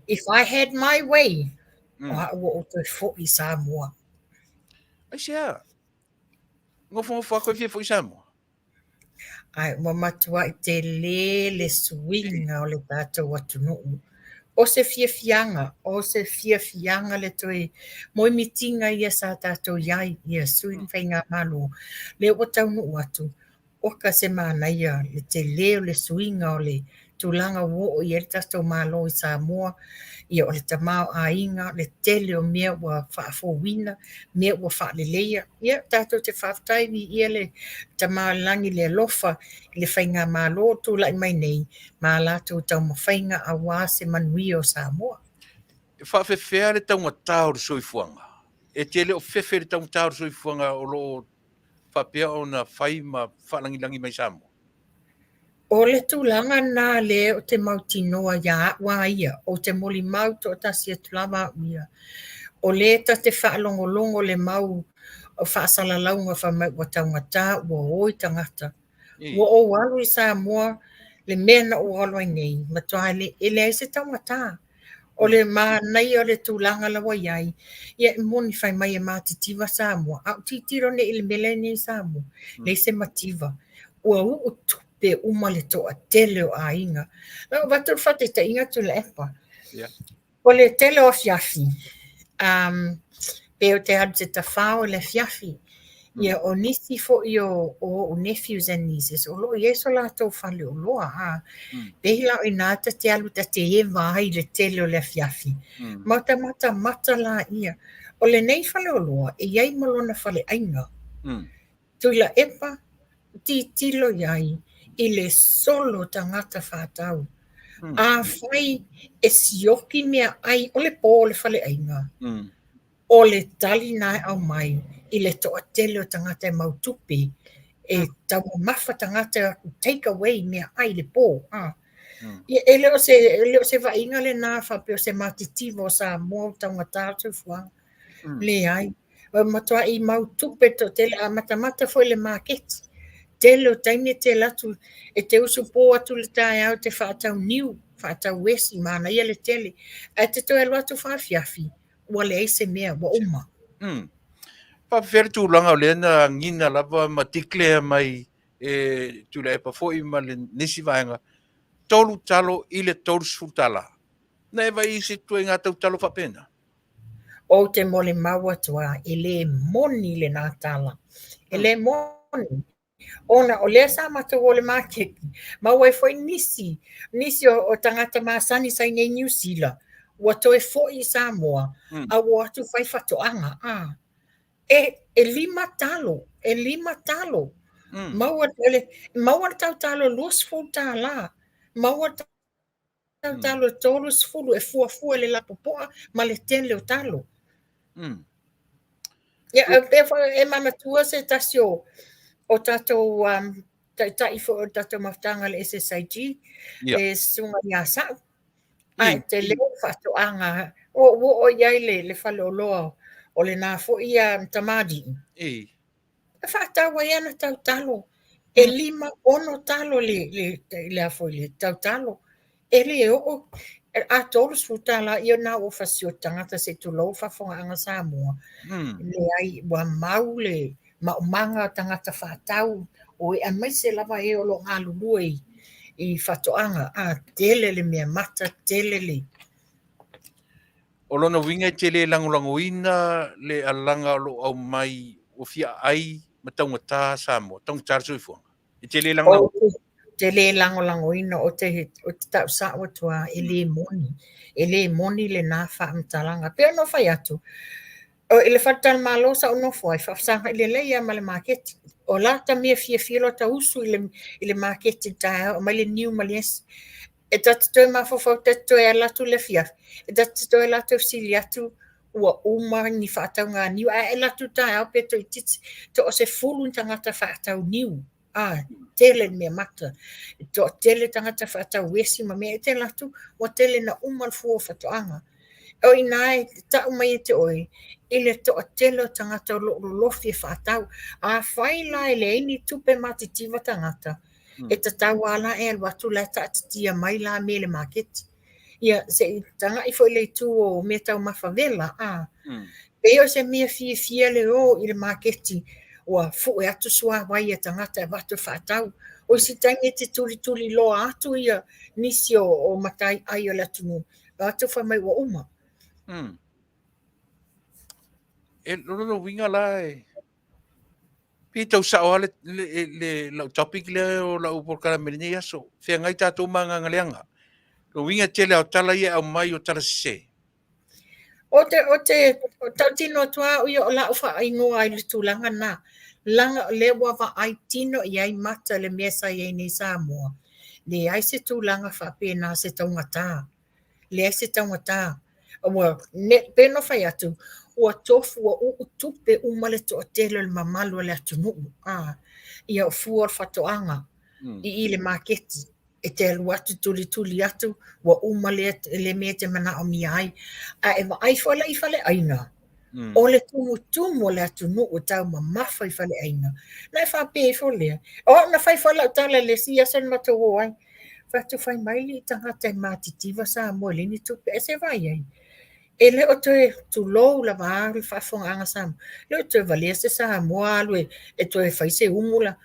If I had my way, o to fo i Samoa. Asea. Ngofo koe fia fo i Samoa. Ai mamatua i te le swinga o le tātou atu nuu. O se fiafianga le toi moi mitinga ia sa tātou iai ia suin whainga malo. Le o Taunuu atu, o ka se mana ia le te leo le swinga o le tūlanga wo o i el tātou malo i Samoa, ia o le tamao a inga, le tele o mea wa Faafofoga'aga, mea wa Faatalanoaga, ia tātou te Faafetai ni ia le tamao langi le lofa, le whainga malo tūlai mai nei, ma lātou tau mawhainga a wā se Manuia o Samoa. E whaafewhea le taunga tāo soifuanga. E tele o whewhe le taunga tāo soifuanga o lo whapea o na whai ma whalangilangi mai Samoa. O le tūlanga nā le o te mautinoa ia wā ia, o te moli mau to tasi e tūlama ia. O le ta te whaalongolongo le mau o whaasalaunga whamau wa taunga tā, wa oi tangata. Wa o walu i Samoa, le mea na o alo ai nei, matoa le ele ai se taunga tā. O le mā nei o le tūlanga lawa iai, ia moni whai mai e mātitiva Samoa, au titiro ne ili mele nei Samoa, le se mativa. Ua u tupe uma le toa tele o a inga. Nau watu whate ta inga Tuilaepa. O le tele o Afiafi. Pe o te hadu te tawhao le Afiafi. Ia o nisi fo i o nephews and nieces. O lo i eso la tau whale o loa. Pehi lau i nāta te alu ta te e vai le tele o le Afiafi. Mata la ia. O le nei whale o loa, e iai malona whale ainga. Tuilaepa, tilo iai, i le solo tangata whātau. A whai e sioki mea ai, o le pō le whale ainga. O le tali nai au mai, i le toa tele o tangata e mautupi, e tau mafa tangata take away mea ai le pō. E leo se vainga le nā whapeo se matitivo sa mō taunga tātou fuang. Le ai. Matua i mautupe to tele a matamata foi le market. Tele o taine te latu e te usu pō atu le tae au te whaatau niu, whaatau wesi mana ia le tele. E te toi alo atu Afiafi, ua le eise mea, ua uma. Whawhere tūlanga o lena ngina lava ma tiklea mai e Tuilaepa foi ma le nisi vaenga. Tolu talo i le tolu sutala. Na ewa i se tue ngā tau talo whapena. O te mole maua tua, e le moni le nā tala. E le moni. Ona o lea sa mata o le makeki. Maua e foi nisi. Nisi o tangata maasani sa nei New Zealand. Ua toe foi i Samoa. A ua atu whai whatoanga. E lima talo. E lima talo. Maua tau talo luas fu tala. Maua tau talo tolus fulu e fua le lapopoa ma le tele o talo. Ia, e mamatua se tasio o tatou tai fo tatou mafutanga le SSIG Ia. sunga ia sa I. te leo fatoanga o iai le faloloa o le nā fo ia tamadi I. whātawa ia na tau talo e 5 talo le afo le tau talo e le o a tolu sutala ia na o fasio tangata se tulo Faafofoga'aga Samoa le ai wa maule ma manga tangata whātau o e amaise lava e o lo ngalulu i whatoanga a tele le mea mata tele le O lona winga te le langolangoina le alanga lo au mai o fia ai ma taungata Samoa, taungata soifuanga. I te le langolango. te le langolangoina o te tau sawa tua e le moni le nā whaamtalanga. Pea no whai atu. O ele whatal malo sa uno fwai, whaafsanga ile leia ma le market. O la ta mea fia lo ta usu ile market tae o mai le new ma le esi. E tatu toi mafofau tatu toi ala tu le fia. E tatu toi ala tu sili atu ua uma ni whaatau ngā niu. A e la tu tae au pe toi titi. To o se fulu tangata whaatau niu. Tele mea mata. To tele tangata whaatau wesi ma mea e te latu. Wa tele na umal fua whatoanga. O inai tau mai e te oi. Ile to tele tangata lo lofi e whaatau. A whaila ele ini tupe matitiva tangata. E ta tau ala e alwatu la ta tia mai la me le market. Ia se tanga i foi le tu o me tau mawhawela. E o se mea fia le o i le marketi. Ua fu e atu sua wai e tangata e watu whaatau. O si tangi te tuli loa atu ia nisi o matai ai o la tunu. Atu wha mai wa uma. E lolo winga la e. Pita usa o le lau topic le o lau porkara merine yaso. Fea ngai tātou manga ngaleanga. Lo winga tele au tala ia au mai o tala se. O te tau tino tua uia o la ufa ingoa ai le tūlanga na. Langa le wawa ai tino i ai mata le mesa i ai nei Samoa. Le ai se tūlanga whapena se taungata. Le ai se taungata. Ua peno whai atu. Ua tofu ua tupe umale to o telo le mamalu le atu nuu. Ia o fua whatoanga i le maketi. E te alu atu tuli atu, wa umale le mea te mana o mi ai. A e wa ai whala i whale aina. O le tumu le atu nu o tau ma mawha i whale aina. Na e whape e wholea. O na whai whala o tala le si asan mata o ai. Whatu whai maili i tangata i mātitiva sa mo le ni tupe e se vai ai. E le o te tu lou la vaari Faafofoga'aga Samoa. Le o te valia se Samoa alu e toe whai se umula.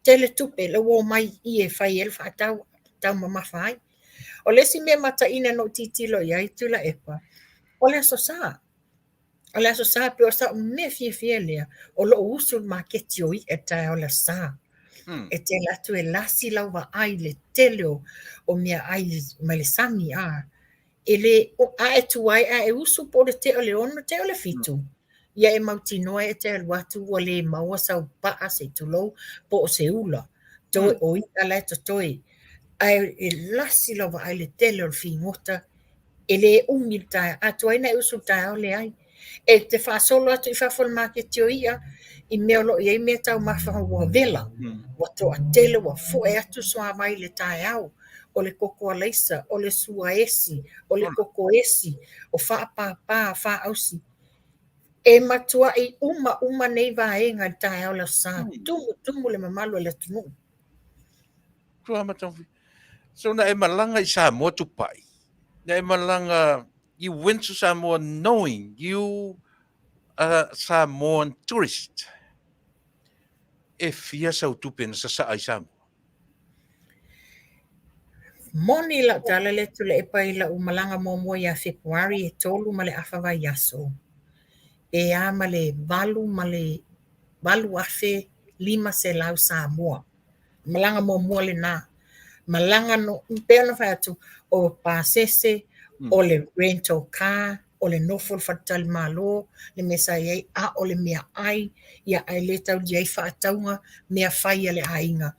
Tele tupe le wo mai i e whai el whaatau tau mamafa ai. O le si mea mata ina no titilo i ai Tuilaepa. O le aso sa. O le aso sa pe o sa mea fia lea. O lo usu maketi o i e tae o le sa. E te latu e lasi lau wa ai le teleo o mea ai mai le sami ele a e tuai a e usu po le te o le ono te o le fitu. Ia e mautinoa e te aluatu o le maua sau paa se tulou po o se ula. Toi oi ala e to toi. A e lasi lawa ai le tele o le fingota. Ele umil tae. A tuai na e usu tae o le ai. E te whaasolo atu i whawhol market o ia. I mea lo i mea tau mawhaha ua vela. Wa to a tele wa fu e atu soa mai le tae au. O le koko alaisa, o le sua esi, o le koko esi, o whaapapa, whaausi. E matua i uma nei vaenga tae au la sa. Tumu le mamalu le tunu. Tua matamfi. So na e malanga i Samoa Tupa'i. Na e malanga, you went to Samoa knowing you are a Samoan tourist. E fia sau tupe na sasa ai Samoa. Moni la tala le Tuilaepa i la umalanga momo ia Februari e tolu ma le awhawai yaso. E a ma le valu afe 5 se lau Samoa. Malanga momo le na. Malanga no pea no whai atu o pasese, o le rental car, o le nofol whatal malo, le mesa iei, a o le mea ai, ia ai le tau di ai whaataunga, mea whai ale ainga.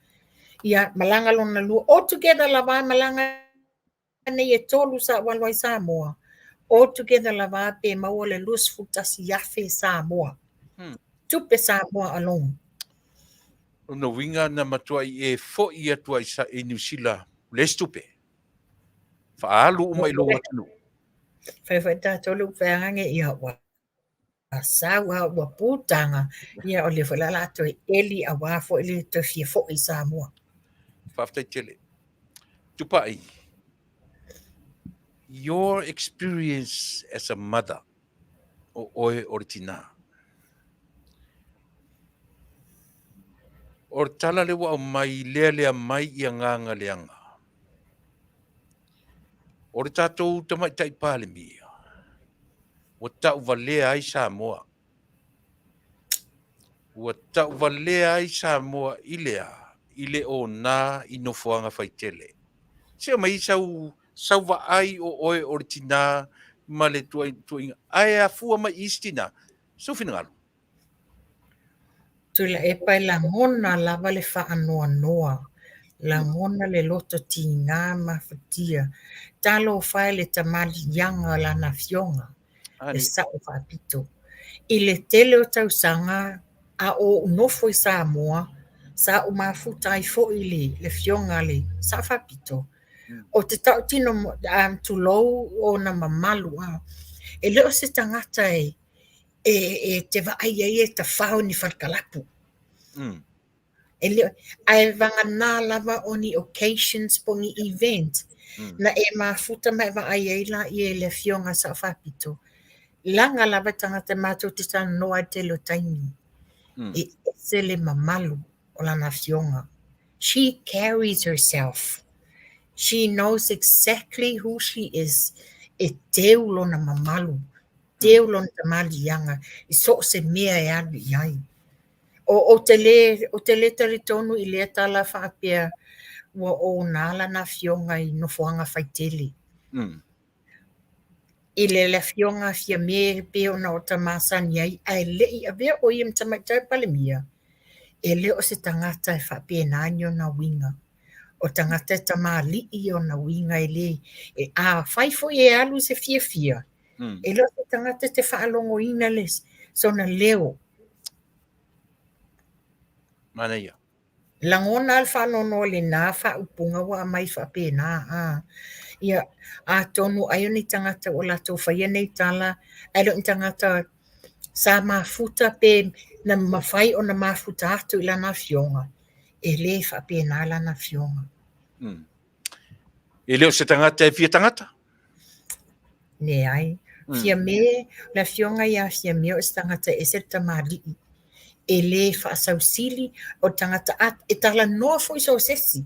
Ia malanga lona lua. All together lava malanga nei e tolu sa walwai Samoa. All together lava pe maua le lus futasi yafe Samoa. Tupe Samoa alone. no winga na matua e fo ia tua isa e New Zealand le stupe. Faalu mai lo watanu. Whai tātou lu whangange ia wa sawa wa pūtanga ia o le whalala to eli a wafo ili to fia fo i Samoa. Faafetai tele. Tupa'i. Your experience as a mother o oe oritina. O tala le wa mai lea mai ia nganga leanga. O tātou Tamaitai pāle mia. O tau valea ai Samoa. Ua tau valea ai Samoa ilea, ile o nā inofoanga faitele. Sia mai sau va ai o oe oritina ma le tuinga. Ai a fua mai istina. So fina ngalu. Tuilaepa la ngona lava le whaanoa noa. La ngona le loto ti ngā mawhatia. Talo whae le tamali yanga la na fionga. Le sao whapito. I le tele o tausanga a o unofo i Samoa, sa o mafutai fo i le fionga le sa whapito. O te tau tino tulou o na mamalu a. E leo se tangata e te vaai e ta whao ni whakalapu. E leo, ai vangana lava o ni occasions po ni event. Na e mafuta mai vaai e la i e le fionga sa whapito. Langa lava tangata mātou te tana noa te lo taimi. E se le mamalu o lana fionga. She carries herself. She knows exactly who she is. E teu lona mamalu. Teu lona tamali yanga. I so se mea e anu iai. O te le taritonu i le tala whaapea ua o nala na fionga i nofoanga faitele. I le fionga fia me pe ona o tamasani ai ai lei a vea o im Tamaitai palemia. E leo se tangata e whapea nanyo na winga. O tangata tamali i o na winga e le. E a whaifo e alu se fia. E leo se tangata te whaalongo ina les. So na leo. Manuia. Langona al whanono le nā whaupunga wa mai whapea nā. Ia a tonu ai ni tangata o lato whaia nei tala. Ai lo ni tangata sa mafuta pe na mawhai o na mafuta atu i lana fionga. E le whapea nā lana fionga. E leo se tangata e fia tangata? Ne ai. Fia me, la fionga ia fia me o se tangata e se tamali. E le whaasausili o tangata at e tala noa fo iso sesi.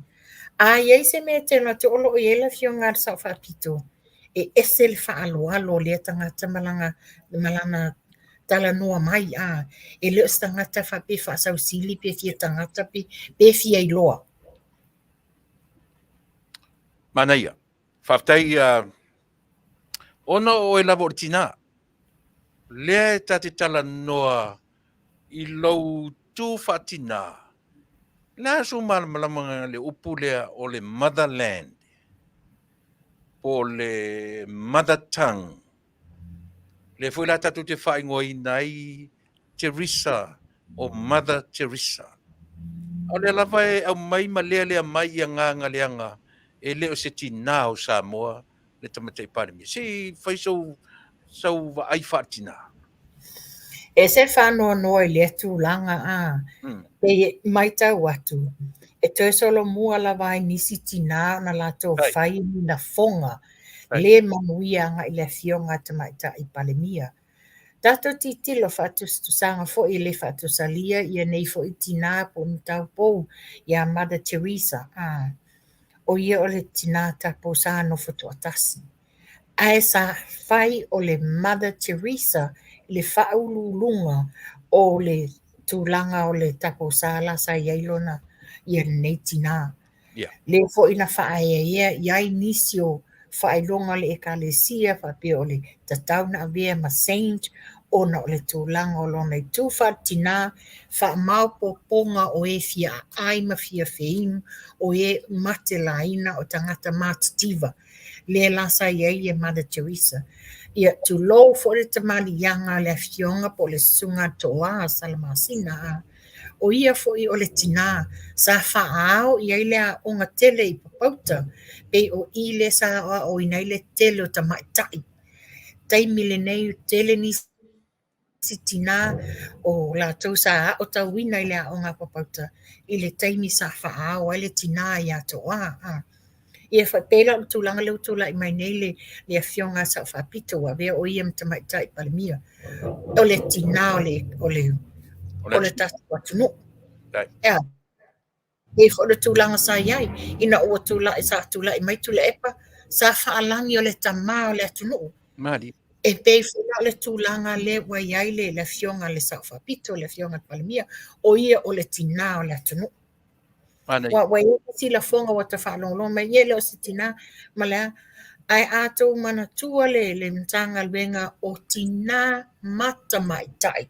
A iei se me te la te olo o iela fionga ar sa whapito. E ese le whaaloalo le tangata malana tala noa mai a. E leo se tangata whape whaasausili pe fia tangata pe fia iloa. Manuia. Faafetai ona o e lava oritina. Lea ta te tala noa i lau tu whatina. Lea su malamalama le upu lea o le motherland. O le mother tongue. Le fui la tatu te whaingoa i nai Teresa o Mother Teresa. O le lava e au mai ma lea mai i nganga leanga e leo se tina o Samoa le Tamaitai palemia. Si fai sau va ai whatina. E se whanoa noa i le tūlanga a. E mai tau atu. E toi solo mua la vai nisi tina na lato whai ni na fonga. Le manuia nga i le fionga Tamaitai palemia. Tato titilo whatu sanga fo i le whatu salia i nei fo i tina po ni tau pou ia Mother Teresa. O ia o le tina tapo sa no foto atasi. Ai sa whai o le Mother Teresa le whaululunga o le tūlanga o le tapo sa la sa iailona ia nei tina. Le fo ina whae ia iai nisio whaelonga le ekalesia whapea o le tatauna avea ma saint ona o le tūlanga o lona i tūwha tina wha maupoponga o e fia ai ma fia feinu o e mate laina o tangata matativa le lasa iai e Mother Teresa. Ia tu lou fo le tamali yanga le fionga po le sunga toa salamasina o ia fo'i o le tina sa fa'ao ia i le a'oga tele i papauta pei o i le sa o ina i le tele o Tamaitai taimi lenei tele nisi tina o latou sa o tauina i le a'oga papauta i le taimi sa fa'ao ai le tina ia to'a ia whapela o tūlanga leo tūla i mai nei le awhionga sa whapito wa vea o ia Tamaitai palemia o le tina o le tatu atunu. Ea, e wha o le tūlanga sa iai, ina o tūla i mai Tuilaepa sa whaalangi o le tama o le atunu. Mali. E pei whuna le tūlanga le wa iai le awhionga le sa whapito, le awhionga palemia, o ia o le tina o le atunu. Wa ia si la fonga wa ta whaalongolong, mai ia le o si tina, malea, ai atou mana tua le mtanga lwenga o tina Tamaitai.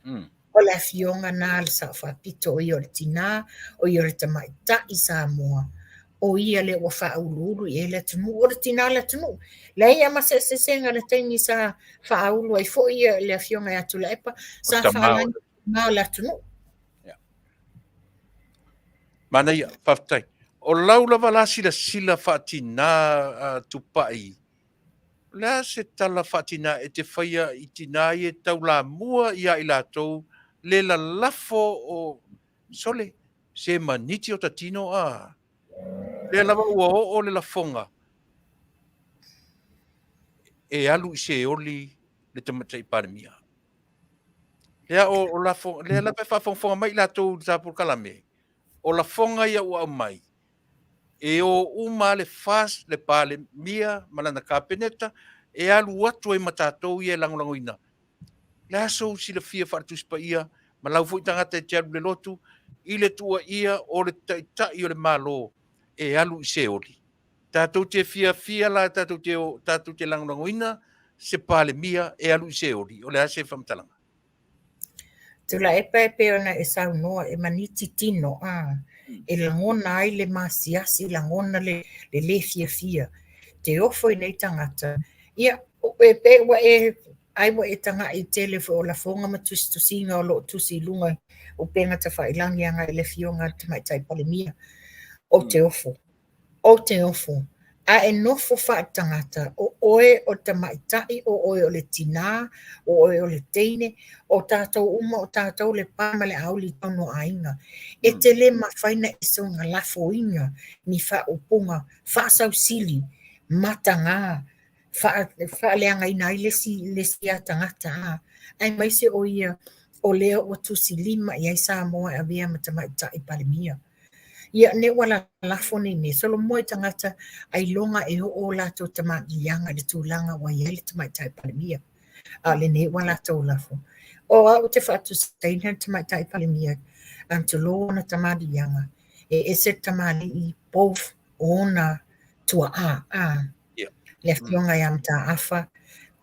O le awhionga nā le sa whapito o ia o le tina, o ia o le Tamaitai Samoa. O ia le wa whaululu i le tunu, o le tina le tunu. Le ia ma se senga le taimi sa whaulu ai fo ia le awhionga ia Tuilaepa, sa whaalangi nā le tunu. Manuia, Faafetai. O laula wala sila whaatina Tupa'i. La se tala whaatina e te whaia i tina i e tau la mua ia i lātou le la lafo o sole se maniti o tatino a. Le lava ua o le lafonga. E alu i se oli le Tamaitai palemia. Lea o lafo, le la pe whafonga mai lātou tāpur kalame. O lafonga ia ua mai. E o uma le fas le pale mia malana kapeneta e alu atu e matatou ia langolangoina. Le aso si le fia whaatus pa ia malau fui tangata e te alu le lotu i le tua ia o le taitai o le malo e alu i se oli. Tātou te fia la tātou te langolangoina se pale mia e alu i se oli o le ase whamtalanga. Tuilaepa e peona e saunoa e maniti tino e langona ai le masiasi langona le fia te ofo i nei tangata ia e pe wa e ai wa e tanga i tele o la fonga ma tusinga o lo tusi lunga o penga te whailangi anga i le fionga Tamaitai palemia o te ofo a e nofo whaatangata o oe o Tamaitai o oe o le tina o oe o le teine o tātou uma o tātou le pāma le auli tono ainga e te le mawhaina e songa lafo inga ni whaupunga whaasau sili matanga whaaleanga ina i lesi a tangata ai mai se o ia o leo o tusi lima i ai Samoa a vea ma Tamaitai palemia ia ne wala lafo ni me solo moi tangata ai longa e o lato tamaianga le tūlanga wa ia le Tamaitai palemia a le ne wala tau lafo o au te whatu steina Tamaitai palemia anto lona tamaianga e se tamali i both ona tua le fionga ia mta afa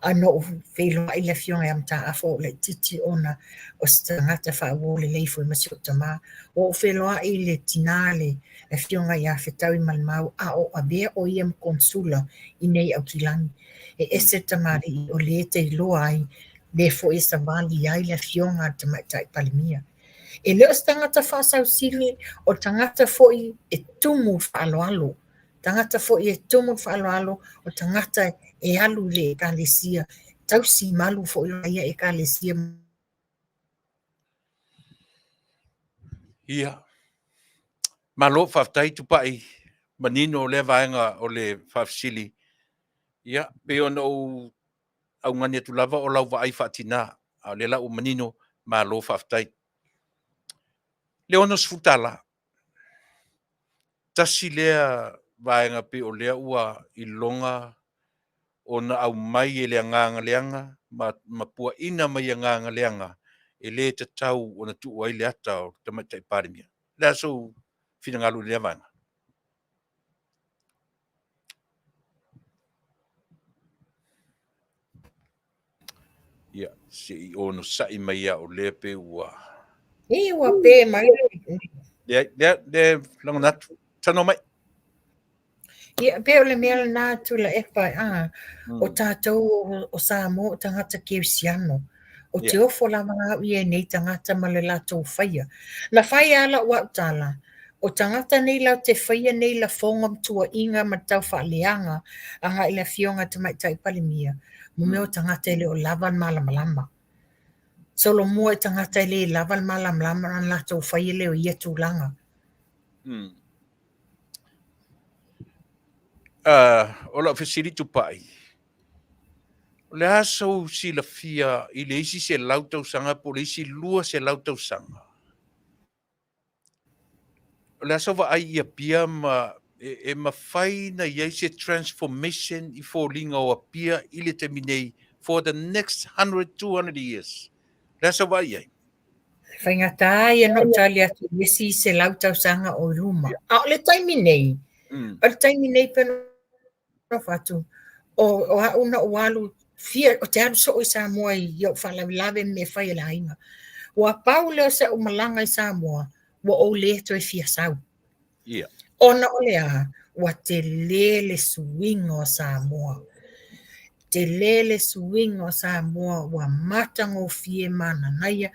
ano felo ai le fionga ia mta afa o le titi ona o stangata fa o le leifo ma sio tama o felo ai le tinale le fionga ia fetau i malmau o abea o ia konsula i nei au kilani e se tamari o le te loa ai le fo e savali ai le fionga Tamaitai palemia e leo tangata whaasau sili o tangata foi e tumu whaaloalo. Tangata foi e tumu whaaloalo o tangata e alu le ekalesia. Tausi malu foi ia ekalesia. Ia. Malo Faafetai Tupa'i manino le vaenga o le Faafesili. Ia, pe ona au ngani atu lava o lau vaai whaatina. A le lau manino malo Faafetai. Le ono sfutala. Tasi lea vaenga pe o lea ua i longa o na au mai e lea nganga leanga ma pua ina mai a nganga leanga e le te tau o na tu ai le ata o Tamaitai palemia. Lea so fina ngalu lea vaenga. Ia, se i ono sai mai a o le pe ua. Ua pe mai. Le lango natu. Tano mai. Ia pe o le mea nā Tuilaepa o tātou o Samoa o tangata keusiano. O te ofo la mga ia nei tangata ma le lātou whaia. Na whaia ala ua utala. O tangata nei lau te whaia nei la whonga tua inga ma tau whaaleanga anga ila fionga Tamaitai palimia. Mume o tangata ele o lavan malamalama. Solo mua tangata ele lavan malamalama na lātou whaia leo ia tūlanga. Ola fesiri Tupa'i. Le aso si la fia i le isi se lautau sanga po le isi lua se lautau sanga. Le aso wa ai ia pia ma e mawhai na iei se transformation i fōlinga o a pia i le teminei for the next 100, 200 years. Le aso wa iei. Whaingata ia no tali atu isi se lautau sanga o ruma. A le taimi nei. O le taimi nei peno fatu. O hauna o walu fia o te anu so i Samoa i au whalawilave me whai la inga. Wa pau leo se o malanga i Samoa, wa o le to e fia sau. Ona o lea, wa te lele swing o Samoa. Te lele swing o Samoa, wa matango fie mana naia,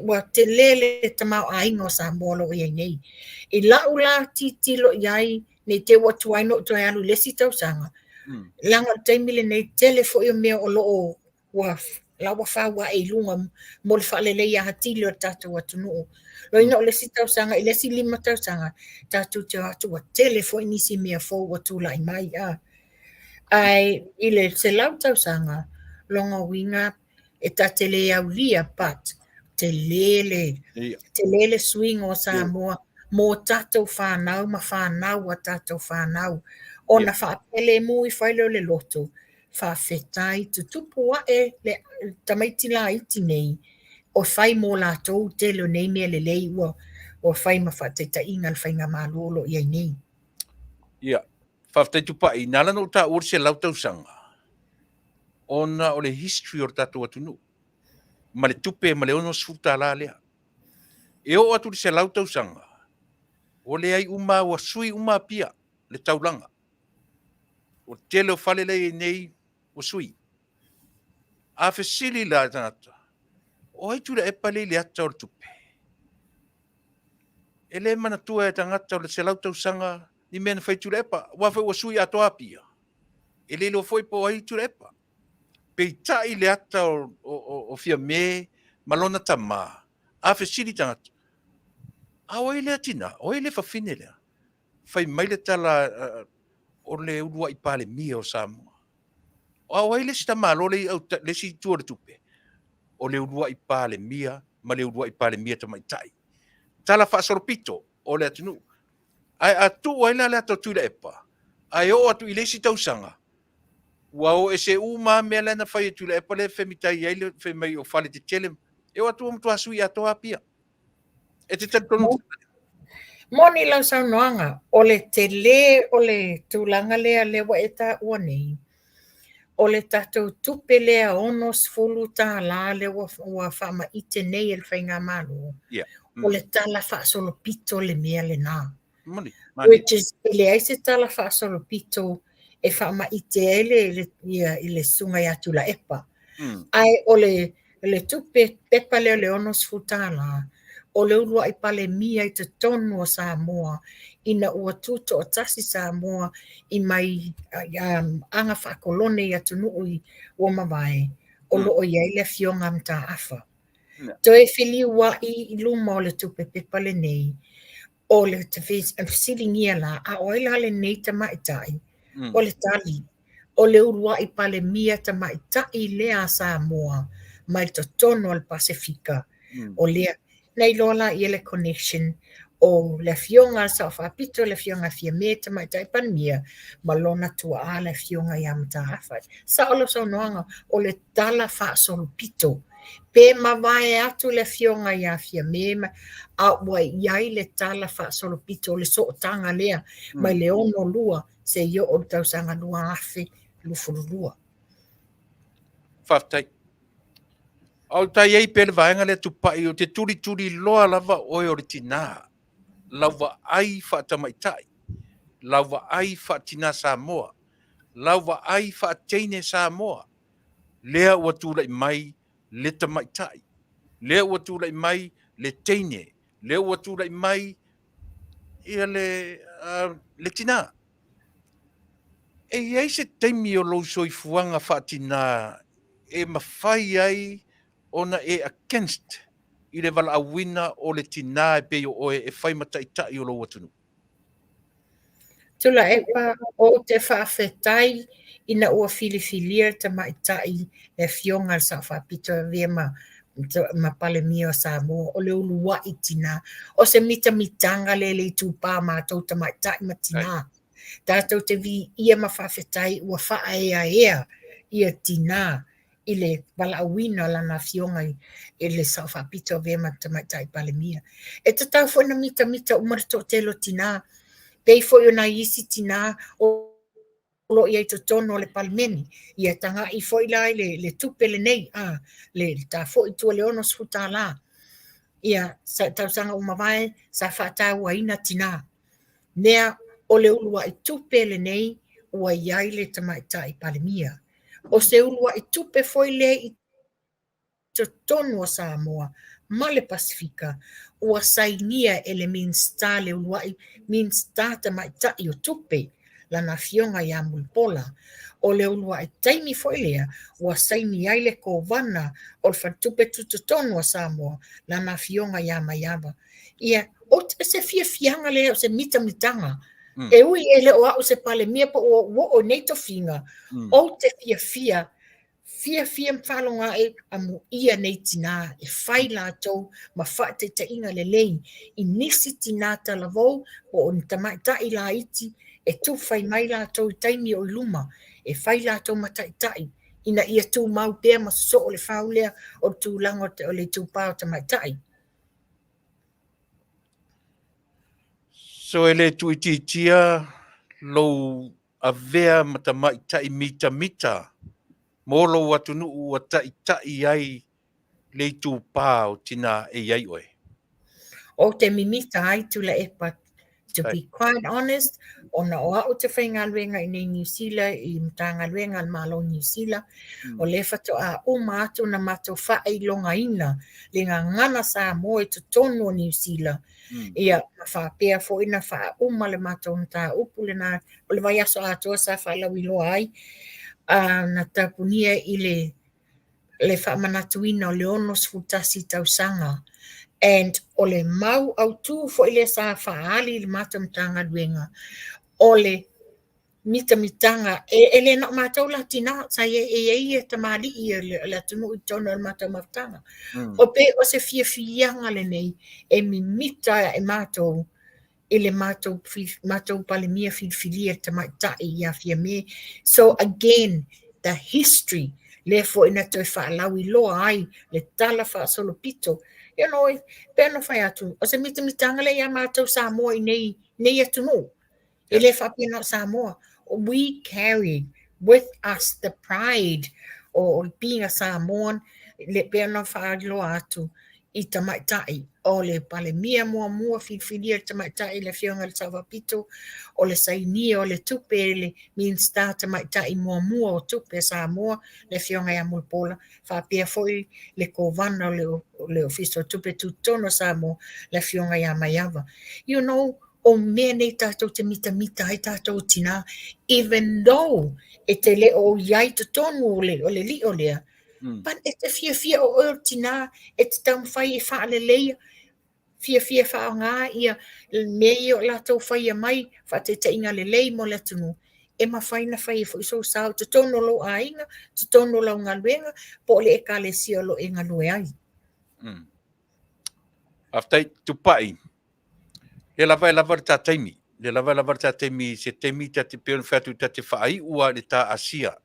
wa te lele tamau ainga o Samoa lo ia nei. I lau la titilo iai, ne te watu aino to e alu lesi tau sanga. Langa taimile nei telefo i mea o loo wa lawa whaua e lunga mo le whaalele ia hatili o tātou atu nuu. Lo ina o lesi tau sanga, i lesi 5 tau sanga, tātou te atu wa telefo i nisi mea fōu wa tūla i mai a. Ai, i le se lau tau sanga, longa winga e ta te le au lia pat, te lele swing o Samoa, mō tātou whanau, ma whanau a tātou whanau. O na whaapele mui whaile o le loto, Faafetai tu tupu e le tamaiti la iti nei, o whai mō lātou te leo nei mea le lei ua, o whai ma whaateta inga le whainga mālolo iai nei. Faafetai Tupa'i, nala no ta ur se lautau sanga. Ona o le history o tātou atunu. Ma le tupe, ma le ono suta la lea. E o atu se lautau sanga. O le ai uma wa sui uma pia, le taulanga. O tele o whale lei nei o sui. A fesili la tangata. O hai Tuilaepa le ata o le tupe. E le mana tua e tangata o le se lautau sanga ni mena whai Tuilaepa. Wafe o sui atoa pia. E le lo foi po hai Tuilaepa. Pei tai le ata o fia me malona tama. A fesili tangata. A o ele atina, o ele whawhine lea. Whai maile tala o le urua i pale mia o Samoa. O ele si tamalo le si tua le tupe. O le urua i pale mia, ma le urua i pale mia Tamaitai. Tala whaasoropito o le atinu. Ai atu o ele ato Tuilaepa. Ai o atu i le si tausanga. Wa o e se uma mea lena whai e Tuilaepa le whemitai ai le whemai o whale te tele. E o atu o mtua sui atoa pia. E te tonu. Moni lau saunoanga, o le te le, o le tūlanga lea lewa e tā ua nei. O le tātou tupe lea onos fulu tā la lewa ua whama ite nei el whainga manu. O le tala whaasolo pito le mea le nā. Which is, le aise tala whaasolo pito e whama ite ele i le sunga ia Tuilaepa. Ai o le tupe pepa leo le onos fulu tā la. O le urua i pale mia i te tonu o Samoa, ina ua tuto o tasi Samoa i mai anga whakolone i atu nui o mawai, o loo iai le fionga mta afa. To e whili ua i luma o le tupe pepa le nei, o le te silingia la, a oila le nei Tamaitai, o le tali, o le urua i pale mia Tamaitai lea Samoa, mai te tonu al Pasifika, o lea nei lola i le connection o le fionga sa whapito le fionga fia me Tamaitai panmia ma lona tua a le fionga i amta hawhai. Sa olo sa noanga o le tala whaasolo pito. Pe mawai atu le fionga i a fia me a wai iai le tala whaasolo pito le so tanga lea mai le ono lua se yo o tau sanga lua afe lufuru lua. Faafetai. Au tai ei pele vaenga le Tupa'i o te turi loa lava oe o le tina. Lauwa ai Tamaitai. Lauwa ai tina Samoa. Lauwa ai teine Samoa. Lea ua tūlai mai le Tamaitai, le ua tūlai mai le teine, le ua tūlai mai ia le tina. E iai se teimi o lou soifuanga whaatina e mawhai ai ona e against i le wala awina o le tina e pe o oe e whai mataitai o lou atunu. Tuilaepa o te Faafetai ina ua filifilia Tamaitai e fionga sa whapito via ma palemia o Samoa o le ulua i tina. O se mitanga le tūpā mātou Tamaitai ma tina. Tātou te vi ia ma Faafetai ua wha ea ia tina i le walaawina lana fionga i le sa whapito via ma Tamaitai palemia. E te tau fwena mita umarato telo tina. Pei foi ona isi tina o lo ia to tono le palmeni ia tanga I foi la le tupele nei le ta foi tu le ono sfuta la ia sa tau sanga umawai sa fata wa ina tina nea o le ulua I tupele nei ua iai le Tamaitai palemia o se ulua I tupe foi le I to tono o Samoa ma le Pasifika ua sainia ele minsta le uluai minsta Tamaitai o tupe lana fionga ia mulpola o le uluai taimi foi lea ua saini ai le kovana o le fatupe tutotono o Samoa lana fionga ia maiava ia o se fianga le o se mitanga e ui ele o au se palemia po o nei tofinga o te fia mfalonga e amu ia nei tina e whai lātou ma whaate te inga le lei I nisi tina talavou o on Tamaitai la iti e tu whai mai lātou I taimi o luma e whai lātou mataitai ina ia tu mau pēr ma so o le whaulea o tu lango o le tu pāo Tamaitai. So ele tuititia lou avea ma Tamaitai mita. Molo watunu ua tai ai le tūpā o tina e iai oe. O te mimita ai Tuilaepa, to be quite honest, ona o au te whaingaluenga I nei New Zealand, I mtangaluenga al malo New Zealand, o le fato a atu na mato whae longa ina, le ngana Samoa to tono New Zealand, ia whapea fo ina wha le mato mta upu le na, o le vai aso atua sa whalawi loa ai, na tapunia I le whamanatuina o le ono sfutasi tausanga, and o le mau au tu fo ile sa faali le matamtanga duenga o le mitanga ele na matau latina sa e tamali le tunu tono le matamtanga o pe o se fia ngale nei e mi mita e matou ele matou palemia filia Tamaitai ia fia me so again the history le fo ina toi whaalawi loa ai le tala wha solopito you know pena whai atu o se mitanga le ia matou Samoa I nei atu no ele whapena Samoa we carried with us the pride of being a Samoan le pena wha loa atu I Tamaitai o le palemia mua filia Tamaitai le fionga le Savapito o le sainia o le tupe le minsta Tamaitai mua o tupe Samoa le fionga ia mulpola whapea foi le kovana le ofiso tupe tutono Samoa le fionga ia maiava you know o mea nei tātou te mita ai tātou tina even though e te le o iai tutonu o le li o lea but e te fia o tina e te tau whai e whaaleleia fia wha ngā ia mei o lātou whai a mai whate te inga lelei mo le tunu e ma whai na whai e fo iso sao te tono lo a inga te tono lo ngā luenga po le e ka le sia lo e ngā lue ai Aftai Tupa'i le lava ta taimi le lava ta taimi se taimi ta te peon fatu ta te whaai ua le ta Asea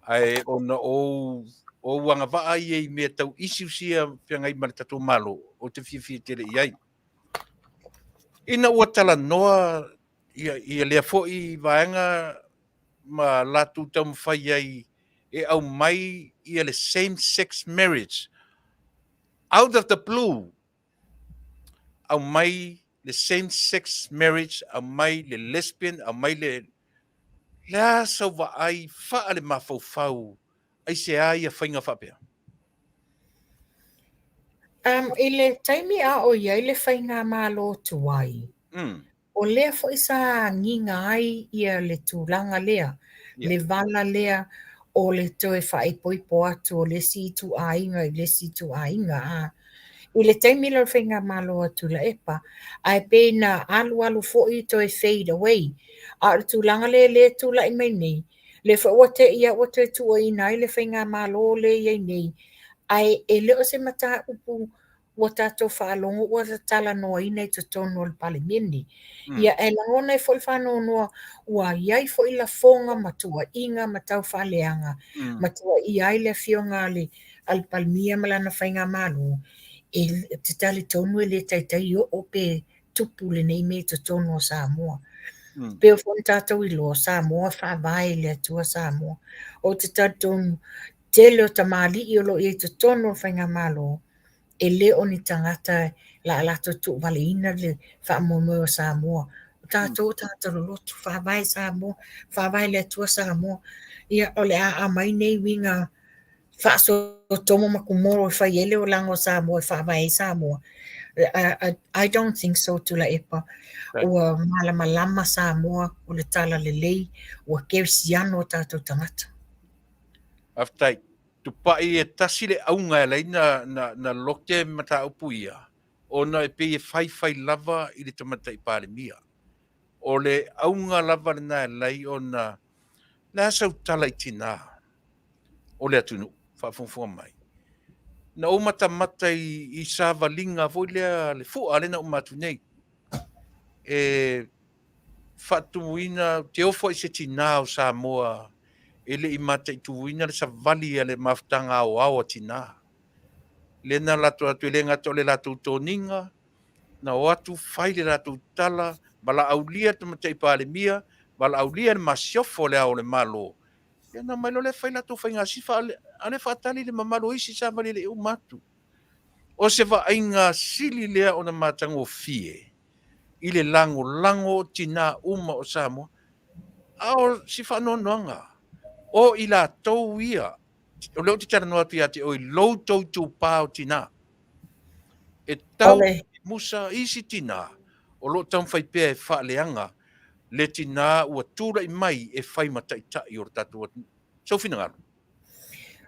ai ona o wanga va ai me tau isia pengai mar tatu malo o te fia te iai ina ua tala noa ia le foi vaenga ma latu tam fai ai e au mai ia le same sex marriage out of the blue au mai le same sex marriage au mai le lesbian au mai le la so va ai fa le mafau ai se ai a fainga fa pea I le taimi a o ia i le whainga mālo tuai. O lea fo isa nginga ai ia le tūlanga lea, le vala lea o le toe whaipoipo atu o le si tu ainga i le si tu ainga a. I le taimi le whainga mālo a Tuilaepa, ai pēna alu fo i toe fade away. A le tūlanga le tūla i mai nei, le whaote ia o te tua i nai le whainga mālo le iei nei, ai e leo se mata upu ua tātou whaalongo ua Faafalanoaga i te tono le palimini. Ia e langona e fo whanonua ua iai fo i la fonga matua inga matau whaaleanga, matua iai le fionga al palimia malana whainga malo, e te tali tonu e le taitai o pe tupu le nei me te tono o Samoa. Peo fo tātou i lo Samoa whaavai le atua Samoa. O te tātou tele o tamali i olo i te tono o whainga malo, e le o ni tangata la alato tu vale ina le whaamomo o Samoa. O tātou lotu whaavai Samoa, whaavai le atua Samoa. Ia o le a mai nei winga whaaso tomo makumoro i whaiele o lango Samoa, whaavai Samoa. I don't think so Tuilaepa. Ua malama Samoa o le tala le lei, ua kersiano o tātou tangata. Aftai, Tupa'i e tasi le aunga e lei na loke mata upu ia. Ona e pe e whai lava i le Tamaitai palemia. O le aunga lava na e lei ona na sau tala i tina. O le atunu, whaafonga mai. Na o mata i sa valinga vo le fua le na o matu nei. E whaatuina te ofo i se tina o Samoa ele i mata i tuina le savali le maftanga au tina. Le na lato atu le ngato le lato toninga, na o atu fai le lato tala, bala aulia te matai palemia, bala aulia le masiofo le au le malo. Le na mailo le fai lato fai ngasifa, ane fatali le mamalo isi savali le umatu. O se va ainga sili lea o na matango fie, ile lango tina uma o Samoa, ao si whanonoanga. O i la tau ia, o leo te tara noa tu ia te o i lou tau tau pāo tina. E tau musa isi tina, o lo tau whai pēr e whaaleanga, le tina ua tūra i mai e whai matai tai o tatu. Sau whina ngaro.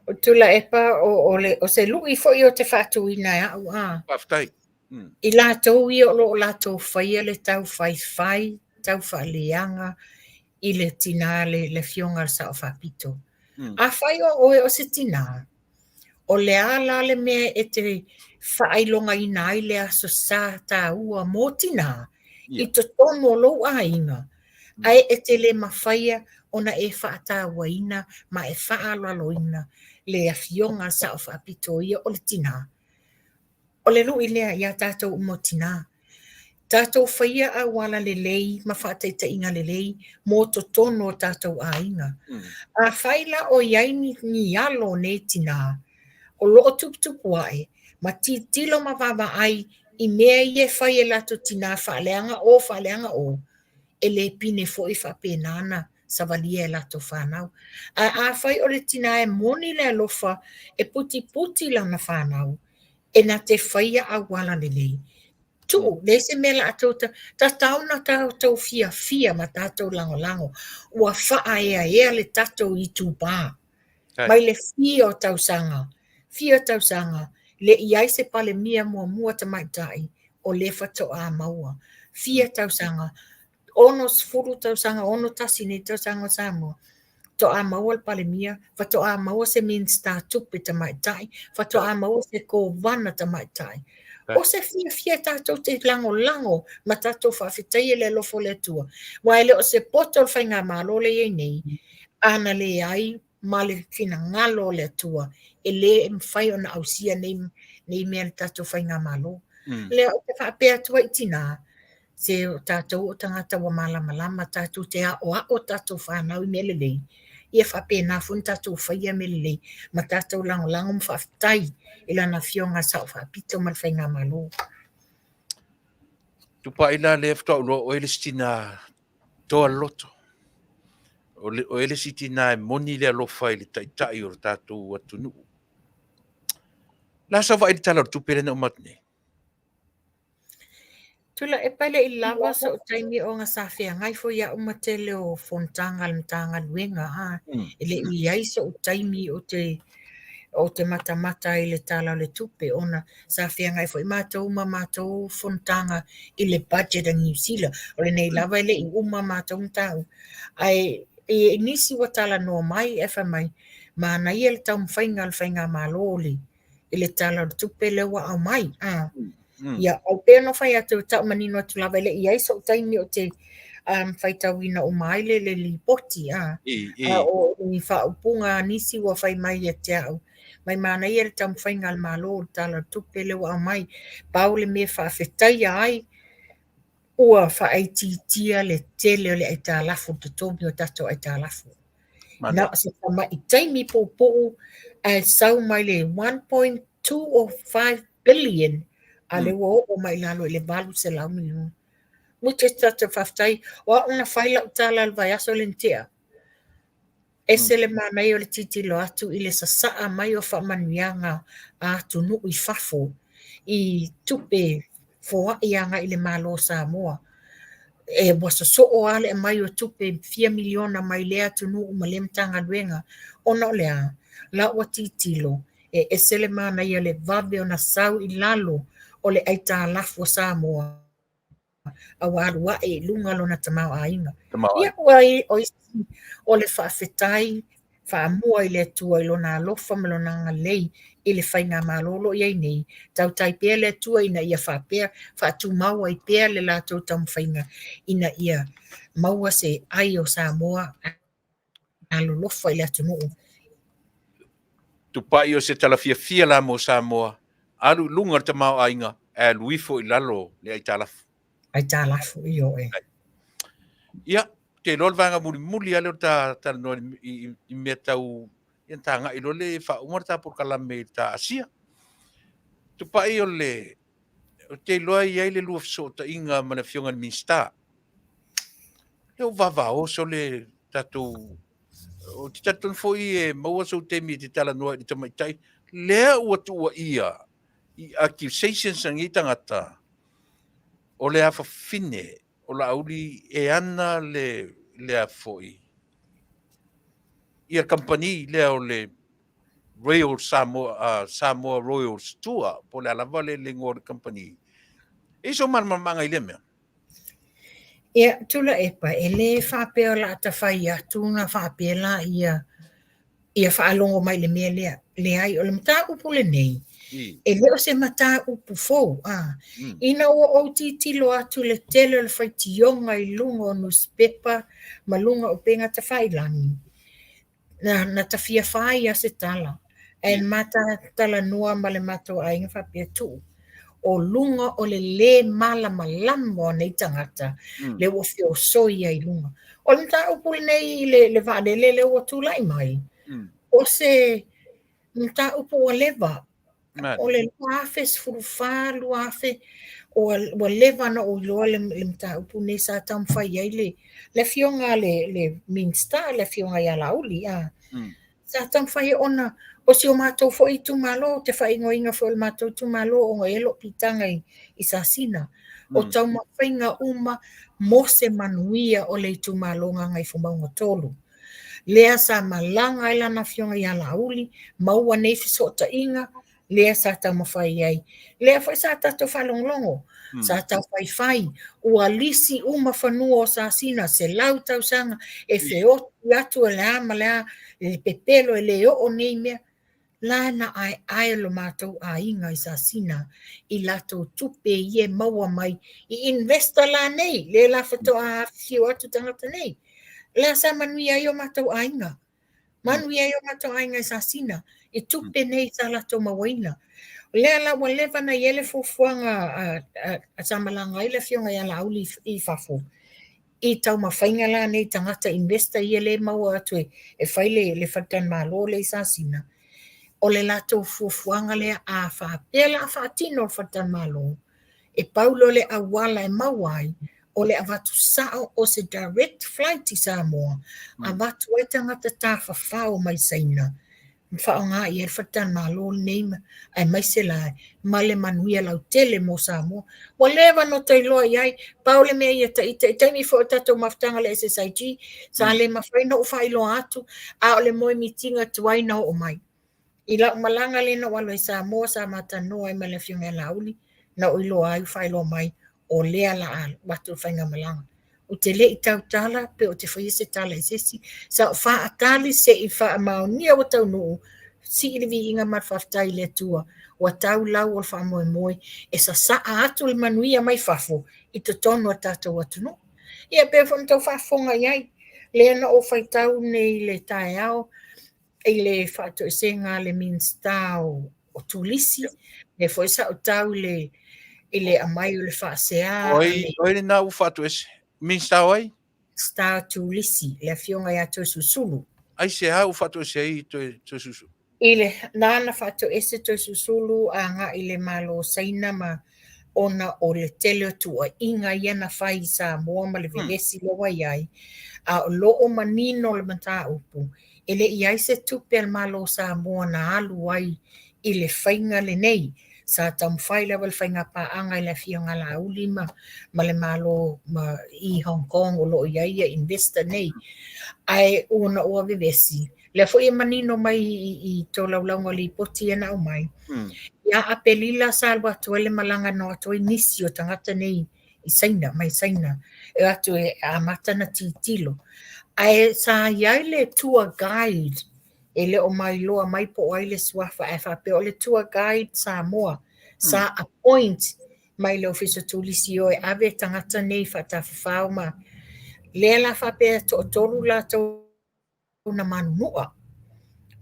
O Tuilaepa o se lui fo i o te whatuina e au a. Faafetai. I la tau i o lo la tau whaia le tau whai, tau whaaleanga, i le tina le fionga sa o whapito. A whai o se tina, o le ala le mea e te whailonga i nai le aso sa ta ua mō tina, i to tono lo a inga. Ai e te le mawhaia ona e whaata waina, ma e whaalaloina le a fionga sa o whapito ia o le tina. O le lui lea ia tātou umo tina. Tātou whaia a wala le lei, ma whaataita inga le lei, mō to tono tātou a inga. A whaila o iai ni alo ne tina, o loo tuputupu ai, ma tilo ma wawa ai, i mea i e whai e lato tina whaaleanga o, e le pine fo i whapenana, sa valia e lato whanau. A whai o le tina e moni le alofa, e puti lana whanau, e na te whaia a wala le lei. Tu, le se mela atouta, ta tauna tātou fia ma tātou lango, ua wha ea le tātou i tūpā. Mai le fia tausanga, le iai se pale mia mua Tamaitai, o le whato a maua. Fia tausanga, ono sfuru tausanga, ono tasine tausanga Samoa. To a maua le pale mia, whato a maua se min star tupe Tamaitai, whato a maua se ko wana Tamaitai. O se fia tātou te lango, ma tātou Faafetai le lofo le tua. Waile o se poto le whainga malo le iei nei, ana le ai, ma le fina ngalo le tua, e le mwhai o na ausia nei mea le tātou whainga malo. Le o te whaapea tua i tina, se tātou o tangata wa malama, tātou te o tātou whanau i mele lei. Ia whaapea nā fun tātou whaia mele lei, ma tātou lango ma Faafetai, i lana fionga sa o whaapito ma le whainga malo. Tupa'i la le fta o ele stina toa loto. O ele sitina e moni le alofa i le taitai o tātou atunu. La sa vai tala tupe le na umatni. Tuilaepa le i lava so taimi o ngā sawhia ngai fo ia umatele o fontanga mtanga luenga ha. Ele iai so taimi o te mata i le tala o le tupe ona sawhia ngai fo i mātou fontanga i le budget a New Zealand. O le nei lava ele i mātou mtau. Ai e nisi wa tala no mai e wha mai. Ma na ia le tau mwhainga le whainga maloli i le tala o le tupe le wa au mai. Ia, au pēr no whai atu tau manino atu lava ele i aiso taimi o te whaitawina o maile le li poti. O i whaupunga nisi wa whai mai e te au. Mai mana ia le tau whainga al malo o tala tupe le wa au mai. Pau le me Faafetai ai ua whaititia le tele o le aita lafu te tomi o tato aita lafu. Na se tama i taimi po sau mai le 1.205 billion a le o mai lalo le valu se lau milion. Muche tata Faafetai wa una whaila o tala al vai aso lentea. Ese le mana i o le titilo atu i le sasaa mai o whamanianga a tunu i fafo i tupe foa i anga i le malo Samoa. E wasa so o ale mai o tupe 4 miliona mai lea tunu umalemtanga luenga ona o lea la o titilo e ese le mana i o le vave o na sau i lalo o le aita lafu Samoa. Awarua e lunga lona tamau ainga. Ia o le Faafetai whaamua i le tua i lona alofa me lona ngalei i le whainga malolo i ai nei. Tau tai pēr le tua ina ia whaapea, whaatu maua i pēr le lato tam whainga ina ia maua se ai o Samoa alolofa i le atu nuu. Tupa'i o se talafia la mo Samoa. Alu lunga te mau ainga e luifo i lalo le ai talafu. Ai talafu i o e. Ia, te lol vanga muli ale o ta no i mea tau i tanga i lo le wha umarta por kalame ta Asea. Tupa'i o le te loa i aile lua so ta inga mana fionga minsta. Leo vava o so le tatu o te tatu fo i e maua so te mi te tala noa i Tamaitai. Lea ua tua ia i accusations ang itangata o le afa fine o la auli e ana le a foi. Ia company le o le Royal Samoa Royals Tour po le alava le ngor company. Iso manga i le mea. Ia Tuilaepa e le whapea la ta whai atu na whapea la ia whaalongo mai le mea lea. Le ai o le mata upu le nei. E leo se mata upu fou. Ina o titilo atu le tele le whaitionga i lunga o newspaper ma lunga o penga ta whailangi. Na ta fia whai a se tala. En mata tala nua ma le mato a inga whapea tu. O lunga o le malama o nei tangata. Le o fio soia i lunga. O le mata upu le nei le vade le o tūlai mai. O se mta upu o leva. O le luafe sfurufa luafe o leva na o loa le mta upu nei sa tam whai ai le fionga le minsta le fionga ia lauli. Sa tam whai ona o si o mātou fo i tumalo te whai ingoinga fo il mātou tumalo o ngoi pitanga i sasina. O tau mawhainga uma mo se manuia o le tumalo ngai fumaunga tolu. Lea sa malanga ila na fionga ia lauli, maua nei fisota inga, lea sa tau mawhai ai. Lea fai sa tato whalonglongo, sa tau whai, ua lisi uma whanua o sasina, se lau tau sanga, e whioti atu e lea malea, le pepelo e leo o nei mea, la na ai lo mātou a inga i sasina, i lato tupe ie maua mai, i investa la nei, le la whato a fio atu tangata nei. La sa Manuia i o mātou a inga. Manuia i o mātou a inga i sasina, i tupe nei sa lato mawaina. Lea la wa leva na iele fufuanga a samalanga i le fionga i ala auli i fafo. I tau mawhainga la nei tangata investa i ele maua atu e whaile le whatan malo le i sasina. O le lato fufuanga lea a whapela a whatino o whatan malo. E paulo le awala e mawai o le avatu sao o se direct flight i Samoa. Avatu e tangata tā whawhao mai saina. Whaonga i whatan malo nei ai mai se lai. Ma le manuia lau tele mo Samoa. Wa lewa no te loa iai. Paule mea ia ta taimi fo tato maftanga le SSIG. Sa le mawhaina o whailo atu. A o le moe mitinga tuaina o mai. I la malanga le na walo i Samoa sa matanoa ai male fiunga lauli. Na o ilo ai whailo mai. O lea la a watu whainga malanga. O te le i tautala pe o te whaia se tala i sesi. Sa wha atali se i wha Manuia o Taunuu. Si ili vi inga mat Faafetai le tua. Wa tau lau o wha moe moe. E sa atu le Manuia mai fafo. I te tonu a tata watu no. Ia pe wha mtau whafonga iai. Le ana o whaitau nei le tae ao. I le whaato e senga le minsta o tulisi. Le fo o tau le ile amai o le Asea. Oi le na ufatu ese. Minsta oi? Star tulisi. Le fionga ya to susulu. Ai se ha ufatu ese i to susu. Ile nana whaato ese to susulu a nga ile malo saina ma ona o le tele tua inga iana whai Samoa ma le vilesi loa iai. A o loo manino le mata upu. Ele iai se tupe al malo Samoa na alu ai ile whainga le nei. Sa tam whai lewa le whainga paanga i le fionga la ulima ma le malo ma i Hong Kong o loo iai investor nei. Ai una ua vivesi. Le fo ia manino mai i tō laulaunga li poti ana o mai. Ia apelila salwa tuele malanga no atu nisi o tangata nei i saina, mai saina. E atu e amata na titilo. Ai sa iai le tour guide. E le o mai loa mai po ai le suafa e whape o le tour guide Samoa. Sa appoint mai le ofisa tulisi o e ave tangata nei whatawhawhau ma. Le la whape to toru la tau na manunua.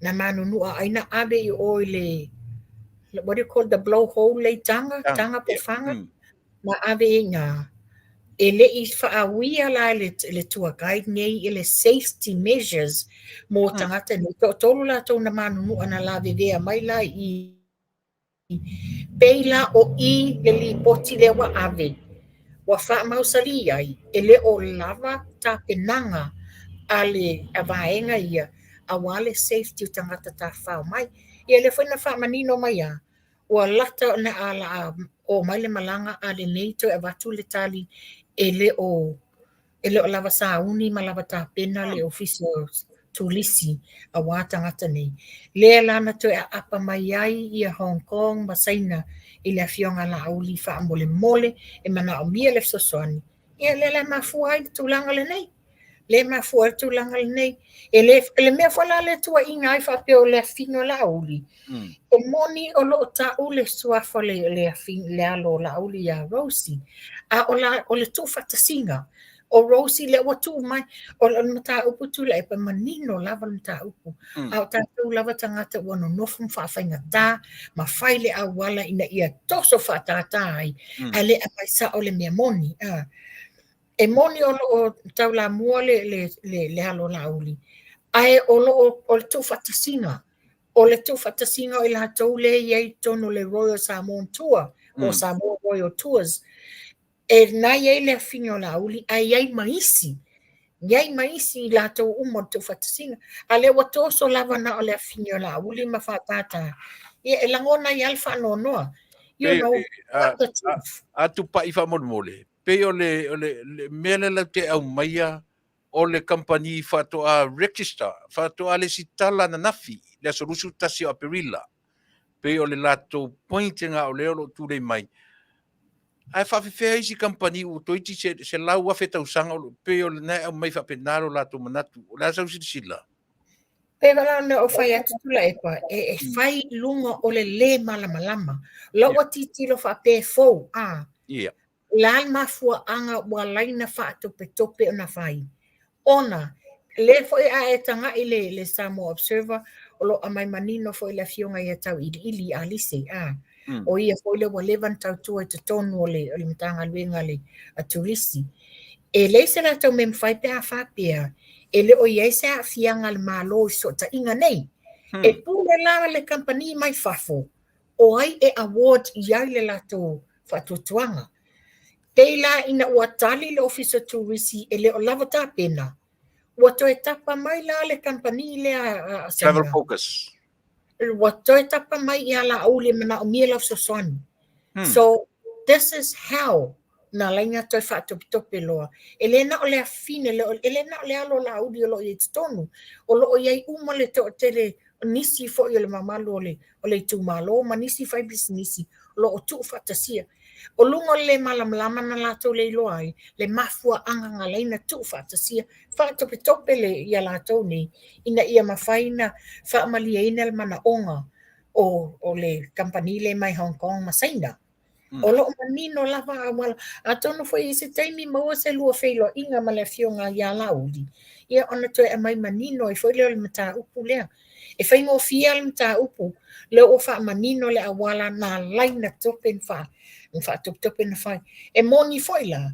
Na manunua aina ave i o le what do you call the blowhole le tanga po fanga. Na ave i ngā. E le i whaawia la le tour guide nei i le safety measures mo tangata nei. Tolu la tau na manunua na la vevea mai la i peila o i le li poti le wa ave. Wa wha mausali ai. E le o lava ta penanga a le avaenga ia a wale safety tangata ta whao mai. Ia le whaina wha manino mai a. Ua lata na ala o mai le malanga a le neito e watu le tali e le o lava sauni ma lava ta pena le officio tulisi a wā tangata nei. Le lana to e apa mai ai i a Hong Kong masaina i le fionga la auli wha mole mole e mana o mia le sosoani. Ia le mafua ai tulanga le nei. Le mafua tulanga le nei. E le mea whala le tua inga ai whape o le fino la auli. E moni o lo ta ule suafa le alo la auli a Rosie. A o le tu whatasinga. O Rosie le watu mai. O le mata upu Tuilaepa manino lava le mata upu. A o tātou lava tangata wano nofum whawhainga tā. Ma whaile a wala ina ia toso whatata ai. A le a maisa o le mea moni. E moni o tau la mua le halo la auli. Ai o le tu whatasinga. O le tu whatasinga o la tau le iei tono le Royal Samoan Tour. O Samoa Royal Tours. E nai ei le fingo la auli. Ai iei maisi. Iei maisi la tau umo tu whatasinga. A le watoso lava na o le fingo la auli ma whatata. E langona i alfa no noa. You know, a Tupa'i whamole. Pe o le mele lau te au maia o le company whatoa register, whatoa le sitala na nafi, le solusu tasi o aperila. Pe o le lato pointinga o leo lo tūrei mai. Ai whawhiwhea isi company o toiti se lau a whetau sanga o pe o le nai au mai whapenaro lato manatu. O la sau sila. Pe wala o whai atu Tuilaepa, e whai lunga o le malama. Lawa titilo whape fau, Ia. Lai mafua anga wa laina tope o na whai. Ona, le foi a tanga i le Samoa Observer, o lo amai manino foi la fionga i tau ili alise, O ia foi le wa levan tau tua te tonu o le mtanga luenga le a turisi. E le se la tau mem whai pe a whapea, e le o iei se a fianga le malo i so ta inga nei. E pule la le company mai fafo, o ai e award iai le lato whatutuanga. Teila ina ua tali le officer turisi e le o lava tā pena. Ua to e tapa mai la le company le a Travel focus. Watoi tapa mai ia la uli mana o miela sosoani. So this is how na lainga toi whaatopitope loa. Ele na o lea fine, ele na o lea lo la uli o lo i tonu. O lo o iai uma le to tele nisi fo i o le mamalu o le tumalo, ma nisi fai bisinisi, lo o tuu whatasia. O lungo le malamlama na lato le loa ai, le mafua anga nga laina tuu whatasia, whaatopitope le ia lato ni, ina ia mawhaina, whaamalia ina le mana onga o le kampanile mai Hong Kong masaina. O lo manino lava awala atono foi ese taimi maua se lua feilo inga male fionga ia laudi ia ona toe mai manino e foi le mata upu lea e fai mo fia le mata upu le o fa manino le awala na laina topen fa topen fa e moni foi la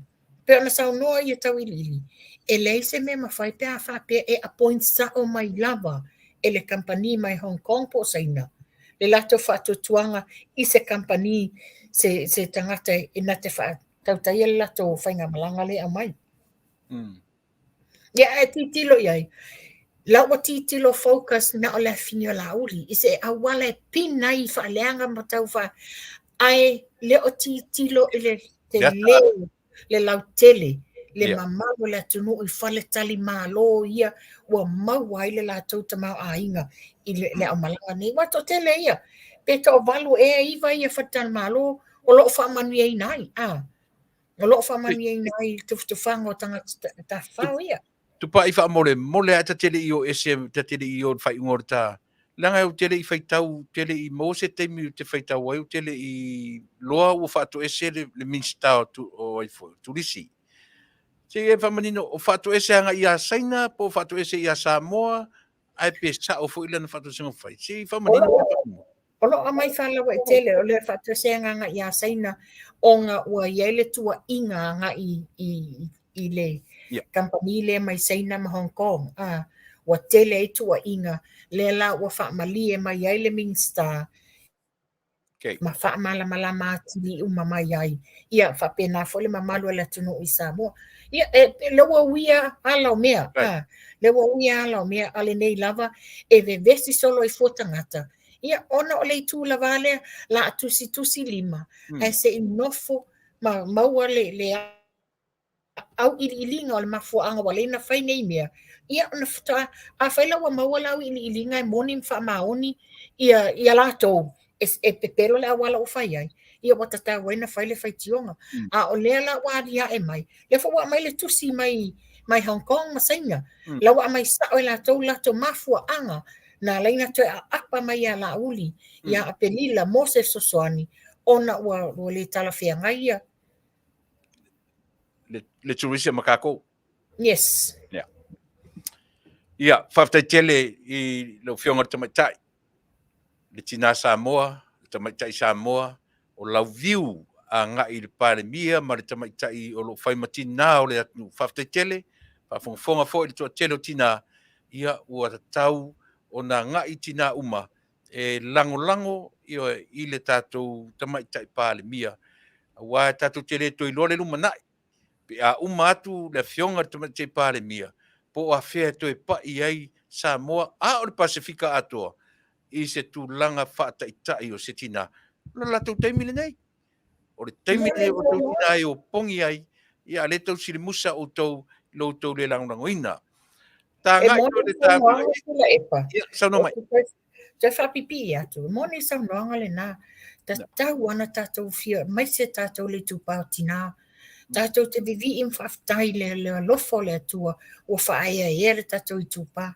pe ona sa no ia tawilili e le se me ma fai pe a fa pe e appoint sa o mai lava e le company mai Hong Kong po saina le lato fa tuanga i se company se tangata ina te wha tautaia lato whainga malanga le a mai. Ia e titilo iai. Lawa titilo focus na o le finio la uli. I se awala e pina i wha leanga matau wha ai le o titilo i le te leo le lau tele. Le mamau le atunu i whale tali malo ia ua mau ai le lato tamau a inga i le o malanga ni. Wato tele ia. Peta o valu e iwa ia whatal malo o lo fa Manuia nai o lo fa Manuia nai tu fango tanga ta fa ia Tupa'i fa mole ata tele i o SM ta tele i o fai ngorta langa o tele i fai tau tele i mo se temi te fai tau ai o tele i loa o fa to ese le minsta o ai fo tu lisi se e fa manino o fa to ese anga ia saina po fa to ese ia Samoa ai pe sa o fo ilana fa to singo fai se fa manino o lo mai fa la wa tele o le fa to ese anga ia saina onga ua yele tua inga nga i le company le mai saina ma Hong Kong wa tele tua inga le la wa fa mali mai yele minsta ma fa mala tini uma mai ai ia fa pena fo le mamalu la tunu i Samoa ia le wa wia ala mea le wa wia ala mea ale nei lava e ve vesti solo i fotangata ia ona o le tu la Vale la tusi lima e se inofo ma maua le au ililinga o le mafuanga wale na whai nei mea ia ona fta a whaila wa maua lau ililinga e moni mfa maoni ia lato e pepero le awala o whai ai ia watata waina whai le whai tionga a o lea la waria e mai le fwa mai le tusi mai Hong Kong masainga la wa mai sa o lato mafuanga na laina toe a apa mai a la uli ia apelila mose sosoani ona ua le tala whianga ia le turisia makako yes ia Faafetai tele i lo fionga Tamaitai le tina Samoa Tamaitai Samoa o lau viu a ngai le palemia ma le Tamaitai o lo fai matina o le atu Faafetai tele Faafofoga fo i le toa tele o tina ia ua tatau o na ngai tina uma e lango i le tatou Tamaitai palemia ua tatou tele toi loa le lumanai pe a uma atu le fionga Tamaitai palemia po a fea Tuipa'i ai Samoa a o le Pasifika atoa i se tūlanga whaataitai o se tina la latou taimi nei o le taimi nei o tau tina ai o pongi ai ia le tau silimusa o tau lo tau le langoina ta ngai o le tāma ia sauno mai te whapipi atu moni saunoanga le nā ta tau ana tātou fia mai se tātou le tūpau tina tātou te vivi im Faafetai le lofo le atua o whaaya e le tātou i tūpā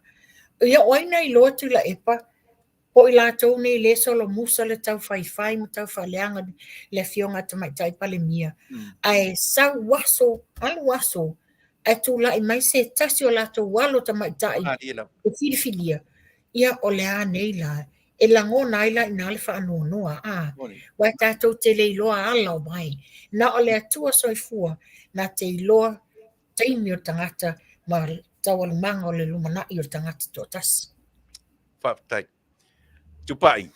ia oina i loa Tuilaepa po i lātou nei le solo musa le tau whai mo tau whaleanga le fionga Tamaitai palemia ai sau alu waso e tūla i mai se tasi o lātou walo Tamaitai e whiriwhiria ia o le a nei la e langona ai la ina le whaanoa wai tātou te le iloa ala o mai na o le atua soifua na te iloa taimi o tangata ma tawalumanga o le lumanai o tangata tōtasi Faafetai Tupa'i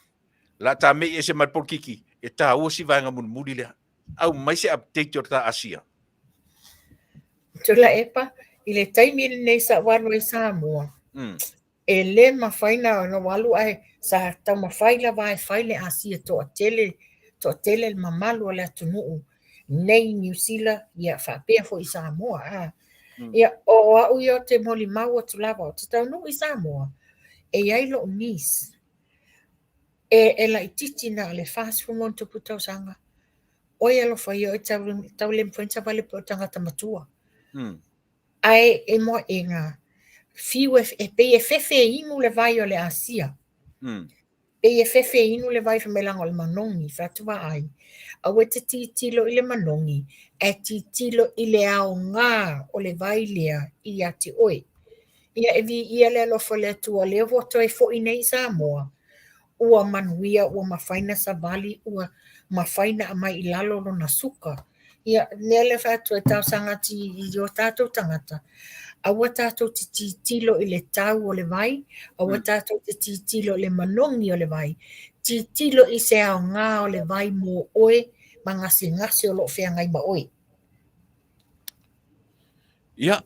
la ta me ese mal porkiki e ta o si vanga mun muli le au mai se update o ta Asea Tuilaepa i le taimi nei sa wano i Samoa E le mawhaina no walu ai sa tau mawhaila vai whaile Asia to tele le mamalu le atunuu nei New Zealand ia whapea fo i Samoa ia o au ia te moli mau atu lava o te Taunuu i Samoa e iai lo nis e la ititi na le fast for mon tupu tau sanga o ia lo whai o tau le mwhainta vale po tangata matua ai e mo e ngā fiu e pe e fefe inu le vai o le Asia pe e fefe inu le vai whamelang o le manongi whatua ai au e te titilo i le manongi e titilo i le ao ngā o le vai lea i ati oe ia e vi ia le alofo le atua le voto e fo i nei Samoa ua Manuia ua mawhaina sa Vale ua mawhaina a mai i lalo no na suka ia nele whatua e tau sangati i o tātou tangata aua tātou te titilo i le tau o le vai, aua tātou te titilo le manongi o le vai, titilo i se ao ngā o le vai mō oe, ma ngasi o lo whea ngai ma oe. Ia,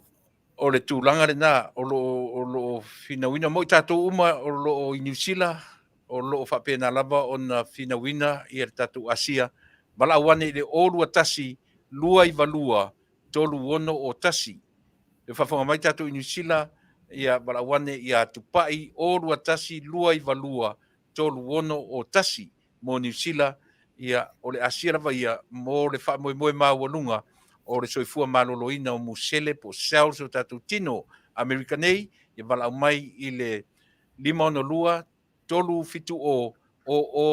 o le tūlanga le nā, o lo whina mo i tātou uma, o lo i New Zealand, o lo whapena lava o na whina i le tātou Asea, wala awane i le ōrua tasi, lua i valua, tolu ono o tasi, le whawhanga mai tātou i New Zealand, ia wala wane ia Tupa'i, ōrua tasi, lua i valua, tolu ono o tasi, mo New Zealand, ia o le Asea lava ia, mo le whamoe māuanunga, o le soifua maloloina o musele po sales o tātou tino Amerika nei, ia wala mai i le 5 tolu fitu o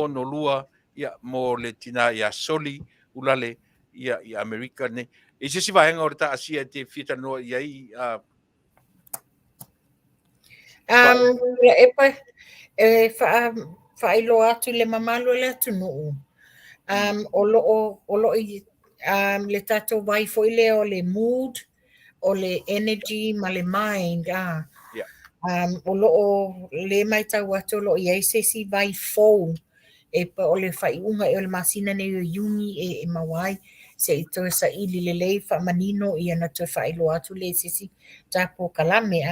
no lua, ia mo le tina ia soli ulale, ia i Amerika nei. E se si vaenga o le ta Asea te Faafetai iai Tuilaepa whailo atu le mamalo le atunuu. O lo i le tātou vai fo ile o le mood, o le energy, ma le mind. O lo le mai tau atu lo i eise si vai fou. E pa o le whaiunga e o le masina ne o yungi e mawai. Se i toa sa ili le lei wha manino i ana toa whailo atu le sisi tapo kalame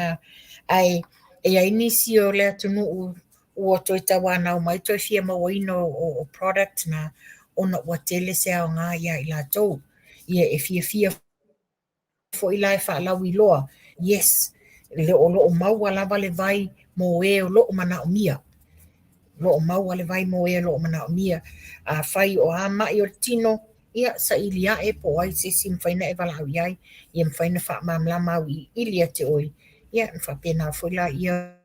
ai e ainisi o le atunuu ua toi tawa nau mai toi fia mawaino o product na ona ua tele se ao ngā ia i la tau. Ia e fia fo i lai whaalau i loa. Yes, le o loo maua lava le vai mo e o loo mana o mia. Loo maua le vai mo e o loo mana o mia. Whai o ama i o tino, ia sa ilia e po ai se si mwhaina e walau iai, ia mwhaina wha mamla mau i ilia te oi. Ia mwhapena fo i la ia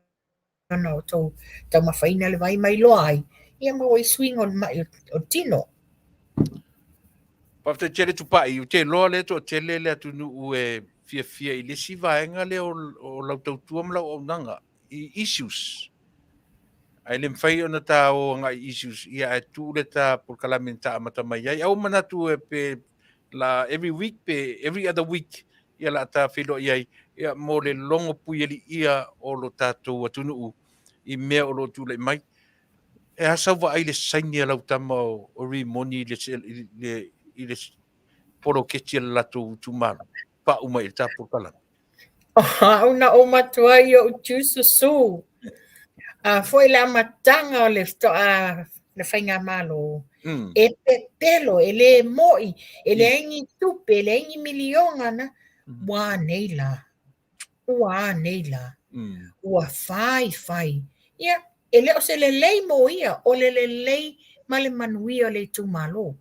na o tau mawhaina le vai mai loa ai. Ia mau i swing on mai o tino. Pafte tele Tupa'i, te loa le to tele le atunuu e fia i le si vaenga le o lautautua mla o nanga i issues. Ai le mwhai o na tā o ngā issues, ia e tū le tā por kalamenta amata mai ai, au manatu e pe la every week, pe every other week, ia la tā whilo iai, ia mo le longo puieli ia o lo tātou atunuu, i mea o lo tūle mai. E asau wa ai le saini alau tama o rimoni i le poro ketia le lato tumaru, pa uma i le tā por kalamenta. Au na o matua i o tusu su. Foi la matanga o le whainga malo. E pepelo, e le moi, e le aingi tupe, e le aingi milionga na. Ua neila. Ua fai. Ia, e le o se le lei mo ia, o le lei ma le Manuia o le tu malo.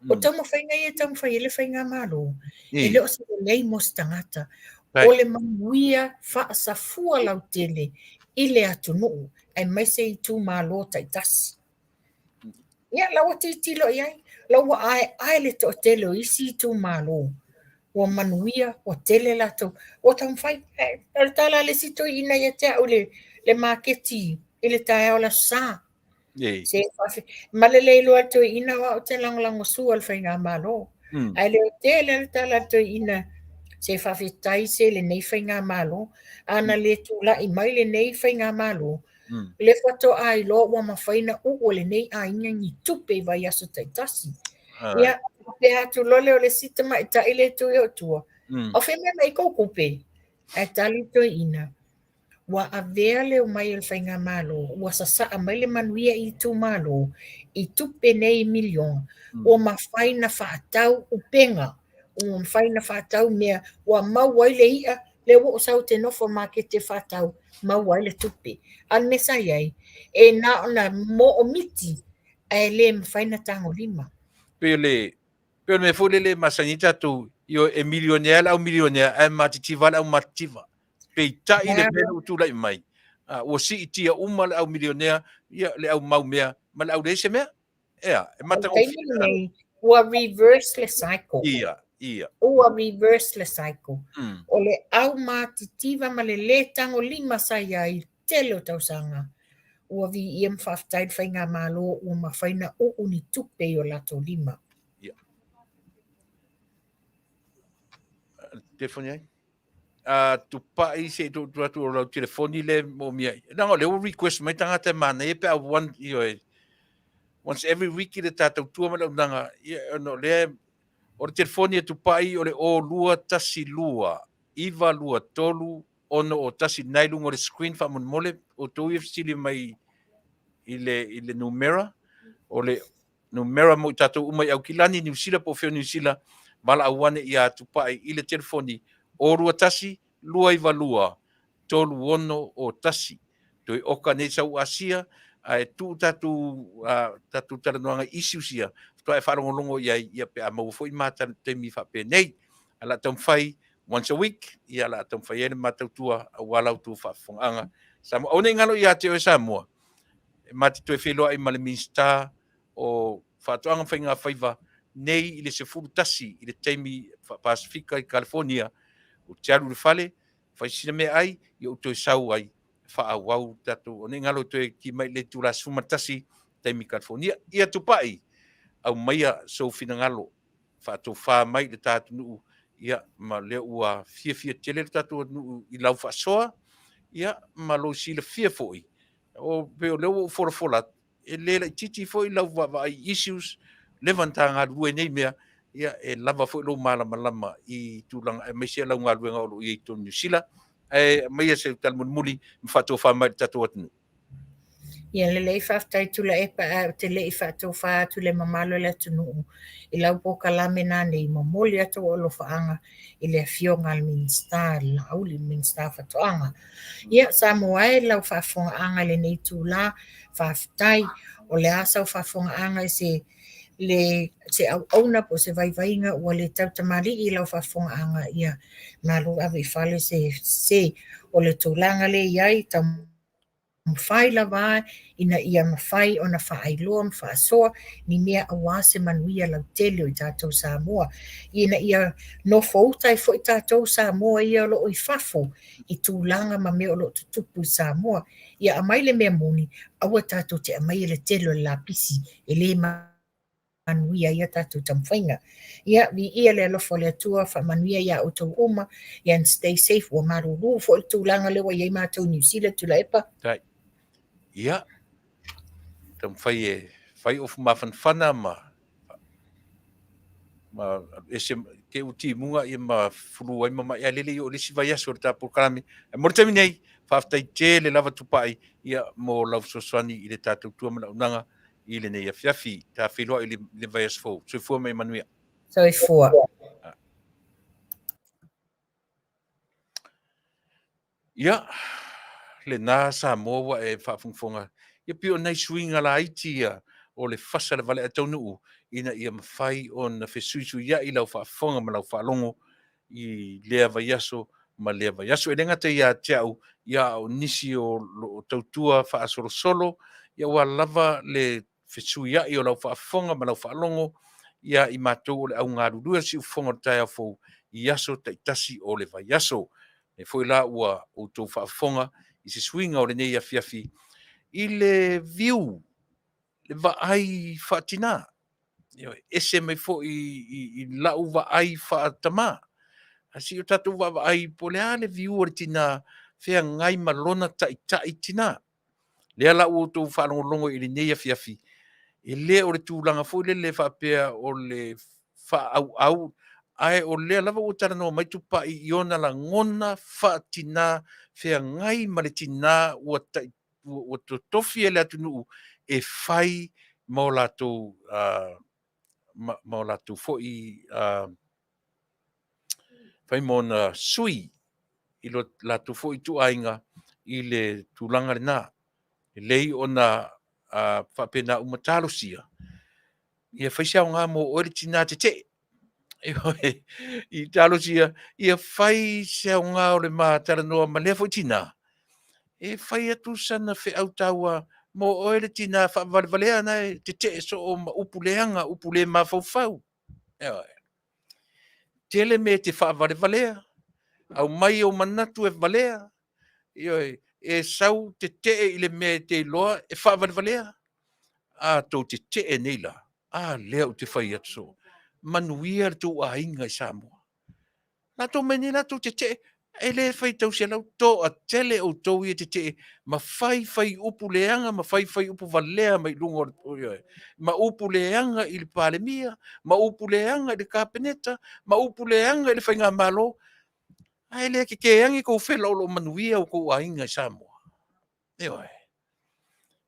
O tamu whainga ia tamu whai le whainga malo. E le o se le lei mo stangata. O le Manuia Fasa fua lau tele i le atunuu ai mai se i tū malo taitasi. Ia, lawa tilo iai, lawa ai le to tele o isi i tū malo. O Manuia, o tele lato, o tam whai, tala le sito ina ia te au le marketi, i le tae o la sa. Se whafi, malele ilo ato ina wa o te langolango su al whainga malo. Ai le o tele le tala ato ina, se Faafetai se le nei whainga malo, ana le tūla i mai le nei whainga malo, le whato ai lo wa mawhaina o le nei a inga ni tupe vai aso taitasi. Ia, pe hatu lole o le sita mai ta ile tu i o tua. O whemea mai koukupe, ai tali to ina. Ua avea leo mai le whainga malo, ua sasaa mai le manuia i tu malo, i tupe nei milion, o mawhai na whaatau upenga, o mawhai na whaatau mea, ua mau ai le ia, le wo sau te nofo ma ke te whaatau, mau ai le tupe. Al mesa iai, e na ona mo o miti, e le mawhai na tango lima. Pero me fole le masangita tu yo e milionea au milionea e matitiva au matitiva. Pe ta ile mena tu lai mai. O si itia uma au milionea ia le au mau mea, ma le au leise mea. Ea, e mata o Taini nei, ua reverse le cycle. Ia. Ua reverse le cycle. O le au matitiva ma le tango lima sa iai, tele o tausanga. Ua vi ia mwhaftai whainga malo, ua mawhaina o uni tupe o lato lima. Telefoni ai. Tupa'i se tu o lau telefoni le mo mia. Nanga le o request mai tangata mana e pe once every week i le tātou tua ma lau nanga. No le o le telefoni e Tupa'i o le o lua tasi lua. Iwa lua tolu ono o tasi nailung o le screen wha mon mole o tau i fsili mai i le numera. O le numera mo tātou umai au kilani New Zealand po feo New Zealand. Mala awane i a Tupa'i i le telefoni o lua tasi, lua iwa lua, tolu ono o tasi. Toi oka nei sau Asea, e tu tatu taranoanga isi usia. Toi e wharongolongo ia pe a maufo i mata temi whape nei. Ala tam whai once a week, ia ala tam whai ene matautua a walau tu Faafofoga'aga. Samoa, o nei ngalo i a te o Samoa. Mati toi wheloa i male minsta o whaatoanga whainga whaiva nei i le sefuru tasi, i le teimi Pasifika i California, o te alu le fale, whaisina mea ai, i o toi sau ai, whaawau tatu, o ne ngalo toi ki mai le tūra sumatasi, teimi California, ia Tupa'i, au maia so fina ngalo, whaatou wha mai le tātu nuu, ia ma lea ua fia tele le tātu nuu i lau whaasoa, ia ma lo si le fia foi, o peo leo o fola, e lela i titi foi lau wa issues, levantanga rue nei mea, ia e lava foi lo malama i tulanga e mai se lau ngā ruenga o i to New Zealand e mai se talmuli mfato fa mai tatu atnu. Ia le lei whaftai Tuilaepa te lei whātou whātu le mamalo le tunu i lau po kalame nane i mamoli atu o lo whaanga i le fionga al minsta, la auli minsta whatoanga. Ia Samoa e lau Faafofoga'aga le nei tūlā whaftai o le asa o Faafofoga'aga i se au po se vaivainga ua le tautamali i lau Faafofoga'aga ia malu ave fale se o le tūlanga le iai tau mawhai lava ina ia mawhai o na whaailoa mwhaasoa ni mea awa se manuia lau teleo i tātou Samoa. Ina ia no fautai fo i tātou Samoa ia lo i fafo i tūlanga ma mea o lo tutupu i Samoa. Ia amai le mea moni awa tātou te amai le teleo la pisi e le manuia ia tātou tamwhainga. Ia vi ia le alofo le atua wha manuia ia o tau uma ia and stay safe wa maruru fo i tūlanga lewa iai mātou New Zealand Tuilaepa. Tai. Ia, tam whai of mawhanwhana ma ese ke uti munga i ma furu ai ma ia lele o lisi vai aso ta por kalame. E mortami nei, whaftai te le lava Tupa'i ia mo lau soswani i le tātou tuamana unanga i le nei Afiafi, ta whiloa i le vai aso fau. So fua mai Manuia. So fua. Ia, le nā Samoa e whaafunfonga. Ia pio nei swinga la iti ia o le Fasa le Vale a Taunuu ina ia mawhai o na whesuisu ia i lau whaafonga ma lau whaalongo i lea vai aso ma lea vai aso. E rengata ia te au ia o nisi o tautua whaasoro solo ia wa lava le whesui ia i o lau whaafonga ma lau whaalongo ia i mātou o le au ngā rurua si ufonga o tai afou i aso taitasi o le vai aso. E foi la ua o tō whaafonga i se swinga o le nei Afiafi i le view le vaai whaatina. Ese mai fo i lau vaai whaatama. Asi o tatu vaai po lea le view o le tina whea ngai malona tai tina. Lea lau o tō whaanongolongo i le nei Afiafi. E lea o le tūlanga fo le whaapea o le whaau Ai o lea lava ua talanoa mai tupa'i i ona lagona fa'atinā feagai ma le tinā ua totofi e le atunuu e fai ma o latou ma o latou fo'i fai ma ona sui i lo latou fo'i tu'aiga i le tulaga lenā. E lei ona fa'apena uma talosia ia faisaoga mo o le tinā tete'e i talosia ia fai saoga o le matalanoa ma lea fo'i tinā e fai atu sana fe'au taua mo o le tinā fa'avalevalea ana e tete'e so o ma upu leaga upu lē mafaufau tele me te fa'avalevalea au mai o manatu e valea ioe e sau tete'e i le mea te iloa e fa'avalevalea a tou tete'e nei la a lea o te fai atu so manuia le tu'aiga i Samoa latou mai nei latou tete'e e lē fai tausia lau to'atele outou ia tete'e ma fai upu leaga ma fai upu valea mai luga ma upu leaga i le palemia ma upu leaga i le kapeneta ma upu leaga i le faigā mālō ae lē kekeagi kou fela o lo'o manuia o kou aiga i Samoa ioe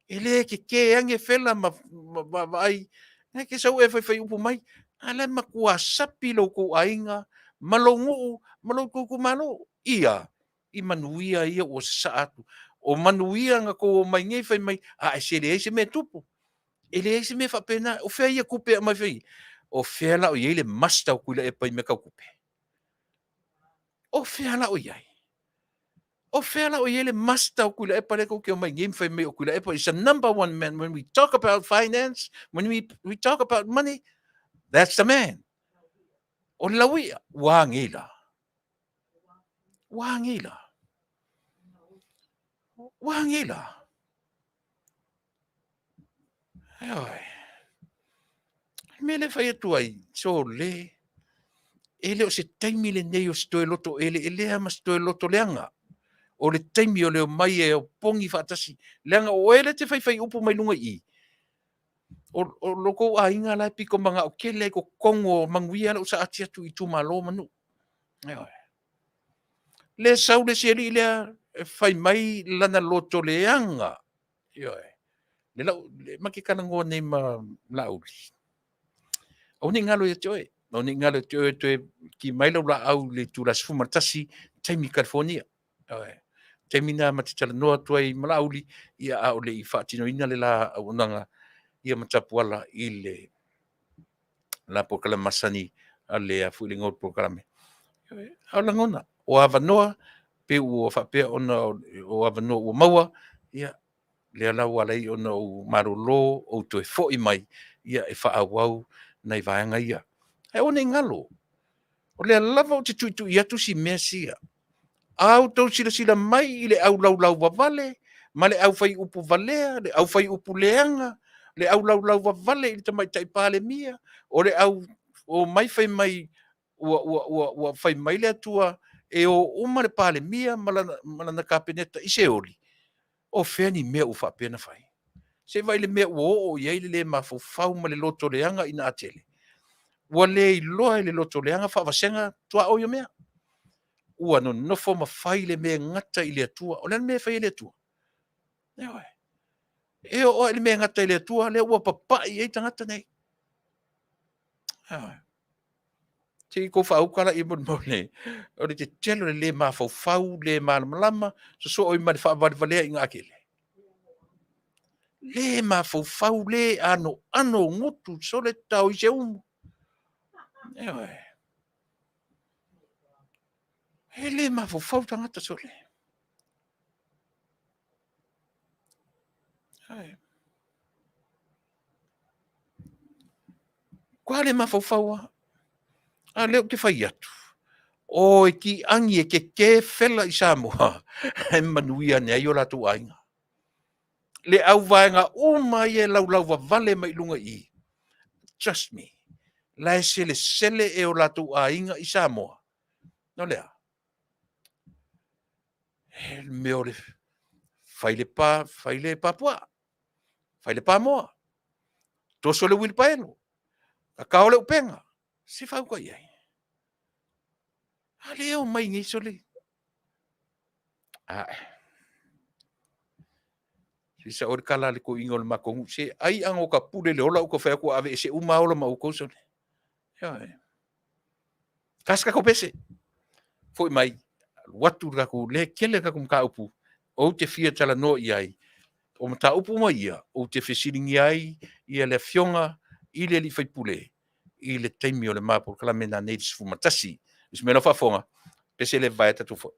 e lē kekeagi e fela ma va'ai na ke sau e fai upu mai ala ma kua sapi lou kou aiga ma lou ngu'u ma lou kou mālō ia i manuia ia ua sasa'a atu o manuia ga kou mai ngai fai mai e se leai se mea tupu e leai se mea fa'apena o fea ia kupe a mai fai o fea la'o iai le masta o Tuilaepa i mea kaukupe o fea la'o iai o fea la'o iai le masta o Tuilaepa le kou ke o mai ngai fai mai o Tuilaepa is a number one man when we talk about finance when we talk about money that's the man o lauia wangila ai me le fai atu ai so le ele o se taimi le nei o se toe loto ele lea ma se toe loto leanga o le taimi o leo mai e o pongi whaatasi leanga o ele te fai upu mai lunga i o loko a inga lai piko manga o kele ko kongo manguia o sa ati atu i tu malo manu le sau le seri lea fai mai lana loto leanga le lau maki kana ngoa nei ma lauli o ni ngalo ia toe o ni ngalo toe ki mai lau la au le tu las fumatasi taimi California taimi na matitala noa tuai malauli ia a o le i whaatino ina le la au nanga ia matapuala i le la pokala masani a le a fuilinga o programe au langona o avanoa pe ua whapea ona o avanoa ua maua ia le lau alai ona o marolo o toe fo'i mai ia e whaawau nei vaenga ia e o nei ngalo o le lava o te tuitu i atu si mea sia au tau sila mai i le au lau wavale ma le au fai upu valea le au fai upu leanga le au lau wavale i le Tamaitai palemia o le au o mai fai mai ua fai mai le atua e o uma le palemia malana kapeneta i se oli o fea ni mea u whapena fai se vai le mea ua o iai le mafofau ma le loto leanga ina atele ua le iloa le loto leanga whaavasenga tua o yo mea ua no nofo ma fai le mea ngata i le atua o le mea fai le atua e o le mea ngata i le atua le ua papai ei tangata nei te ko whaukala i mon mole o le te telo le mafofau le malamalama so o i mani whaavalevalea i ngā kele le mafofau le ano ngutu so le tau i se umu e le mafofau tangata so le kwa le mafofau a leo ke fai atu o e ki angi e ke fela i Samoa e manuia ne ai o la tu ainga le au vaenga uma i e lau vale mai lunga i trust me la e sele e o la tu ainga i Samoa no lea e me o le fai le papua fai le pamoa toso le wilpaelo a kao le upenga si fau kwa iai Ale o mai ngi so le. Si sa or kala le ko ingol makongu se ai ang o ka pule le ola o ko fa ko ave se uma ola ma ko so. Ya. Kaska ko pese. Foi mai watu ka ku le kele ka kum ka upu. O te fia tala no iai. O mata upu mai ia o te fesiringi ai ia le fionga i le li fai pule. I le taimi o le mapo kala mena nei fu matasi. Is mena fa fonga. Pese le vai tatu fo.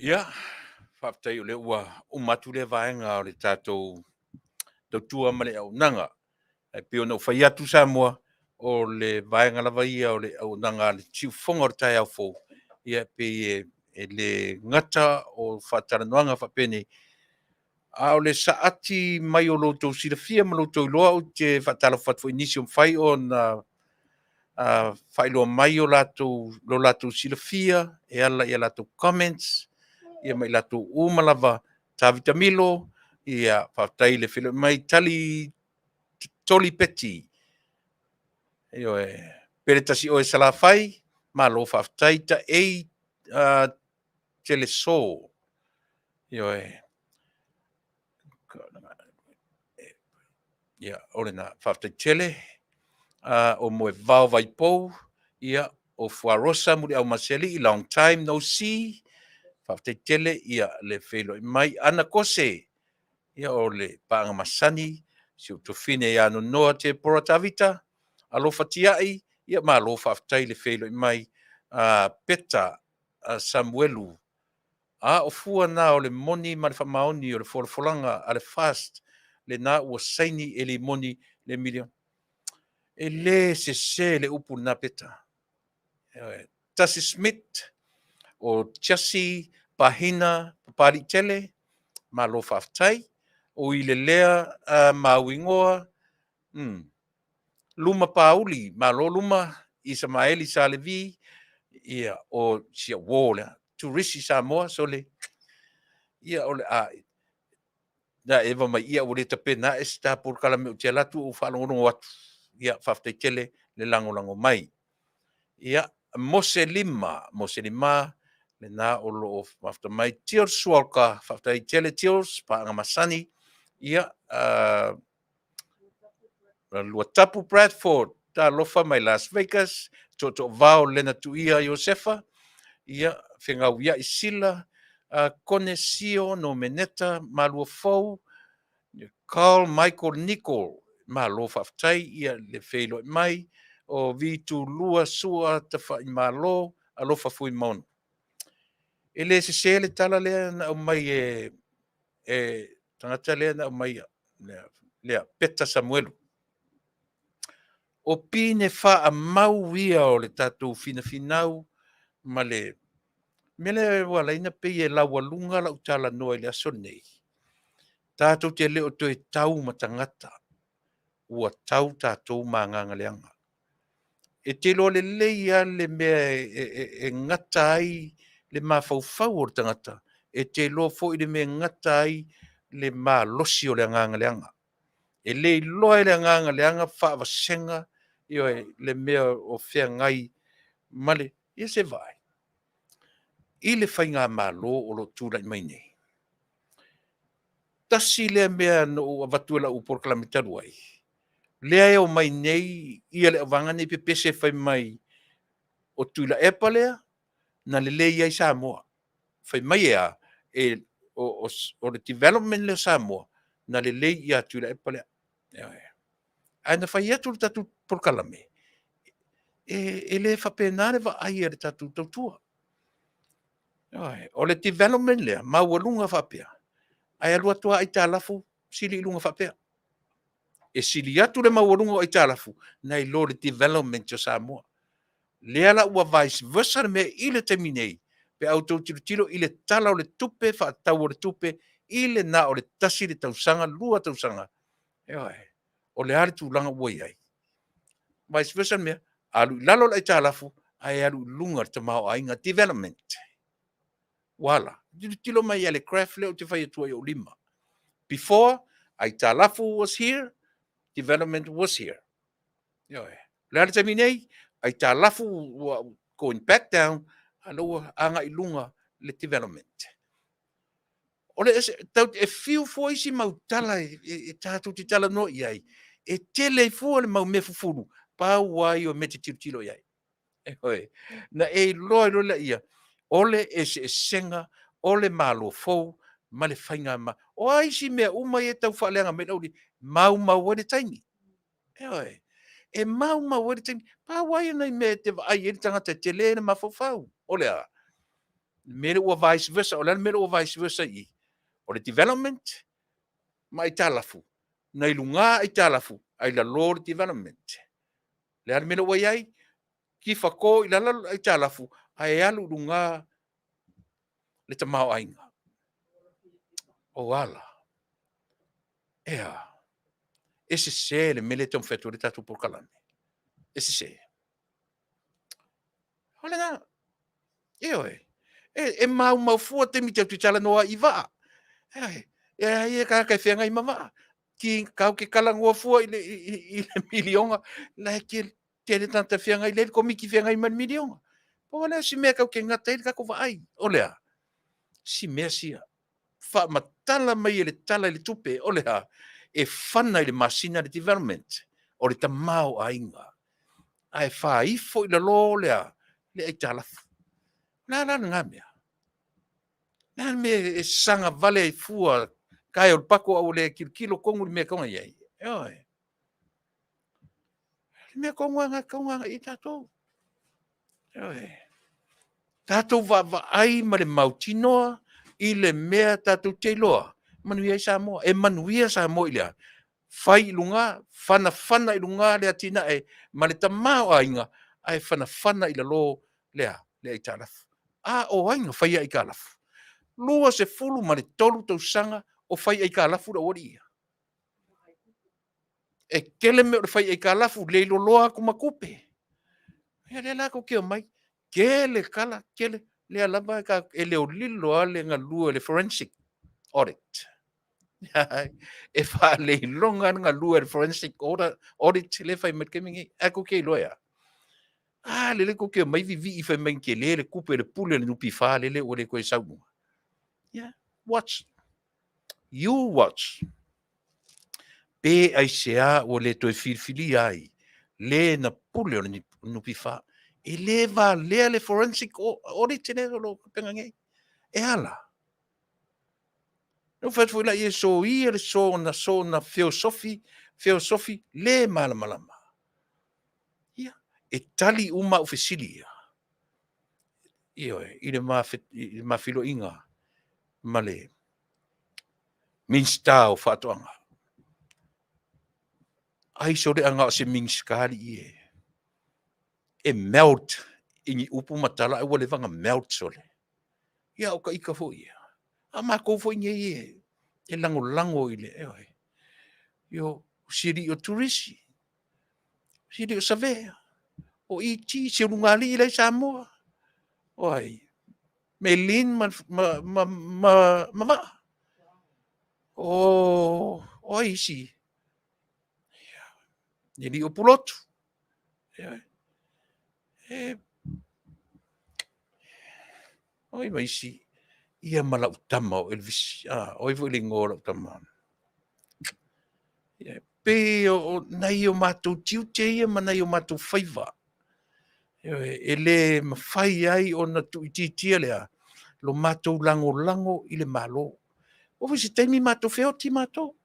Ia, whaptai o le ua umatu le vaenga o le tātou tautua ma le au nanga. E pio no whai atu Samoa o le vaenga lava ia o le au nanga le tiu whonga o tai au fō. Ia pe le ngata o Faatalanoaga whapene. A o le saati mai o loutou silafia ma loutou iloa o te whaatala whatfo inisi o mwhai o na whailoa mai o latou silafia e ala i latou comments ia mai latou umalava tavitamilo ia whaatai le whilo mai toli peti io pere tasi o e salawhai ma lo whaatai ta tele so io ia ole na whaatai tele o moe vau vai pou ia o fuarosa muri au maseli long time no see whaatai tele ia le whilo mai ana kose ia o le paanga masani si o tofine ia no noa te poratavita alofa tiai ia ma alofa aftai le whilo mai peta Samuelu o fua na o le moni ma le whamaoni o le wholafolanga a le fast le na ua saini e le moni le milion e le se le upu na peta Tasi Smith o Chasi Pahina Papari Tele ma lo whaftai o i le lea mauingoa luma pauli ma lo luma i Samaeli Sanft-Levi ia o sia wola turisi Samoa so le ia o le na eva mai ia o le tapena e sta por kala me te latu o whalongono watu ia whaftai tele le lango mai ia moselima le na o lo whafta mai tios sualka whaftai tele tios pa ngamasani ia lua tapu Bradford ta lofa mai Las Vegas to vao lena tuia Josefa ia whengau ia isila Conesio no Meneta malua fau Carl Michael Nicol ma lo whaftai ia le whelo mai o vitu lua sua ta whai malo a lo whafui mon e le se le tala lea na o mai tangata lea na o mai lea Peta Samuelu o pine wha a mau ia o le tatou finau ma le mele wala ina pe e lawa lunga la utala noa le aso nei tatou te leo to e tau matangata ua tau tatou manganga leanga e te lo le leia le mea e ngata ai le mafaufau o le tangata e te lo fo i le mea ngata ai le ma losi o le anganga leanga e le loa le anganga leanga wha vasenga io le mea o whea ngai male ia se vai i le whainga malo o lo tūrai mai nei tasi le mea no avatuela upor kalamitaru ai lea e o mai nei ia le avanga nei pepese whai mai o Tuilaepa lea na le lei ai Samoa whai mai o le development le Samoa na le lei ia Tuilaepa lea ana whai atu le tatu por kalame e le whapenare wa ai le tatu tautua o le development lea maualunga whapea ai alua tua ai tālafu sili ilunga whapea e sili atu le maualunga ai tālafu nei lo le development o Samoa lea la ua vice versa le mea i le teminei pe au tau tilo i le tala o le tupe whaatau o le tupe i le na o le tasi le tausanga lua tausanga o le ari tūlanga ua iai vice versa le mea alu lalo le ai tālafu ai alu lunga te mao ainga development wala tilo mai ale craft leo te whai atua i o lima before ai tālafu was here development was here le ari teminei ai tālafu going back down aloa anga i lunga le development ole tau e fiu fo isi mau tala e tātou te tala no iai e tele fo le mau me fufuru pa wai o mete tilo iai na e loa la ia ole e se senga ole malo fo ma le whainga ma o ai si mea uma e tau whaaleanga me lauri mau wade taimi e mau wade taimi pa wai nei me te ai e tangata te le na mafofau ole a Mele ua vice versa, o le mele ua vice versa i. O le development, ma i talafu. Na ilunga i talafu, ai la lord development. Le al mele ua iai, ki whako i lala i talafu, ai alu lunga le tamau ainga. O ala. Ea. Ese se le mele tom fetu le tatu por kalame. Ese se. Ole na. Eoe. E mau fua te mi te tala noa i waa. E ka kai whenga i mama. Ki kau ke kalangua fua i le milionga. La ke le tanta whenga i le ko miki whenga i man milionga. Po wala si mea kau ke ngata i kako wa ai. Olea. Si mea sia. Fa matala mai le tala le tupe. Olea. E whana i le masina le development. O le tamau a inga. Ai wha ifo i le lo lea. Le ai talafu. Nā ngā mea. Nā mea e sanga vale ai fua. Kai o pako au le kilo kongu le mea konga iai. Oi. Le mea konga i tatou. Oi. Tatou va ai ma le mautinoa i le mea tatou teiloa. Manuia i Samoa. E manuia Samoa i lea. Fai lunga, fana i lunga lea tina e ma le tamao a inga. Ai fana i la lo lea i talafu. A o ainga fai ai kalafu. Lua se fulu ma le tolu tau sanga o fai ai kalafu da ori ia. E kele me o fai ai kalafu le ilo loa kuma kupe. Ia le lako keo mai. Kele kala, kele le alaba e leo lilo ale nga lua le forensic audit. E fa le longa nga lua le forensic audit le fai met kemingi. Ako kei loa. Le ko keo mai vivi i fai mai ke le kupe le pule le nupi fa le o le koe saunga. Yeah, watch. You watch. Pe Asea o le toi filfili ai. Le na pule o le nupi fa. E le va le forensic audit ne lo penga ngai. E ala. No fat foi la e so ia le so na philosophy le malama. Ia. E tali uma ofisili ia. Io i le mafilo inga. Male. Minsta o fatoanga. Ai so le anga o se minskali ie. E melt ingi upu matala e wale vanga melt sole. Ia o ka ika fo ia. A mako fo inge ie. E lango ile. Yo siri o turisi. Siri o savea. O iti se rungali ile Samoa. Oi. Melin ma. Oi si. Jadi o pulotu. Oi mai si. Ia mala utama o Elvis. Oi vo lingo la utama. Pe o nai o matou tiute ia ma nai o matou faiva. E le mawhai ai o na tuititia lea. Lo matou lango i le malo. O fai se taimi matou feo ti matou.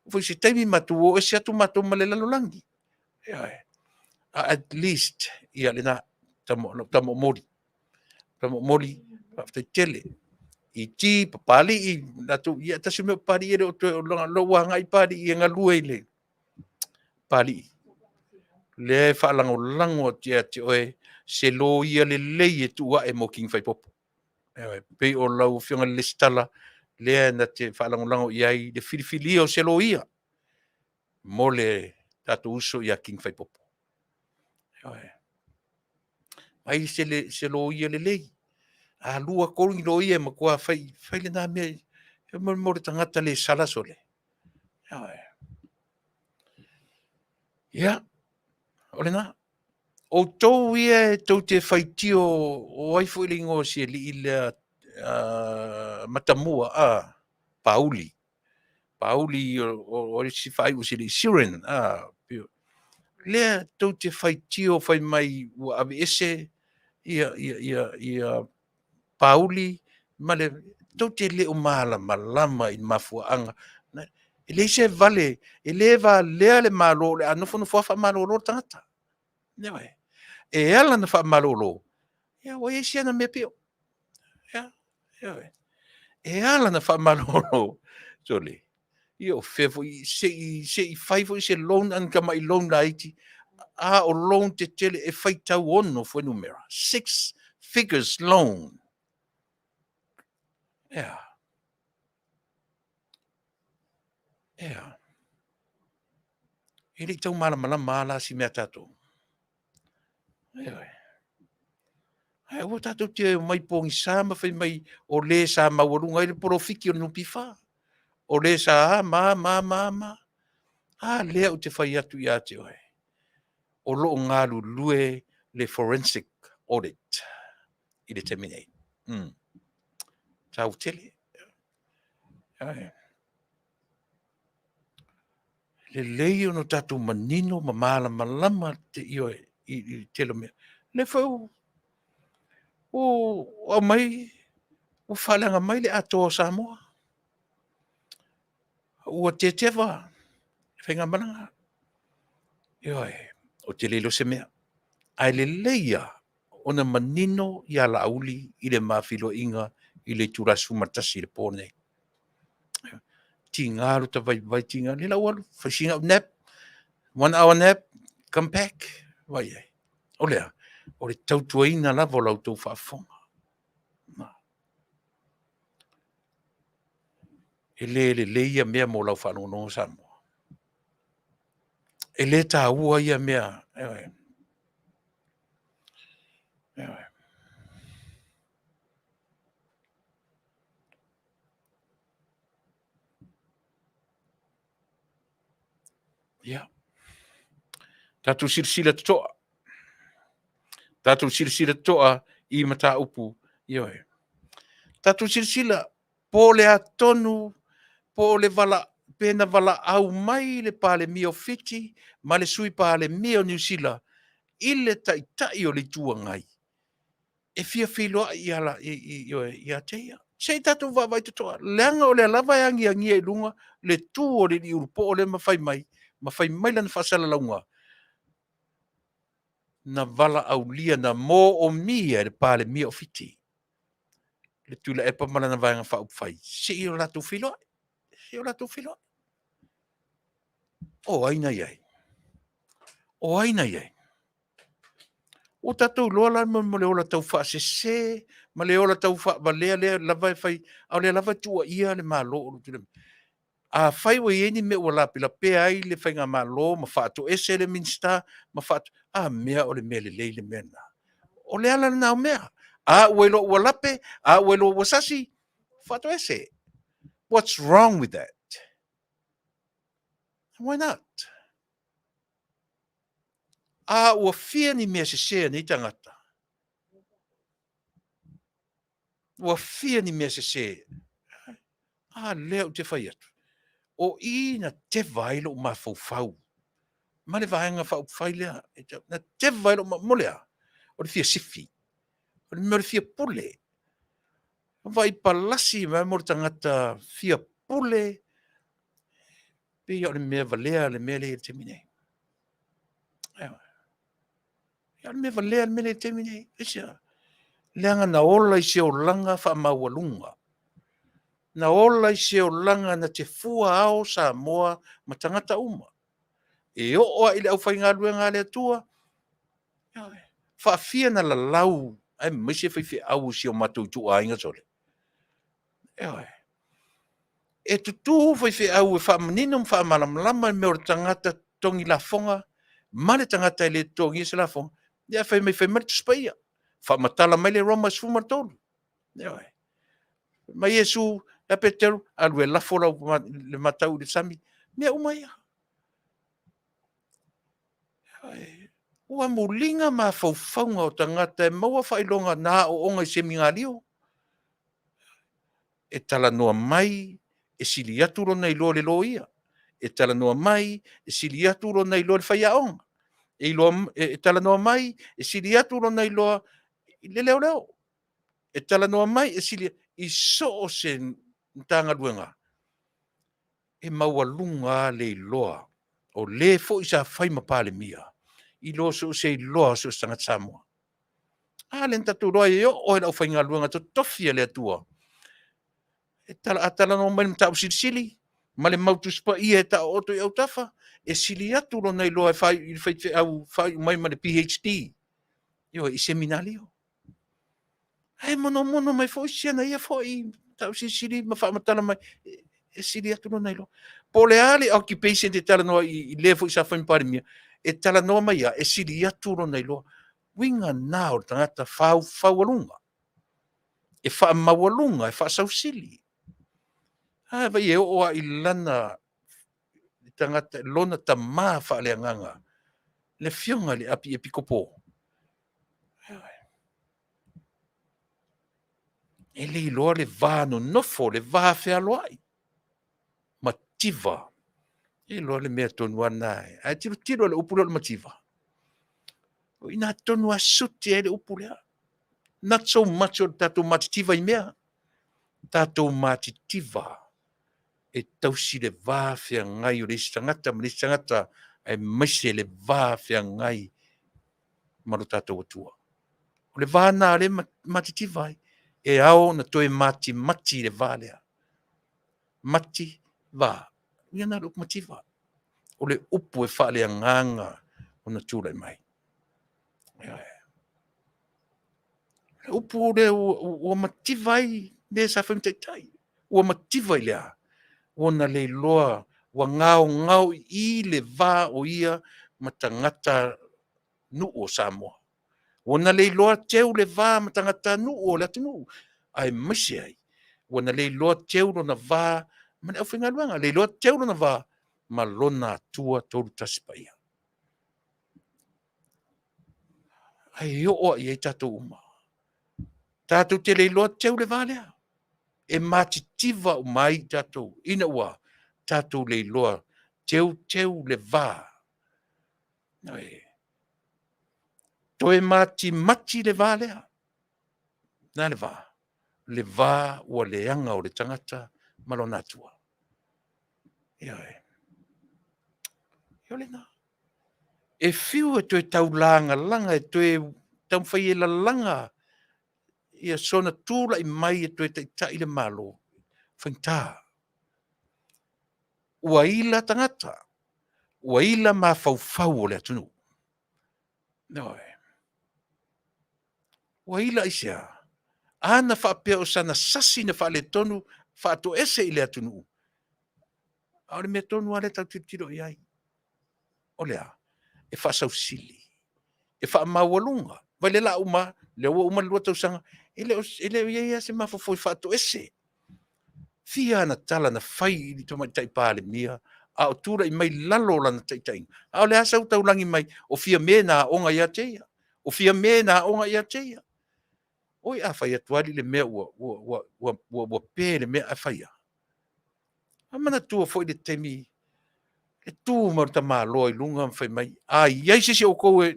O fai se taimi matou o ese atu matou malelalo langi. At least ia le na tamo mori. Tamo mori. Fai tele. I ti papali i natu ia tasi me pari e lo wanga i pari i ngalue le. Pali. Le whaalango tia te oe se lo ia le lei e tua e mo king fai popo. Pe o lau whionga le stala le na te whaalango iai le filifili o se lo ia. Mo le tatu uso ia king fai popo. Ai se lo ia le lei. A lua koringi lo ia ma kua fai le nā mea. Mo le tangata le salasole. Ia. Ole nā. O tau ia tau te whaitio o aifu ilingo si li ila matamua Pauli. Pauli o si whai usi li Siren. Lea tau te whaitio whai mai ua ave ese ia Pauli. Male tau te leo malama i mafuaanga. E le se vale, e le va lea le malo, le anofo wha malo lo tangata. Newe. E ala na wha malolo. Ia, o e sia na me peo. Ia. E ala na whamalolo, tole. Io fefo se fai fo se loan an kama I loan na iti. O loan te tele e fai tau ono fo numera. 6 figures loan. Yeah. Ili tau mala si mea tato. O tato te mai pongi sama fai mai o le sa mawarunga ili porofiki o nupi fa. O le sa ma. Lea o te fai atu I ate oe. O loo ngalu lue le forensic audit. I le terminate. Tau tele. Le lei ono tatu manino mamala malama te ioe I telo mea. Le fau o mai o falanga mai le ato Samoa. Ua te tewa. Whenga mananga. Ioe. O te lelo se mea. Ai le leia ona manino ia la auli I le mawhilo inga I le turasu matasi le pōne. Tingaru ta vai tinga. Nila walu. Fashinga nap. 1 hour nap. Come back. Vai ai. Olea. O le tautuaina la volau tau whaafonga. E le leia mea mo lau whanongo Samoa. E le tā ua ia mea. Ia. Tatu sirsila toa. Tatu sirsila toa I mata upu. Ioe. Tatu sirsila po le atonu, po le vala, pena vala au mai le pale mio fiti, ma le sui pale mio New Zealand, ile tai o le tua ngai. E fia filoa I ala I ateia. Sei tatu vai toa. Leanga o le lava yangi angia I lunga, le tu o le urupo o le mawhai mai lana whasala launga. Na vala au lia na mo o mia le pale mio fiti. Le Tuilaepa malana vanga whaupwhai. Sei o latu filoa. O aina iai. O tatou loa la mo le ola tau whaasese, ma le ola tau whaabalea lava whai, au le lava tua ia le malo. A whai wa ieni me o la pila pe ai le whainga malo, ma whaato ese le minsta, ma whaato, mea o le mea le leile mea na. O le ala na o mea. Uelo ua lape, uelo ua sasi, whaato ese. What's wrong with that? Why not? Ua fia ni mea se ni tangata. Ua fia ni mea se. Leo te whai atu. O na te vailo o mawhau. Ma le vahenga whai lea. Na te vailo o molea. O le fia sifi. O le fia pule. Vai palasi ma mo tangata fia pule. Pe o le mea valea le mea le temine. Ya me valea le mea le temine. Isia. Leanga na ola I se o langa wha mawalunga. Na ola I se o langa na te fua ao Samoa ma tangata uma. E oa ile au whai ngā luenga le atua. Whaafia na la lau. Ai mese whai au si o matou tu a inga tole. E tutu whai au e whaamanino whaamalamlama me o tangata tongi la fonga. Male tangata le tongi se la fonga. Ia whai mai whai maritu spaia. Whaamatala mai le Romas fumartolu. Ma Yesu e Peteru alue lafora le matau le sami mea umaia. Ua mulinga ma faufaunga o tangata e maua whailonga nā o onga I se mingalio. E tala noa mai e sili aturo nei lo le lo ia. E tala noa mai e sili aturo nei lo le whaiaonga. E tala noa mai e sili aturo nei lo le leo leo. E tala noa mai e sili I so o se ntanga luenga. E maua lunga le loa. O le fo I sa whai mapale mia. I lo so se loa so sanga Samoa. Le ntatu roa o e lau whainga luenga to tofia le atua. E tala no mai mta sili. Ma le mautu Tupa'i e ta oto i au tafa. E sili atu lo nei loa e fai mai ma le PhD. Io i seminari o. Ai mono mai foi siana ia foi. Tau sili ma fa matala mai. E sili atu lo nei loa. Po le ali occupation te tala noa i le foi sa fai pari mia. E tala noa mai ia. E sili atu lo nei loa. Winga nao tangata faualunga. E fa mawalunga, e fa sausili. Vai e o i lana tangata lona ta ma fa le nganga. Le fionga le api e pikopo. E le loa le vano nofo, le va fe aloai. Ma tiva. E loa le mea tonu anai. Ai tiro le upule le mativa. O ina tonu a suti e le upule. Not so much o tato matitiva i mea. Tato matitiva. E tausi le va fe ngai o le istangata e maise le va fe ngai maru tato atua. O le vana le matitiva e ao na toe mati le valea. Mati va. Ia na luk mativa. O le upu e whale nganga o na tūlai mai. Le upu o le o mativa i le sa whamtaitai. O mativa i lea. O na le loa wa ngau i le va o ia matangata nu o Samoa. O na le loa teu le va matangata nu o le atunu. Ai masi ai. O na le loa teu lo na va mane au whinga luanga. Le loa teu lo na va ma lona tua tolu tasipaia. Ai o i e tatou uma. Tatou te le loa teu le valea. E matitiva o mai tatou. Ina ua tatou le loa teu le va. Ai. Toe mati le valea. Na le va. Le va ua le anga o le tangata malona tua. Ia. Ia le na. E fiu e toe tau langa e toe tau whai e la langa. Ia sona tūla i mai e toe ta i le malo. Whaintā. Ua ila tangata. Ua ila ma fau o le atunu. Noi. Ua ila isia. Ana whaapea o sana sasi na whaale tonu whaato ese i le atunu. Aore mea tonu ale tau tiro i ai. O lea. E whaasau sili. E wha mawalunga. Vai le la uma, le uma lua tau sanga. Ele ia se mafofoi whaato ese. Fia na tala na whai i li Tamaitai pāle mia. A o tūra i mai lalo lana taitai. A o le asau tau langi mai. O fia me na onga ia teia. O fia me na onga ia teia. Oi a whai atuari le mea ua pē le mea a whaia. A mana tua foi le temi. E tū marta mā loa i lunga mwhai mai. A iai sisi o kou e.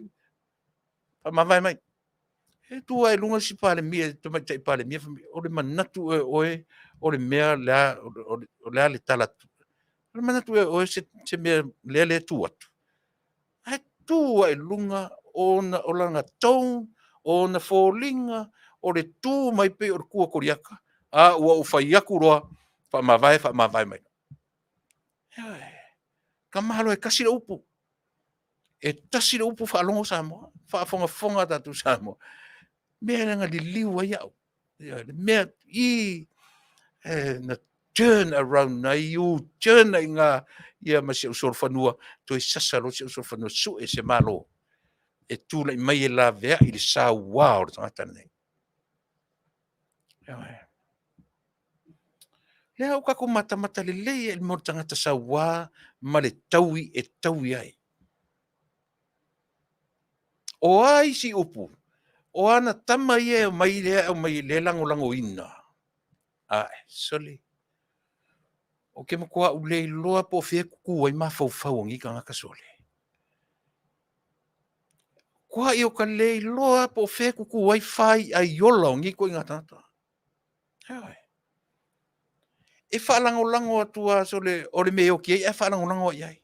Pa mawai mai. E tua e lunga si pāle mia. Tamaitai pāle mia. O le manatu e oe. O le mea lea le talatu. O le manatu e oe se mea lea le tu atu. E tua e lunga. O langa tau. O na fōlinga. O le tū mai pe o le kua koriaka. A ua o whai aku roa. Wha mawai mai. Ka mahalo e kasi le upu. E tasi le upu whaalongo Samoa. Whaafonga tatu Samoa. Mea nga li liwa iau. Mea i na turn around na iu turn na inga ia ma se usor whanua. Toi sasaro se usor whanua su e se malo. E tūla i mai e la vea i le sa wao le tangata nei. Lea o kako mata le lei e mo tangata sa wā ma le taui e taui ai. O ai si upu. O ana tama ia o mai le lango ina. Ai, soli. O ke makua u le loa po fie kuku ai ma fau ngi ka ngaka soli. Kua i o ka le loa po fie kuku ai fai ai yola ngi ko inga tata. Ai. E whaalango atua sole o le meo ki e whaalango ai.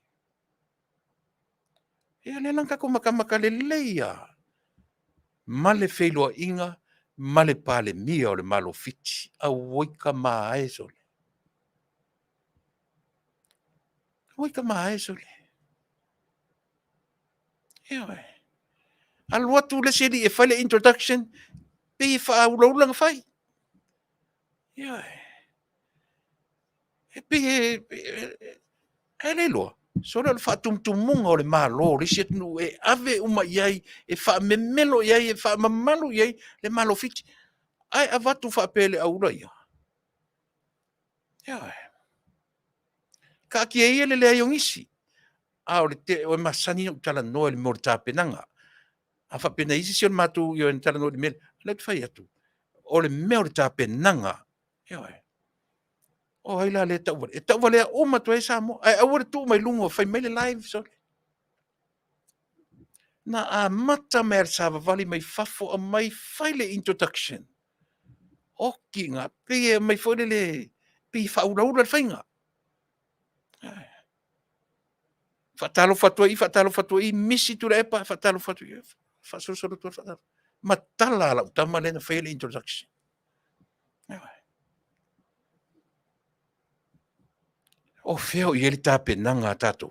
E le lang kako makamaka le leia. Ma le wheloa inga ma le palemia o le malofiti, auai ka māe sole. Auai ka māe sole. Ia e. Alu atu le seli e whale introduction, pe e whaaulaulanga whai. Ia e. E pe e le loa. So le whaatumtumunga o le malo, le siatunu e ave uma iai, e whaamemelo iai, e whaamamalu iai, le malofiti. Ai avatu whaapele aula ia. Ia e. Ka ki e ia le lea iongisi. A o le te, o e masani o tala noa le mori tāpenanga. A whapena isi si o le matu i o en tala noa le mele. Le tu whai atu. O le mea o le tāpenanga. Ia e. O hai la le tau wale. E tau wale a o matu e Samoa. Ai au le tu mai lungo, whai mai le live so. Na a mata mer sava vali mai fafo a mai whai le introduction. O ki ngā pe mai whai le pe whauraura le whainga. Whatalo fatua i misi Tuilaepa, whatalo fatua i whasorosoro tua whatalo. Matala ala utama lena whai le introduction. O feo i ele tāpenanga tātou.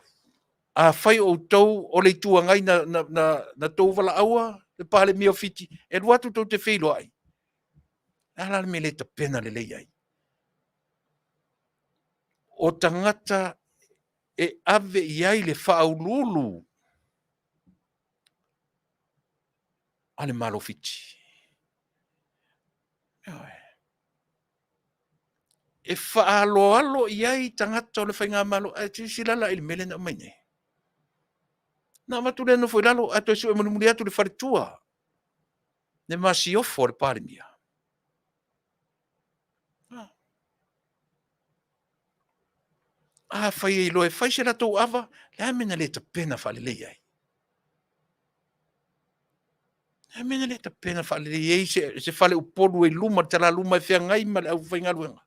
A whai o tau o le tua ngai na tau wala aua, le pāle mia fiti, e ruatu tau te whilo ai. Ala me le ta pena le lei ai. O tangata e ave iai le whaululu ale malo fiti. E whaalo iai tangata o le whainga malo, e silala ili mele na mai nei. Na matu le no foi lalo ato su e muri atu le faritua. Ne masi ofo le pare mia. Fai lo e fai se la tou ava, le amena le ta pena fa le lei ai. Amena le ta pena fa le lei ai se fale upolu e luma tala luma e fea ngai ma le au fai ngaluenga.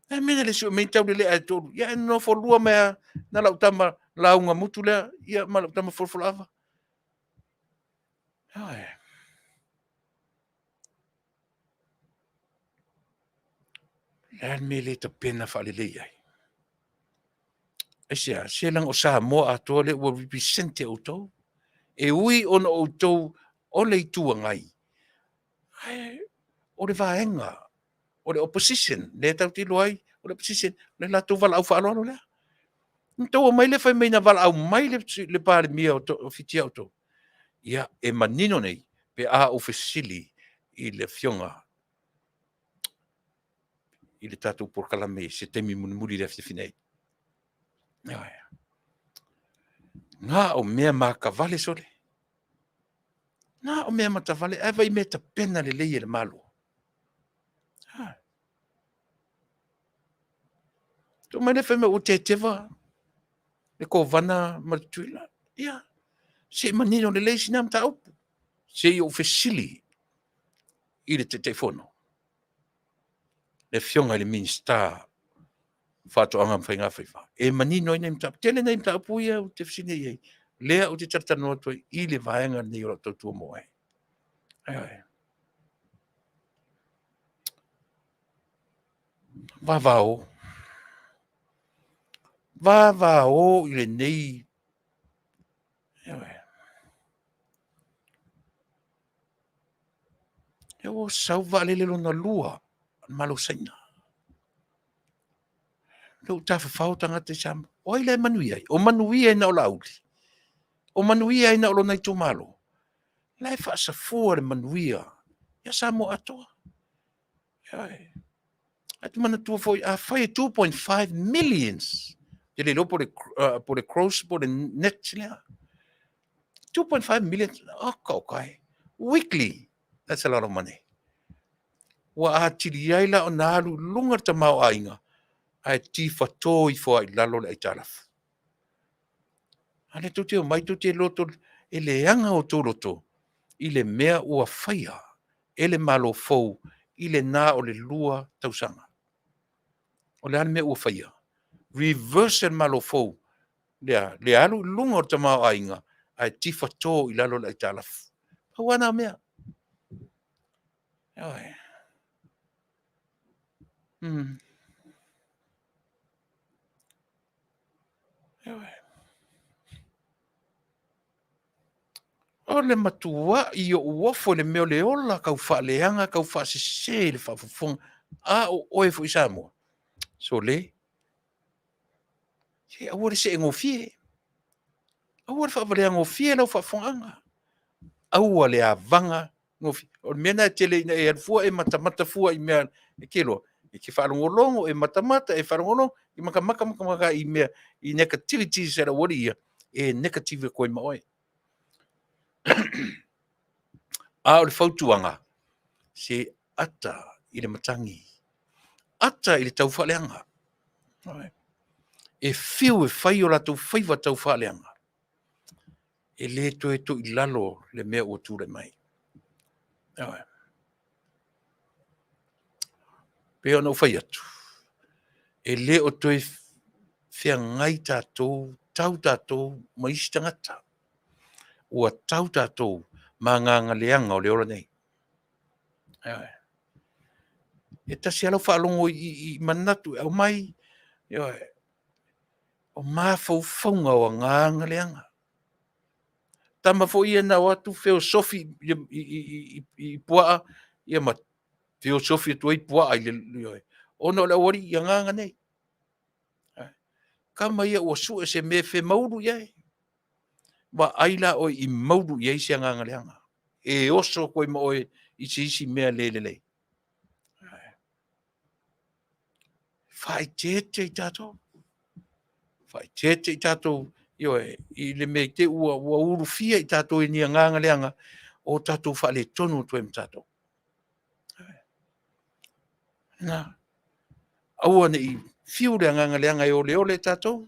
Amena le su e mei tau le le ai tolu. Ia no fo lua mea na lau tama launga mutu lea, ia ma lau tama folfol ava. Le me le ta pena fa le lei ai. Asea, se lang o Samoa ato le ua represente o tau. E ui ona o tau o le itua ngai. O le vaenga, o le opposition, le tau tilo ai, o le opposition, le la tau vala au whaaloalo lea. Ntau o mai le whai meina vala au mai le pāre mia o fitia o tau. Ia, e manino nei, pe a ofisili i le fionga, i le tātou porkalame, se temi muri le whiwhinei. Ngā o mea maka vale sole. Ngā o mea mata vale, e vai mea ta pena le leie le malo. Tu mai le whai mea o te tewa, le ko vana martuila. Ia, se manino le leisi nam ta upu. Se i ofisili i le te fono. Le fionga le minsta fato anga mwhai ngā whaiwha. E manino i neim tapu. Tele neim tapu ia o te fsine iei. Lea o te taratanoa toi i le vaenga nei o tau tua moe. Ai. Vavao i le nei. Ai. E o sau vale le lona lua. Malo saina. Lo tafa fautanga te sam. Oi le Manuia. O Manuia na o lauli. O Manuia na o lo nai malo. Lai Fasa le Manuia. Ia Samoa atoa. Ai. Atu mana tua foi a fai 2.5 millions. Ele lo por the cross por the net lea. 2.5 million. Okay. Weekly. That's a lot of money. Wa atiri aila o nalu lunga ta mau ainga. Ai tifa toi fo ai lalo le talaf. Ale tuti o mai tuti loto ele anga o toloto. Ile mea ua faia. Ele malo fou. Ile na o le lua tausanga. O le me ua faia. Reverse malo fou. Le alu lunga o ta mau ainga. Ai tifa tō i lalo le talaf. Hawana mea. Oi. Oi. O le matua I o uofo le meo le ola kau whaaleanga, kau whaasese le whaafofonga. A o oe fo I Samoa. So le, se awore se ngofie. Awore whaavarea ngofie lau whaafonganga. Aua le avanga ngofie. O mena tele ina e alfua e matamata fua I mea e kelo. E ke whaarongolongo e matamata e whaarongolongo I maka I mea I negativity se ra wori ia. E negative koe maoe. A o le whautuanga. Se ata I le matangi. Ata I le tau whaaleanga. E fiu e whai o la tau whaiva tau whaaleanga. E le to I lalo le mea o tūre mai. Pea no whai atu. E le o toi whia ngai tātou, tau tātou, maisi tangata. Ua tau tātou, mā nganga leanga o le ora nei. E tasi alau whaalongo I manatu, au mai, o mā whauwhaunga o nganga leanga. Tama fo ia na watu feosofi I puaa, ia ma feosofi tu I puaa I le ono le ori ia nganga nei. Kama ia ua su se me fe mauru iai. Wa aila o I mauru iai se nganga leanga. E oso koe ma oe isi mea le. Fai tete I tātou. Fai tete I tātou. I le me te ua uru fia I tātou I nia nganga leanga. O tātou wha le tonu tu em tātou. Nā. Aua ne I fiu le nganga leanga I ole tātou.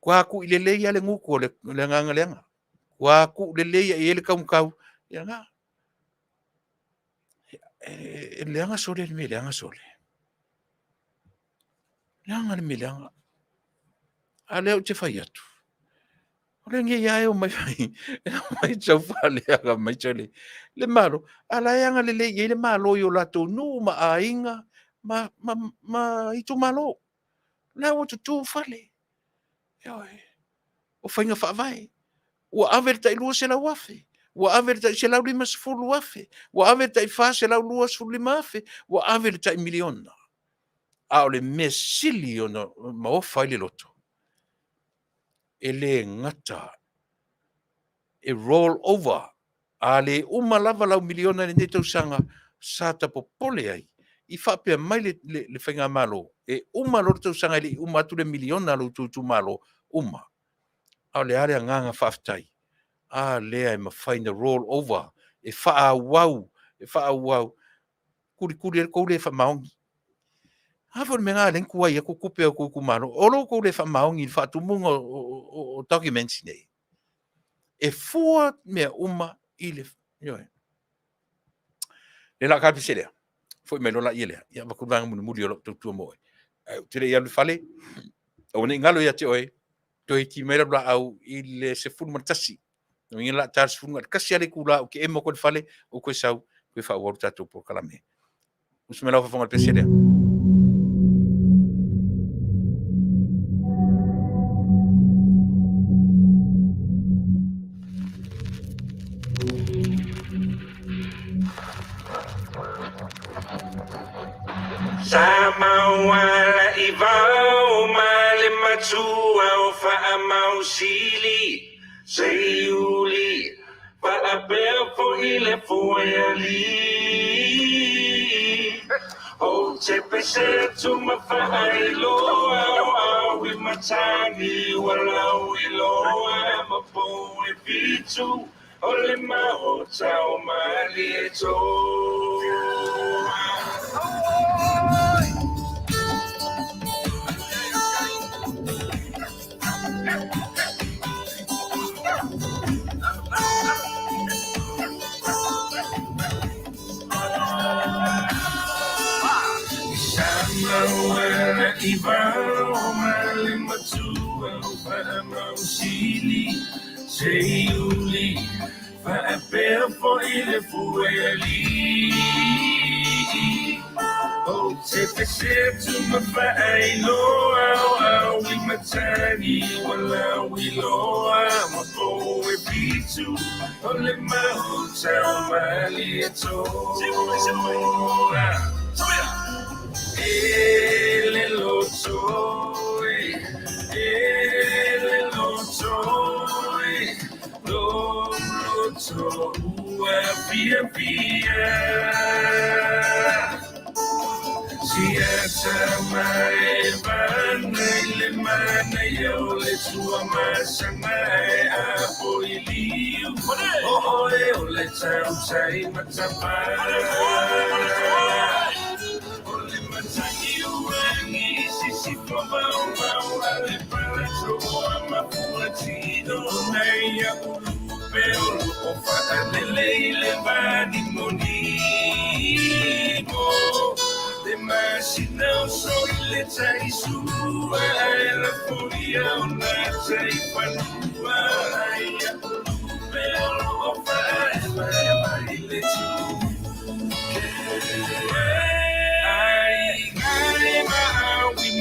Kua ku I le leia le nguku o le nganga leanga. Kua ku le leia I ele kau. Ia ngā. E leanga sole le me leanga sole. Leanga le me leanga. A leo te whai atu. Ore nge iae o mai whai. Mai tau whaaleaga mai tale. Le malo. A leanga le leia le malo I o la Taunuu ma a inga. Ma I tu malo. Lea o tu tū whale. O whainga whaavai. Ua averta I lua se lau afe. Ua averta I se lau 5 afe. Ua averta I wha se lau 2 afe. Ua averta I miliona. A o le me sili o na maofa I le loto. E le ngata. E roll over. A le lava lau miliona le netau sanga. Sa popole ai. I whapea mai le whainga malo. E lo tau sanga le atu le miliona lo tu malo. A le are nganga Faafetai. A lea e mawhaina roll over. E whaawau. Kuri e kou le whamaongi. Hafo le menga len kuai e kukupe o kukumaro. Olo kou le whamaongi le whaatumunga o documents nei. E fua mea I le... Le la kapi lea. Foi me lola I lea. Ia wakuranga muri o lo tautua moe. Tere ia le whale. O ne ngalo ia te oe. Toi ki mera bla au I le se fulu matasi. No inga la tar se fulu matasi ale kula o ke emo ko le fale o koe sau koe wha waru tatou po kalame. Usme lau whafonga le pese lea. Samoa I vau male matua o whaamau sili Seiuli Whaapea fo I le fueali O te pese tu mawhai loa Au I matani walau I loa Mapo e pitu O le mao tau mali e toa Samoa I vau male matua o whaamau sili Seiuli Whaapea fo I le fueli. Oh, take a ship to my fine, low, we matani, while we low, I'm a boy, B2, only my hotel, my little. Ele lotoe, Afiafi. Siata mai le mana yo le tua masangai a poiliu. Oh, le tau tai matapa. Ole mataki uangi sisi pabau ale para soa mafuatino nei ya pero o fata le badi monimo. De masina so le tai sua la furia ona tai panua ya pero o fata le tu.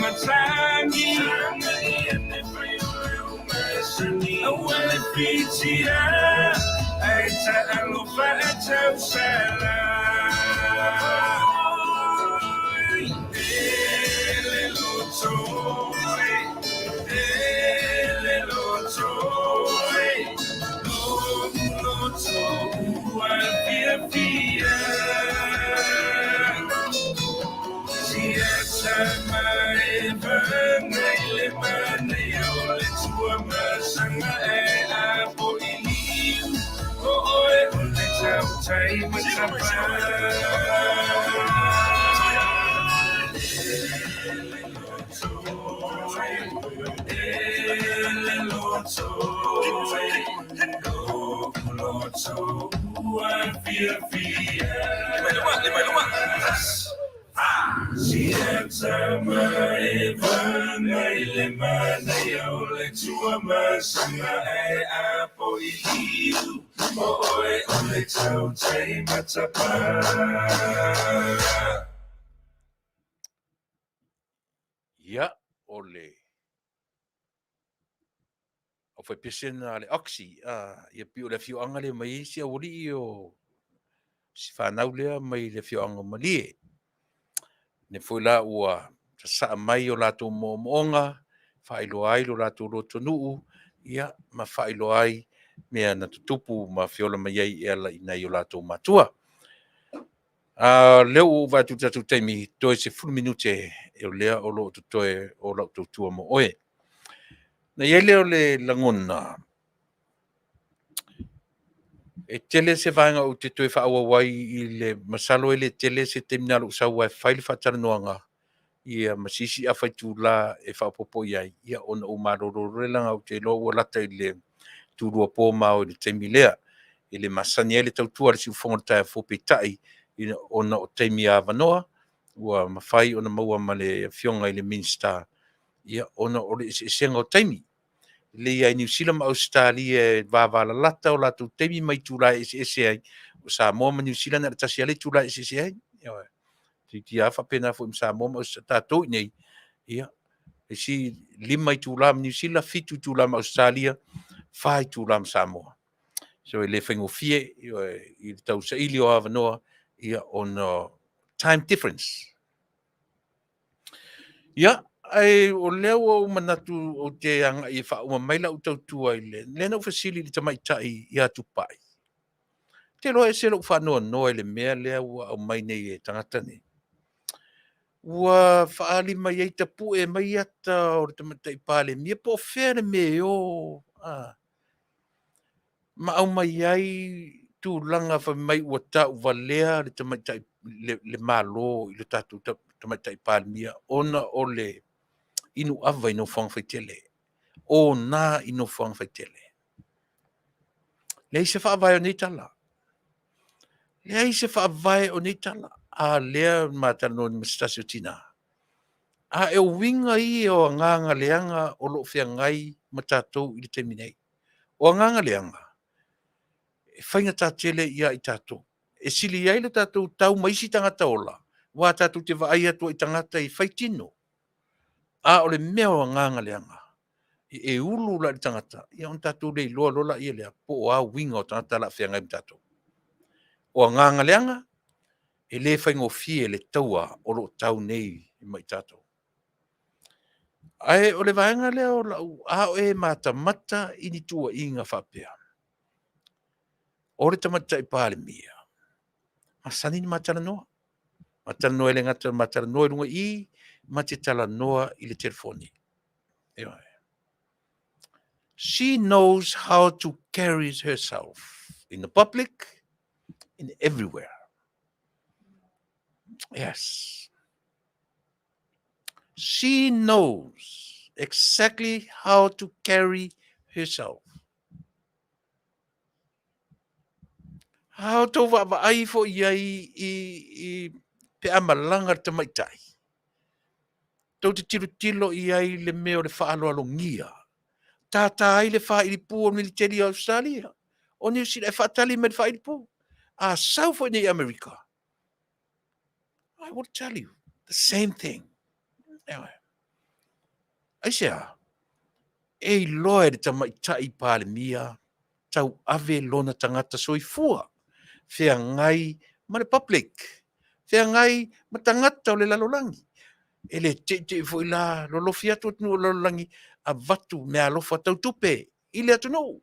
Matangi, awal pitia, aita alufa atau salah. Ele lotoe, Afiafi. Siata mai le mana yo le tua masanga a poiliu. Oh, le tau tai matapa. Ele lotoe, Afiafi. Siata mai le mana yo le tua masanga a poiliu. Oh, le tau tai matapa. Ia, ole. O fai pesena le oxy, ia pi o le fioanga le mai sia ori o si whanau lea mai le fioanga malie. Ne foi la ua sa mai o lato moonga, whailo ai lo lato roto nuu, ia ma whailo ai mea na tutupu ma fiola mai ai ela inai o lato matua. Leo vai tu tatu teimi toi se 10 minute e o lea o lo tutoe o lo tutua mo oe. Na ia leo le langona. E tele se vanga o te toi whaawa wai i le masalo e le tele se te minalo usau wai whaile Faafetai ia masisi a whaitu la e whaapopo iai ia ona o maroro langa o te lo ua lata i le tūrua pō mao i le teimi lea i le masani e le tautua le si ufonga tai a Faafetai i ona o teimi a wanoa ua mawhai ona maua ma le fionga i le minsta ia ona o le senga o teimi le ia i New Zealand ma Australia e vāwala lata o latu teimi mai tūrai ese ai o Samoa ma New Zealand na tasi ale tūrai ese ai ti afa pena fo Samoa ma tatou nei ia e si lima i tūla ma New Zealand fitu tūla ma Australia fai tūla ma Samoa so le whengo fie i tau sa ili o avanoa ia on time difference ia ai o leo o manatu o te anga i wha uma maila o tautua i le lena o fasili li Tamaitai i a Tupa'i. Te loa e se lo whanua noa le mea lea ua au mai nei e tangata ne. Ua whaali mai ei tapu e mai ata o le Tamaitai pāle mia po where me o. Ma au mai ai tu langa wha mai ua tau valea le Tamaitai le malo i le tatu Tamaitai pāle mia ona o le inu ava ino whang whaitele. O nā ino whang whaitele. Lei se whaavai o nei tala. Lei se whaavai o nei tala. A lea mātano ni mastasi o tina. A e o winga i o nganga leanga o lo whia ngai matatou i le teminei. O nganga leanga. e whainga tātele ia I tātou. E sili ai le tātou tau maisi tangata ola. Wā tātou te waai atua I tangata I whaitino. A ole mea o nganga leanga. E ulu la I tangata. Ia on tātou le loa lola ia lea. Po o a winga o tangata la whianga I tātou. O nganga leanga, e le whaingo fie le taua o lo tau nei I mai tātou. Ai o le vaenga lea o lau, a o e mata ini tua inga whapea. O le tamata I pāle mia. Masani ni matala noa. Matala noa le ngata matala noa runga I, matala noa I le telefoni. She knows how to carry herself in the public, in everywhere. Yes. She knows exactly how to carry herself. How to wa'ai fo iai I pe amalanga Tamaitai. Tau te tilo iai le meo le whaaloalongia. Tata ai le whairipu o military Australia. O New Zealand, whaatali me le whairipu. A South in America. I will tell you the same thing. Asea, e loe le Tamaitai pāle mia, tau ave lona tangata soifua. Fea ngai ma le public. Fea ngai ma tangata o le lalolangi. E le te fo ila lolofi atu atunu o lalolangi a vatu me alofa tau tupe. Ile atu no.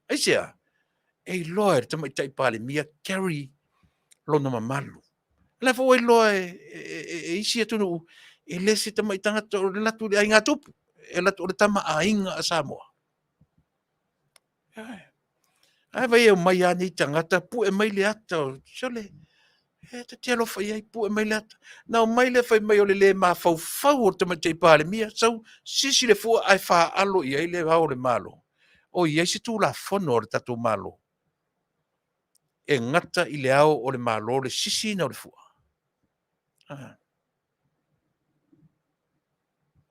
Asea, e loe le Tamaitai pāle mia carry lona mamalu. La fo e loe e isi atunu e lesi tamaitangata o le latu le ainga tupu. E latu o le tama a inga a Samoa. Ai vai e mai ani tangata pu e mai le ata o sole. E te te alofa iai pu e mai le ata. Na o mai le fai mai o le ma fau fau o Tamaitai pāle mia. Sau sisi le fua ai wha alo iai le hao le malo. O iai se tu la fono o le tatu malo. E ngata I le ao o le malo le sisi na o le fua.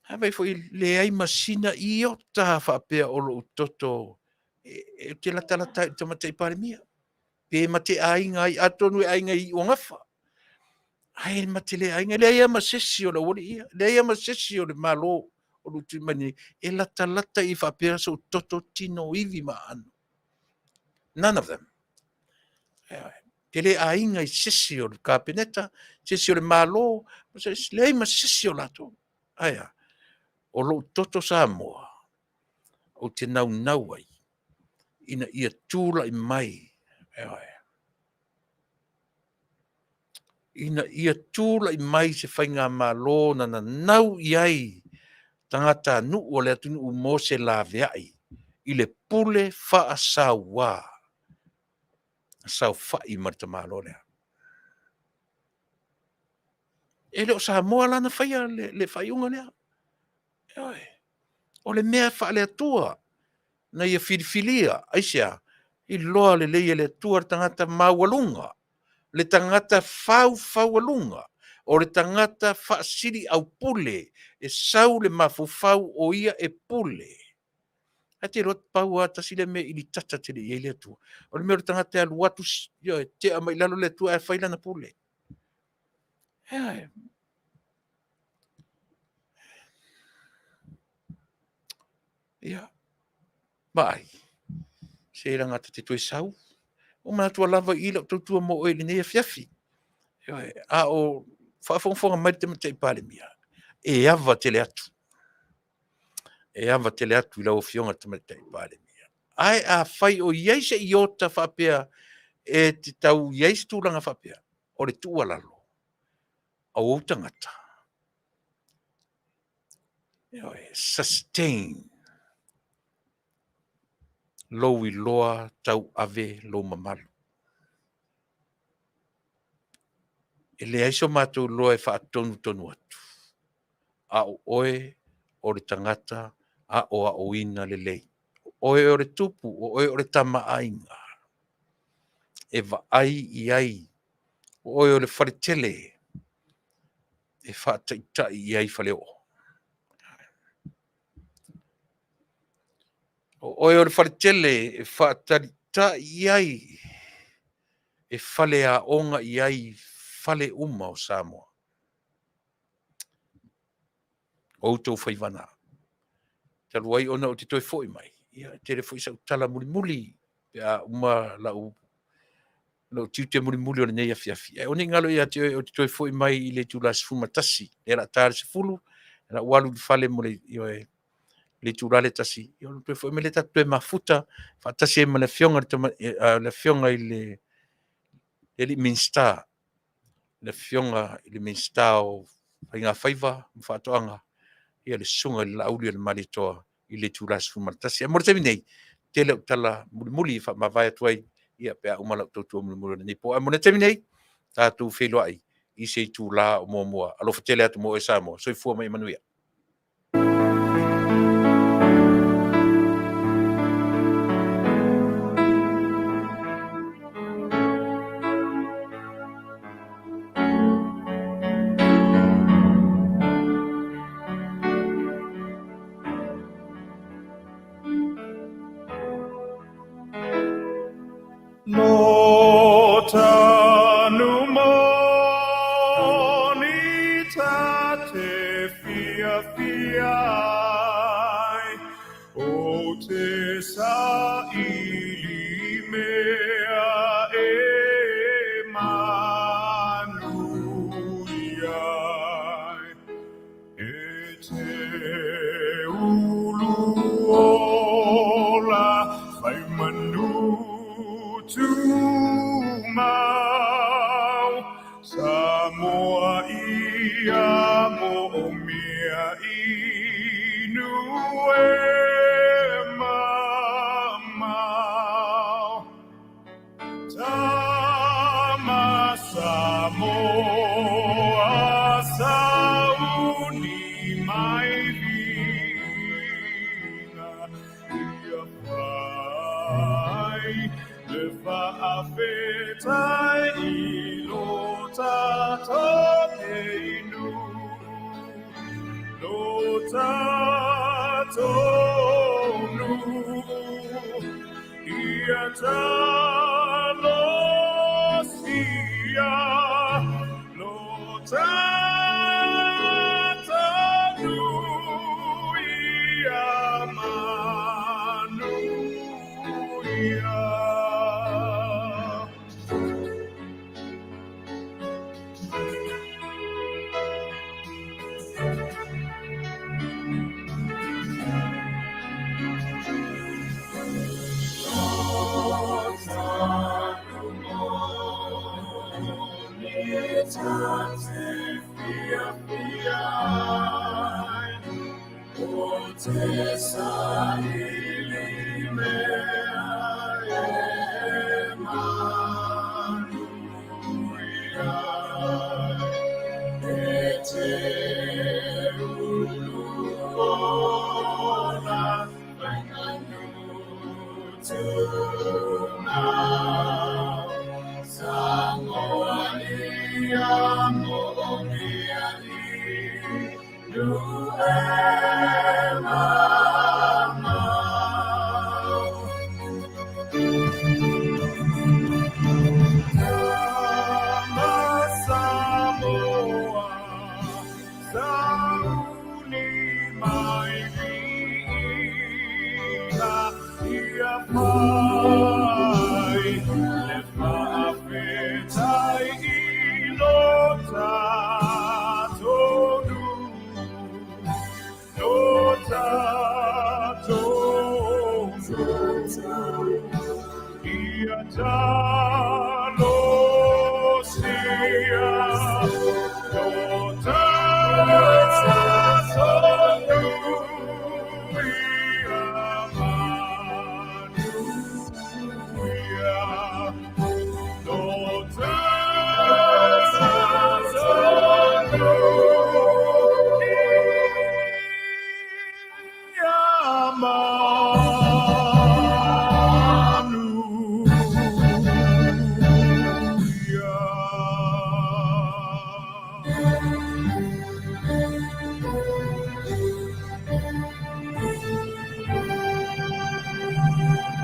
Havai foi le ai masina I o ta whapea o lo toto. E te lata Tamaitai pāle mia. Pe mate ainga I atonu e ainga I o ngafa. Ai mate le ainga le ai masesi o le wori ia. Le ai masesi o le malo o lo timani. E lata I whapea so toto tino iwi ma anu. None of them. Te le ainga I sesi o le kapeneta, sesi o le malo, le ai masesi o lato. Aia. O lo toto Samoa. O te nau ai. Ina ia tūla I mai. Ina ia tūla I mai se whainga malo na nau iai. Tangata nu o le atunu u mo se la veai. I le pule wha sawa. Sau whai marita malo lea. E leo Samoa lana whaia le whaiunga lea. O le mea wha le atua. Na ia filifilia, Asea, I loa le leia le atua tangata maualunga. Le tangata faualunga. O le tangata whaasiri au pule. E sau le mafufau o ia e pule. A te rot pau a tasile me ili tata te le ia le atua. O le mea le tangata aluatu te ama ilalo le atua e whailana pule. Ia. Mai. Se rangata te tue sau. O mana tua lava I lau tautua mo o ele nei Afiafi. A o whaafonga mai te Tamaitai pāle mia. E ava tele atu. E ava tele atu I lau fionga Tamaitai pāle mia. Ai a whai o iaise I ota whapea e te tau iaise tūranga whapea. O le tualalo. Au tangata. Sustain. Lou I loa tau ave lo mamalu. E le aiso mātou loa e whaatonu atu. A o oe o le tangata a o ina le lei. Oe o le tupu, oe o le tama ainga. E vaai I ai. Oe o le wharetele. E whaataitai I ai whaleo. Oe o le wharetele e ta iai e fale a onga iai fale uma o Samoa. O tau whaiwana. Taru ai ona o te toi foi mai. Ia, tere foi sa tala muli. Ia, uma lau tiu te muli o le nei Afiafi. E oni ngalo ia te o te toi foi mai i le tula sfuma tasi. E la tare se fulu. E la walu di fale mo le tula le tasi. Ia, o toi foi mai le tatu e mafuta. Fa tasi e ma le fionga i le minsta. Le fionga i le minsta o inga faiva, mfatoanga. Ia le sunga le lauli le malitoa i le tulas fumatasi. Mo te nei te le tala muli fa ma vai tuai ia pe umala to muli ni po mo te nei ta tu felo ai i se tu la mo alo fatele atu mo e Samoa so i fu mai Manuia. No Taunuu moni tate fiafiai o te saili mea e Manuia e te ulu ola fai manu tu mau Samoa ia mo mia inu e mamau Tama Samoa sauni mai vina ia pai le Faafetai I lo tatokeinu lo tatonuu ia talosia lo tatonuu ia Manuia. Ia